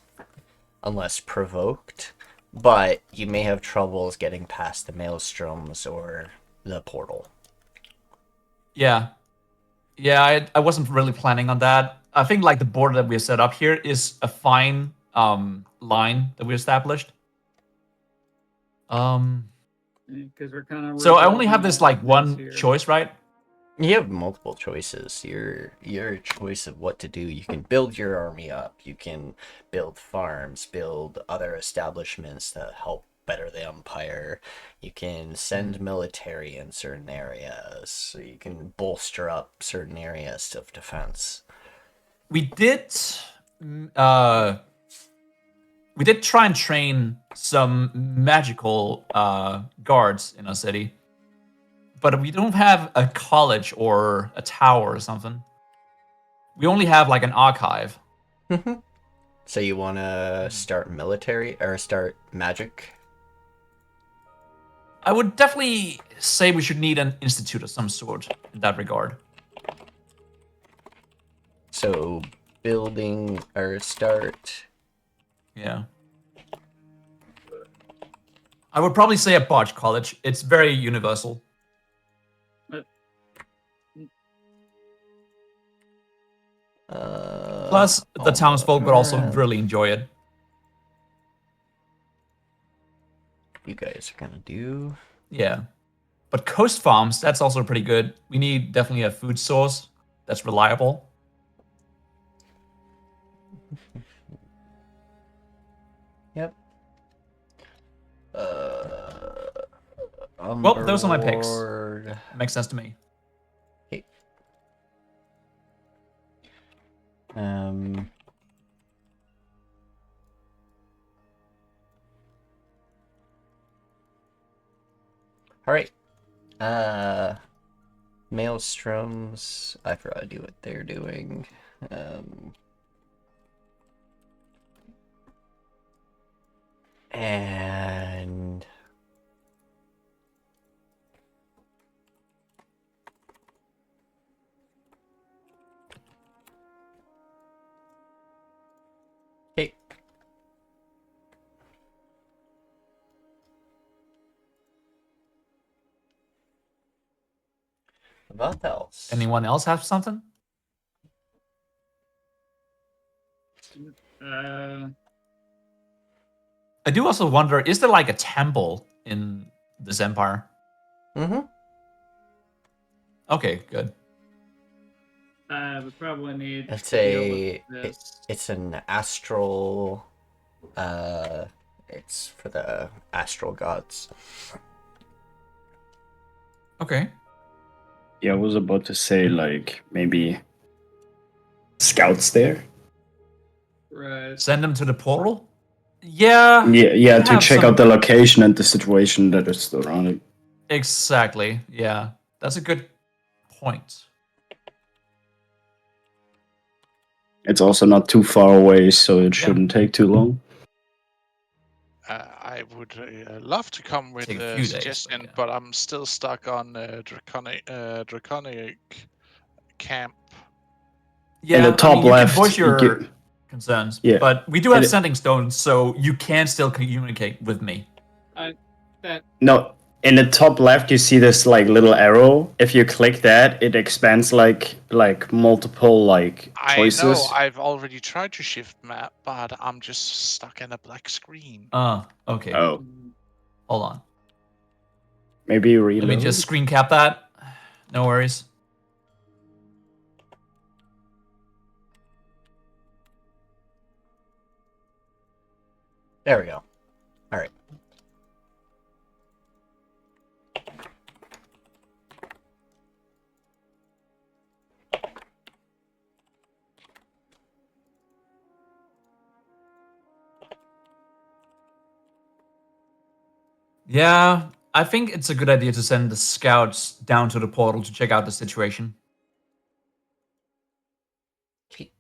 unless provoked. But you may have troubles getting past the maelstroms or the portal. Yeah. Yeah, I wasn't really planning on that. I think like the border that we set up here is a fine line that we established. Because we're kind of. So I only have this like one choice, right? You have multiple choices. Your choice of what to do. You can build your army up. You can build farms, build other establishments that help better the empire. You can send military in certain areas. So you can bolster up certain areas of defense. We did try and train some magical guards in our city. But we don't have a college or a tower or something. We only have like an archive. So you want to start military or start magic? I would definitely say we should need an institute of some sort in that regard. So building or start. Yeah. I would probably say a Barge College. It's very universal. Plus, the townsfolk would also really enjoy it. You guys are gonna do. Yeah. But coast farms, that's also pretty good. We need definitely a food source that's reliable. Yep. Well, those are my picks. Umberlord. Makes sense to me. Okay. All right. Maelstroms. I forgot to do what they're doing. And okay. What else? Anyone else have something? I do also wonder, is there like a temple in this empire? Mm-hmm. Okay, good. We probably need. It's to deal with this. it's an astral. It's for the astral gods. Okay. Yeah, I was about to say, like, maybe scouts there. Right. Send them to the portal? Yeah. Yeah, we to have check some- out the location and the situation that is surrounding. Exactly. Yeah. That's a good point. It's also not too far away, so it shouldn't take too long. I would love to come with Take a a few days, suggestion, but yeah. but I'm still stuck on draconic camp. Yeah, the top you left, can voice you your get- concerns, Yeah. but we do have And it- sending stones, so you can still communicate with me. No, in the top left, you see this like little arrow. If you click that, it expands like multiple like choices. I know I've already tried to shift map, but I'm just stuck in a black screen. Okay. Oh, Hold on. maybe reload. Let me just screen cap that. No worries. There we go. All right. Yeah, I think it's a good idea to send the scouts down to the portal to check out the situation. Okay.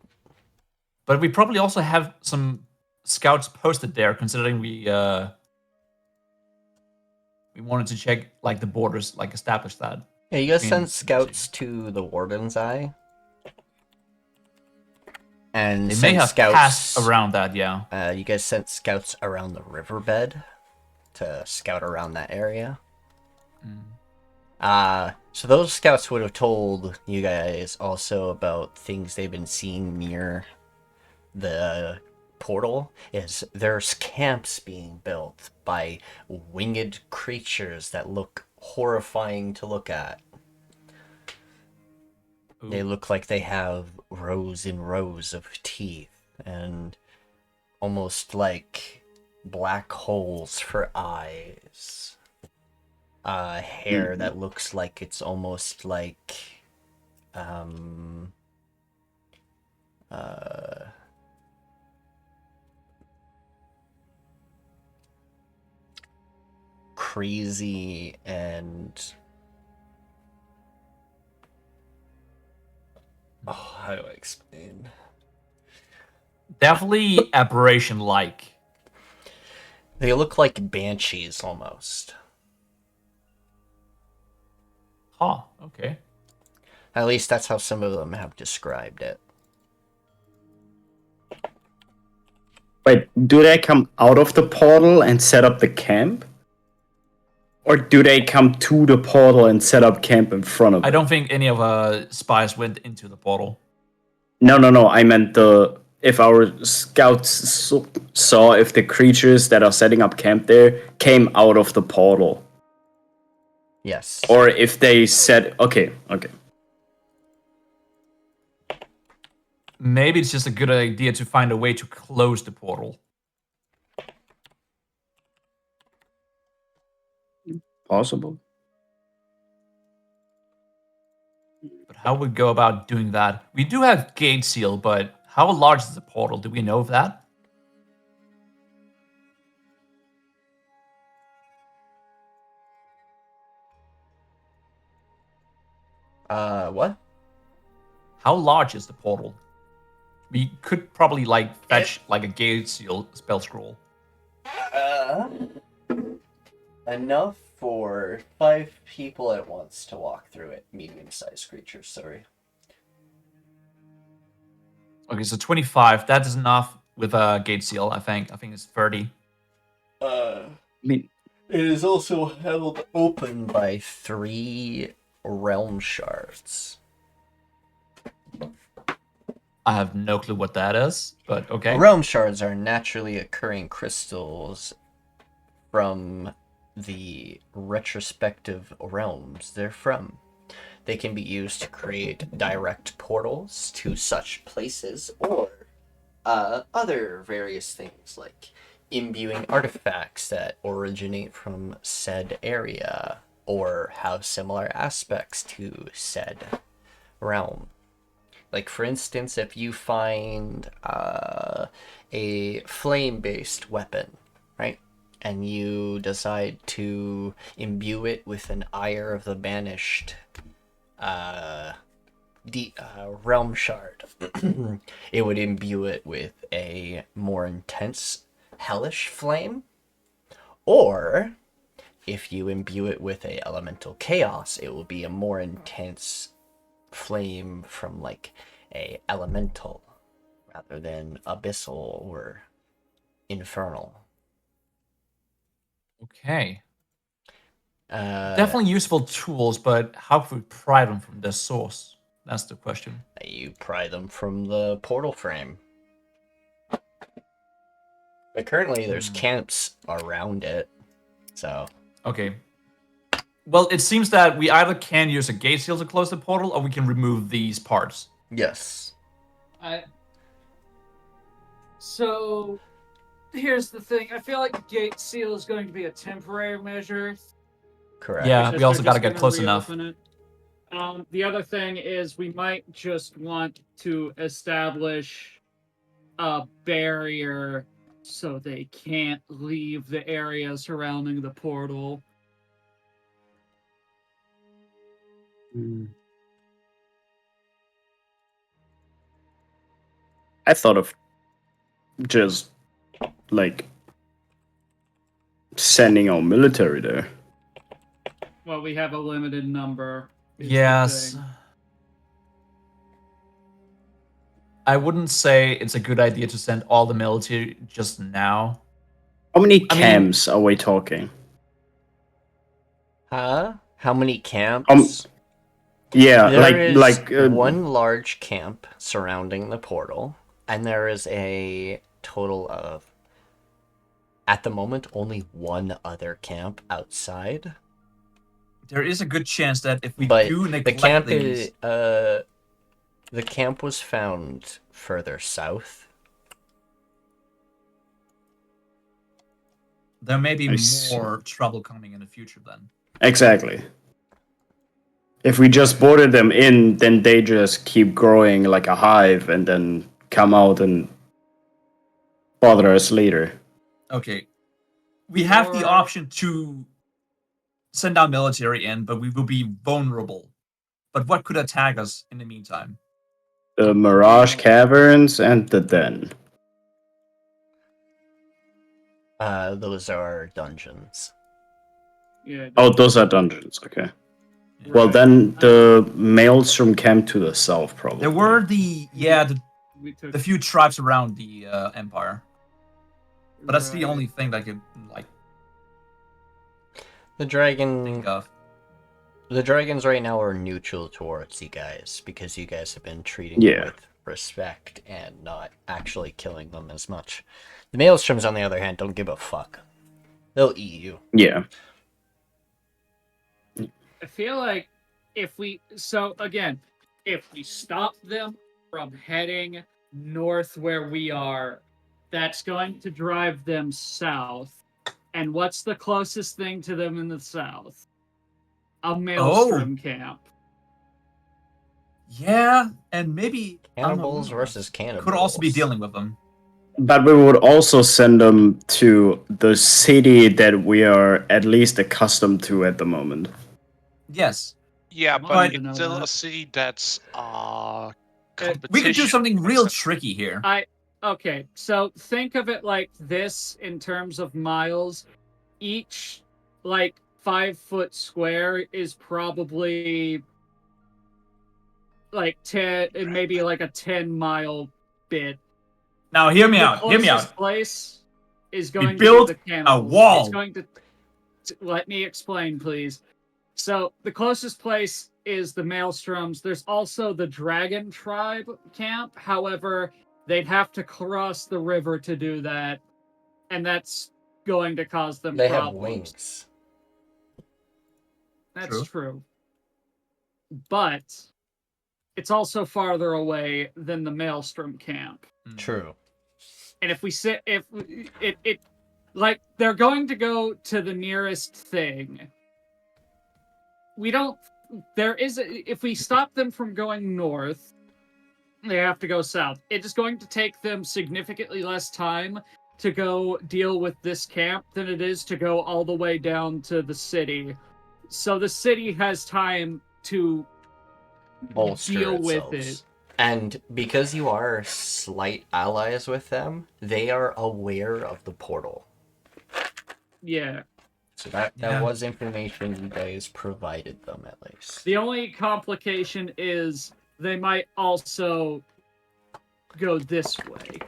But we probably also have some scouts posted there, considering we wanted to check like the borders, like establish that. Yeah, you guys I mean, sent scouts to the Warden's Eye. And They sent may have scouts passed around that, yeah. You guys sent scouts around the riverbed to scout around that area. So those scouts would have told you guys also about things they've been seeing near the portal. Is there's camps being built by winged creatures that look horrifying to look at. Ooh. They look like they have rows and rows of teeth and almost like black holes for eyes. Hair that looks like it's almost like crazy and how do I explain? Definitely aberration-like. They look like banshees almost. Huh, okay. At least that's how some of them have described it. Wait, do they come out of the portal and set up the camp? Or do they come to the portal and set up camp in front of it? I don't think any of spies went into the portal. No. I meant if our scouts saw if the creatures that are setting up camp there came out of the portal. Yes. Or if they said, okay. Maybe it's just a good idea to find a way to close the portal. Possible. But how would we go about doing that? We do have gate seal, but how large is the portal? Do we know of that? What? How large is the portal? We could probably fetch a gate seal spell scroll. Enough for 5 people at once to walk through it. Medium-sized creatures, sorry. Okay, so 25. That is enough with a gate seal, I think. I think it's 30. It is also held open by 3 realm shards. I have no clue what that is, but okay. Realm shards are naturally occurring crystals from the retrospective realms they're from. They can be used to create direct portals to such places, or other various things like imbuing artifacts that originate from said area or have similar aspects to said realm. Like, for instance, if you find a flame-based weapon, right? And you decide to imbue it with an Ire of the Banished realm shard, it would imbue it with a more intense hellish flame. Or, if you imbue it with a elemental chaos, it will be a more intense flame from a elemental rather than abyssal or infernal. Okay. Definitely useful tools, but how can we pry them from this source? That's the question. You pry them from the portal frame. But currently there's camps around it, so... Okay. Well, it seems that we either can use a gate seal to close the portal, or we can remove these parts. Yes. So, here's the thing. I feel like gate seal is going to be a temporary measure. Correct. Yeah, we also got to get close enough. The other thing is we might just want to establish a barrier so they can't leave the area surrounding the portal. I thought of just sending our military there. Well, we have a limited number. Yes. I wouldn't say it's a good idea to send all the military just now. How many camps are we talking? Huh? How many camps? Yeah, there is one large camp surrounding the portal, and there is a total of, at the moment, only one other camp outside. There is a good chance that if we do neglect these... the camp was found further south. There may be more trouble coming in the future then. Exactly. If we just boarded them in, then they just keep growing like a hive and then come out and bother us later. Okay. We have the option to send our military in, but we will be vulnerable. But what could attack us in the meantime? The Mirage Caverns and the Den. Those are dungeons. Yeah. Oh, those are dungeons, okay. Yeah. Well, then the Maelstrom camp to the south, probably. There were the few tribes around the Empire. But that's the only thing that could, The dragon. think of. The dragons right now are neutral towards you guys because you guys have been treating Yeah. them with respect and not actually killing them as much. The maelstroms, on the other hand, don't give a fuck. They'll eat you. Yeah. I feel like if we stop them from heading north where we are, that's going to drive them south. And what's the closest thing to them in the south? A maelstrom camp. Yeah, and maybe Cannibals versus cannibals. could also be dealing with them. But we would also send them to the city that we are at least accustomed to at the moment. Yes. Yeah, Come but on, it's Denova. still a city that's We could do something real competition. tricky here. Okay, so think of it like this in terms of miles. Each, 5-foot square is probably, 10, maybe a 10-mile bit. Now, hear me The out. Hear me closest out. place is going to build be the cannibals. wall. It's going to... Let me explain, please. So, the closest place is the Maelstroms. There's also the Dragon Tribe camp. However, they'd have to cross the river to do that, and that's going to cause them They problems. have wings. That's true. But it's also farther away than the Maelstrom camp. True. And if we sit, they're going to go to the nearest thing. If we stop them from going north, they have to go south. It is going to take them significantly less time to go deal with this camp than it is to go all the way down to the city. So the city has time to Bolster deal itself. with it. And because you are slight allies with them, they are aware of the portal. Yeah. So that was information you guys provided them, at least. The only complication is they might also go this way.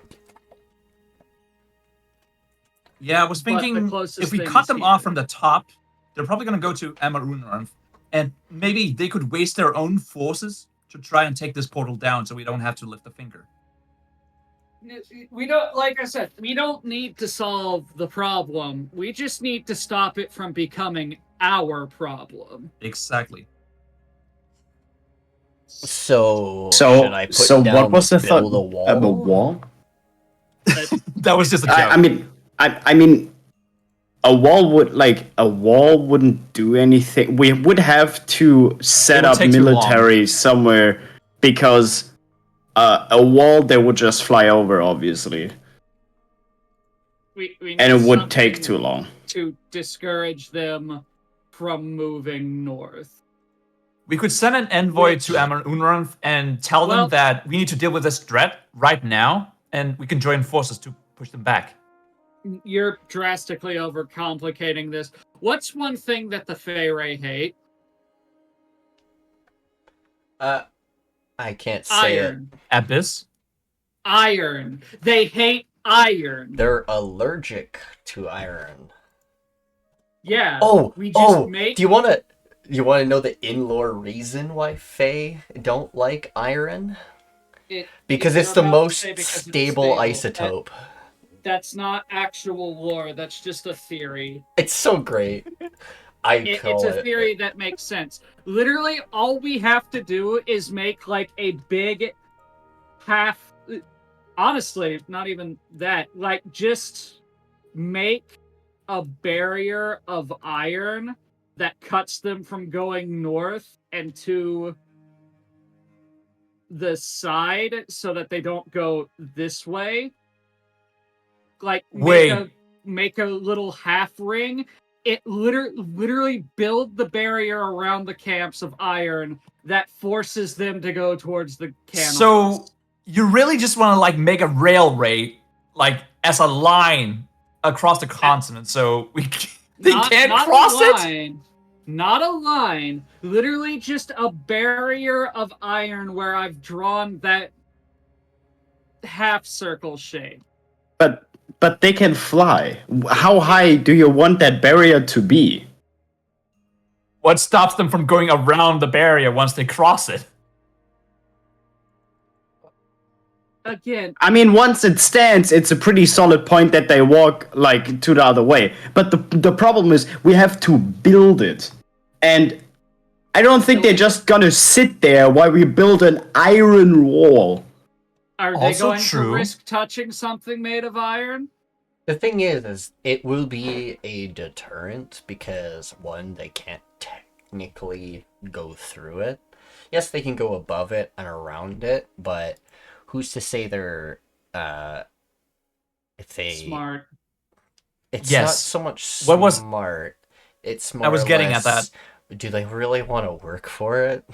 Yeah, I was But the thinking closest if we thing cut is them here. off from the top, they're probably going to go to Amarunarth, and maybe they could waste their own forces to try and take this portal down so we don't have to lift a finger. We don't, like I said, we don't need to solve the problem. We just need to stop it from becoming our problem. Exactly. So should I put down what was the thought? build a wall? A wall? That was just a joke. I mean, a wall wouldn't do anything. We would have to set It would up take too long. military somewhere because a wall they would just fly over, obviously, We need and it would take something too long. to discourage them from moving north. We could send an envoy to Amarunarth and tell Well- them that we need to deal with this threat right now, and we can join forces to push them back. You're drastically overcomplicating this. What's one thing that the Faerie hate? I can't say Iron. Abyss? Iron. They hate iron. it. They're allergic to iron. Yeah. Do make... you want to know the in-lore reason why Fae don't like iron? Because it's the I'm about to most say because it's stable stable. isotope. That's not actual lore. That's just a theory. It's so great. It's a theory that makes sense. Literally, all we have to do is make a big half. Honestly, not even that. Just make a barrier of iron that cuts them from going north and to the side so that they don't go this way. Make a little half ring. It literally build the barrier around the camps of iron that forces them to go towards the cannibals. So you really just want to make a railway as a line across the continent, so they can't cross it. Not a line. Literally just a barrier of iron where I've drawn that half circle shape. But they can fly. How high do you want that barrier to be? What stops them from going around the barrier once they cross it? Again, I mean, once it stands, it's a pretty solid point that they walk like to the other way. But the problem is we have to build it, and I don't think they're just gonna sit there while we build an iron wall. are they Also going true. to risk touching something made of iron? The thing is it will be a deterrent because, one, they can't technically go through it. Yes, they can go above it and around it, but who's to say they're, if they... Smart. It's Yes. not so much What was- smart. It's more I was or getting at less, do they really want to work for it?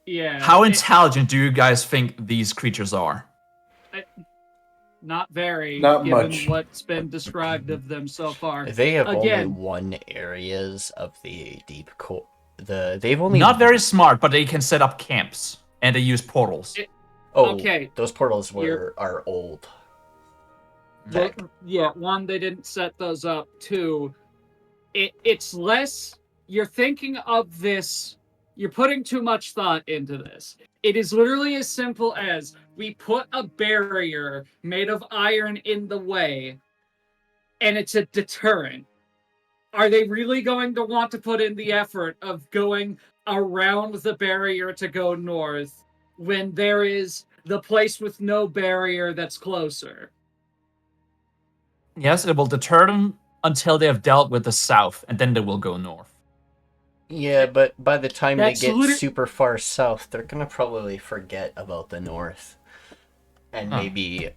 Yeah. How intelligent do you guys think these creatures are? Not very, Not given much. what's been described of them so far. They have only Again. one areas of the deep core. They've only Not very smart, but they can set up camps and they use portals. Oh, Okay. those portals You're- are old. Well, yeah, one, they didn't set those up. Two, it's less. You're thinking of this. You're putting too much thought into this. It is literally as simple as we put a barrier made of iron in the way, and it's a deterrent. Are they really going to want to put in the effort of going around the barrier to go north when there is the place with no barrier that's closer? Yes, it will deter them until they have dealt with the south, and then they will go north. Yeah, but by the time they That's get liter- super far south, they're gonna probably forget about the north, and Huh. maybe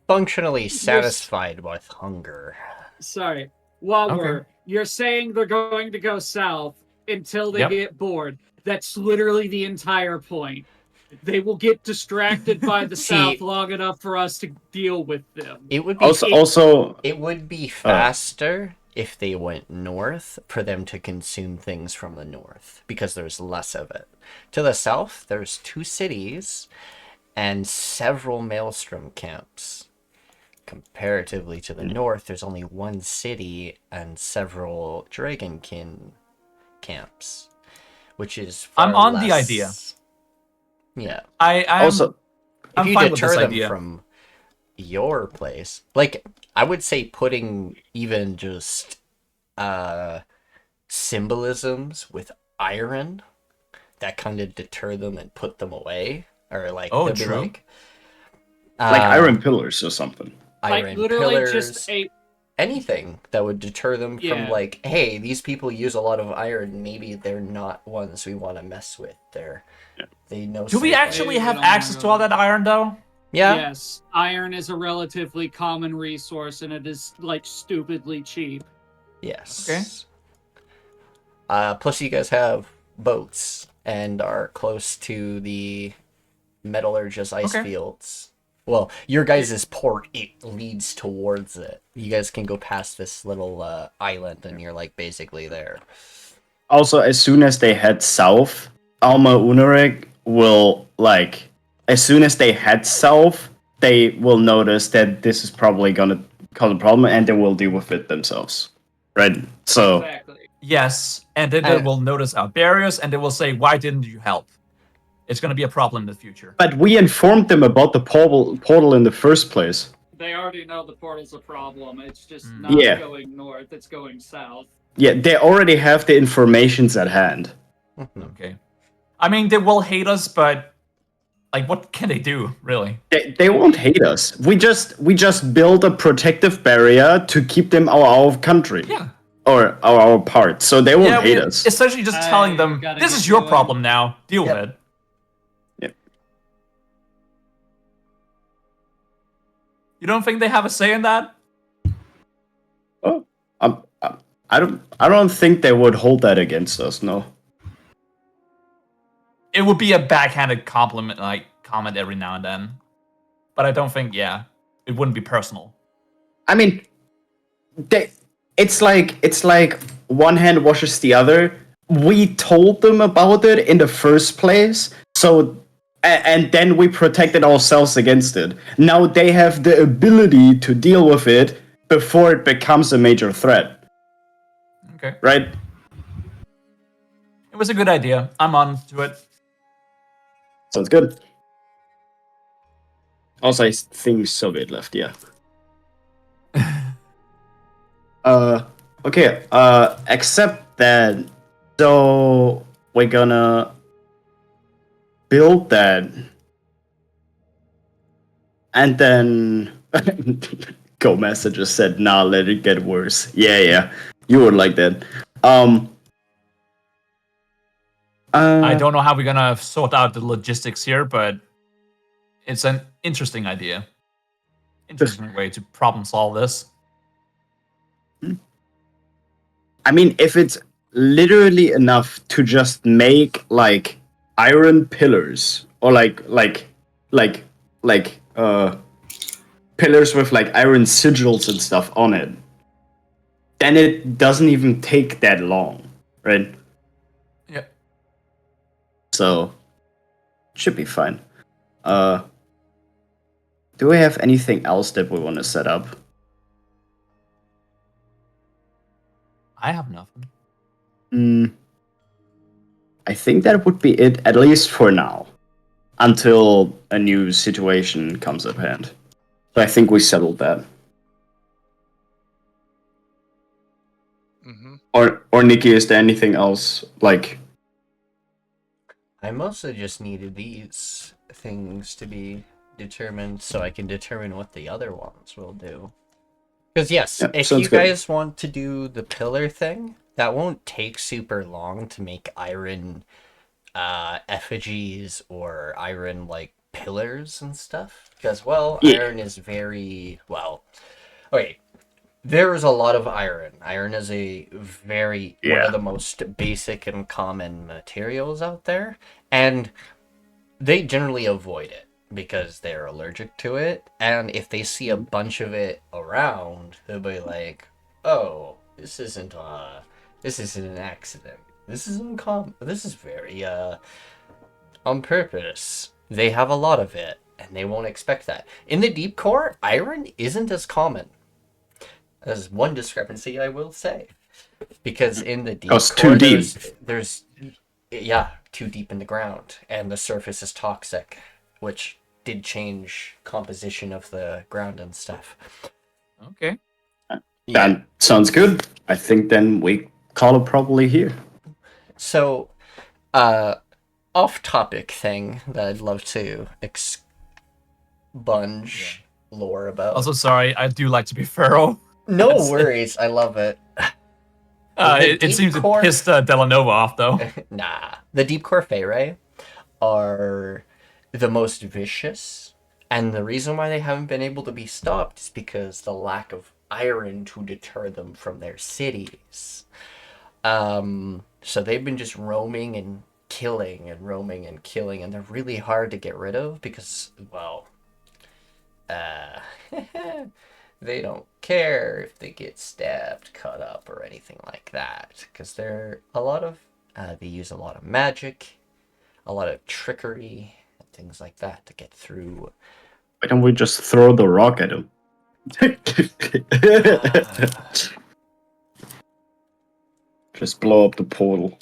functionally satisfied with hunger. Sorry. While Okay. you're saying they're going to go south until they Yep. get bored. That's literally the entire point. They will get distracted by the See- south long enough for us to deal with them. It would be Also, it would be faster if they went north for them to consume things from the north because there's less of it. To the south, there's 2 cities and several maelstrom camps. Comparatively to the north, there's only 1 city and several dragonkin camps, which is far I'm on the less- idea. Yeah. I'm also, If you fine with deter this them idea. from your place, like I would say putting even just symbolisms with iron that kind of deter them and put them away, or like Oh, they'll be true. like iron pillars or something. iron Like literally pillars, just a anything that would deter them from Yeah. like, hey, these people use a lot of iron, maybe they're not ones we want to mess with. They know Do we something. actually Maybe have we don't access wanna to all go- that iron, though? Yeah. yes. Iron is a relatively common resource and it is like stupidly cheap. Yes. Okay. Plus, you guys have boats and are close to the Metallurgia's ice Okay. fields. Well, your guys' port, it leads towards it. You guys can go past this little island and you're like basically there. Also, as soon as they head south, Alma Unarik will like. As soon as they head south, they will notice that this is probably gonna cause a problem, and they will deal with it themselves. Right? So. Exactly. Yes, and then they will notice our barriers, and they will say, "Why didn't you help?" It's going to be a problem in the future. But we informed them about the portal in the first place. They already know the portal's a problem. It's just Mm. not Yeah. going north, it's going south. Yeah, they already have the informations at hand. Okay. I mean, they will hate us, but like, what can they do, really? They won't hate us. We just build a protective barrier to keep them out of our country. Yeah. Or our part. So they won't hate we're us. essentially just telling them, gotta "This get is your going." problem now. Deal with it." Yep. You don't think they have a say in that? Oh, I don't think they would hold that against us. No. It would be a backhanded compliment, like comment every now and then, but I don't think. Yeah, it wouldn't be personal. I mean, it's like one hand washes the other. We told them about it in the first place, so and then we protected ourselves against it. Now they have the ability to deal with it before it becomes a major threat, Okay. right? It was a good idea. I'm on to it. Sounds good. Also, I think Soviet left, yeah. Okay, except that, so we're gonna build that, and then Go Message said, nah, let it get worse. Yeah, you would like that. I don't know how we're gonna sort out the logistics here, but it's an interesting idea. Interesting way to problem solve this. I mean, if it's literally enough to just make like iron pillars or pillars with like iron sigils and stuff on it, then it doesn't even take that long, right? Yeah. So should be fine. Do we have anything else that we want to set up? I have nothing. I think that would be it, at least for now, until a new situation comes at hand. So I think we settled that. Mm-hmm. Or Nikki, is there anything else like? I mostly just needed these things to be determined so I can determine what the other ones will do. Because yes, Yeah, if sounds you good. guys want to do the pillar thing, that won't take super long to make iron effigies or iron like pillars and stuff. Because Yeah. iron is very okay. There is a lot of iron. Iron is one of the most basic and common materials out there, and they generally avoid it because they're allergic to it. And if they see a bunch of it around, they'll be like, "Oh, this isn't an accident. This is uncommon. This is very on purpose." They have a lot of it, and they won't expect that. In the deep core, iron isn't as common. There's one discrepancy I will say, because in the deep it's core, too deep. there's too deep in the ground, and the surface is toxic, which did change composition of the ground and stuff. Okay. That sounds good. I think then we call it probably here. So, off-topic thing that I'd love to expunge lore about. Also, sorry, I do like to be Pharaoh. No worries, I love it. It seems to piss Dela'Nova off, though. Nah. The deep core Pharaoh are the most vicious, and the reason why they haven't been able to be stopped is because the lack of iron to deter them from their cities. So they've been just roaming and killing, and they're really hard to get rid of because, they don't care if they get stabbed, cut up, or anything like that, because they use a lot of magic, a lot of trickery, and things like that to get through. Why don't we just throw the rock at him? Just blow up the portal.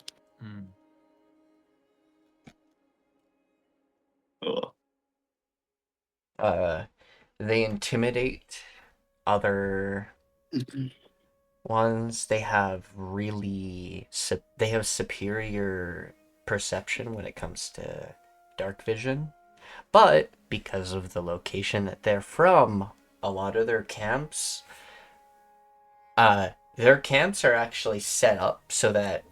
They intimidate other ones. They have superior perception when it comes to dark vision, but because of the location that they're from, a lot of their camps are actually set up so that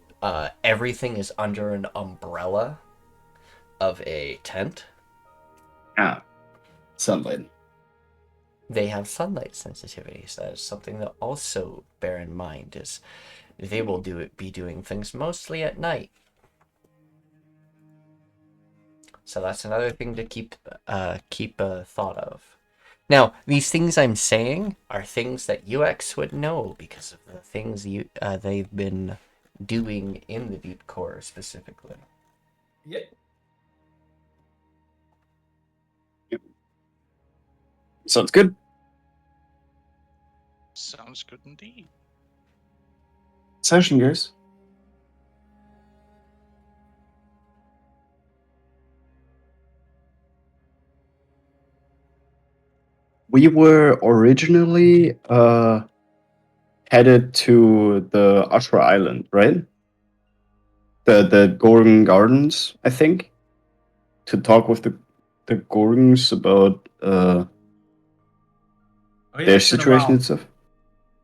everything is under an umbrella of a tent. Sunlight. They have sunlight sensitivities. That is something to also bear in mind, is they will be doing things mostly at night. So that's another thing to keep thought of. Now, these things I'm saying are things that UX would know because of the things they've been doing in the deep core specifically. Yeah. Sounds good. Sounds good indeed. Session, guys. we were originally headed to the Ashra Island, right? The Gorgon Gardens, I think, to talk with the Gorgons about Oh, yeah, their it's been a situation while and stuff.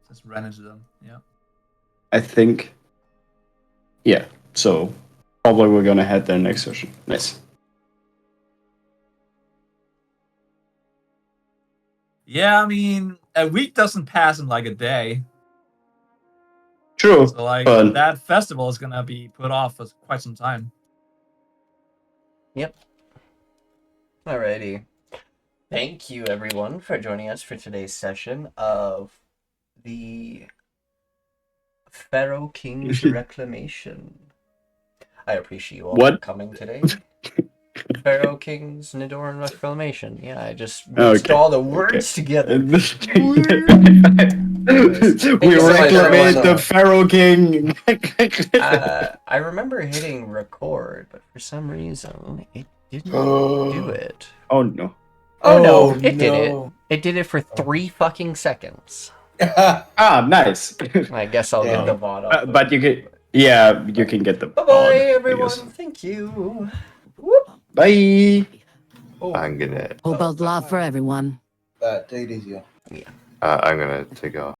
since we ran into them. Yeah. I think. Yeah, so probably we're gonna head there next session. Nice. Yeah, I mean, a week doesn't pass in like a day. True, So like but that festival is gonna be put off for quite some time. Yep. Alrighty. Thank you, everyone, for joining us for today's session of the Pharaoh-King's Reclaimation. I appreciate you all for What? coming today. Pharaoh-King's Nedoran Reclamation. Yeah, I just Okay, mixed all the words together. we you so much, reclaimed everyone. the Pharaoh-King. I remember hitting record, but for some reason it didn't do it. Oh no. Oh no, it did it. It did it for 3 fucking seconds. Ah, nice. I guess I'll get the VOD up. But you can, yeah, you can get the. Bye bye, VOD, I everyone. guess. Thank you. Bye. Oh. I'm gonna Hope out love for everyone. Take it easy. I'm gonna take off.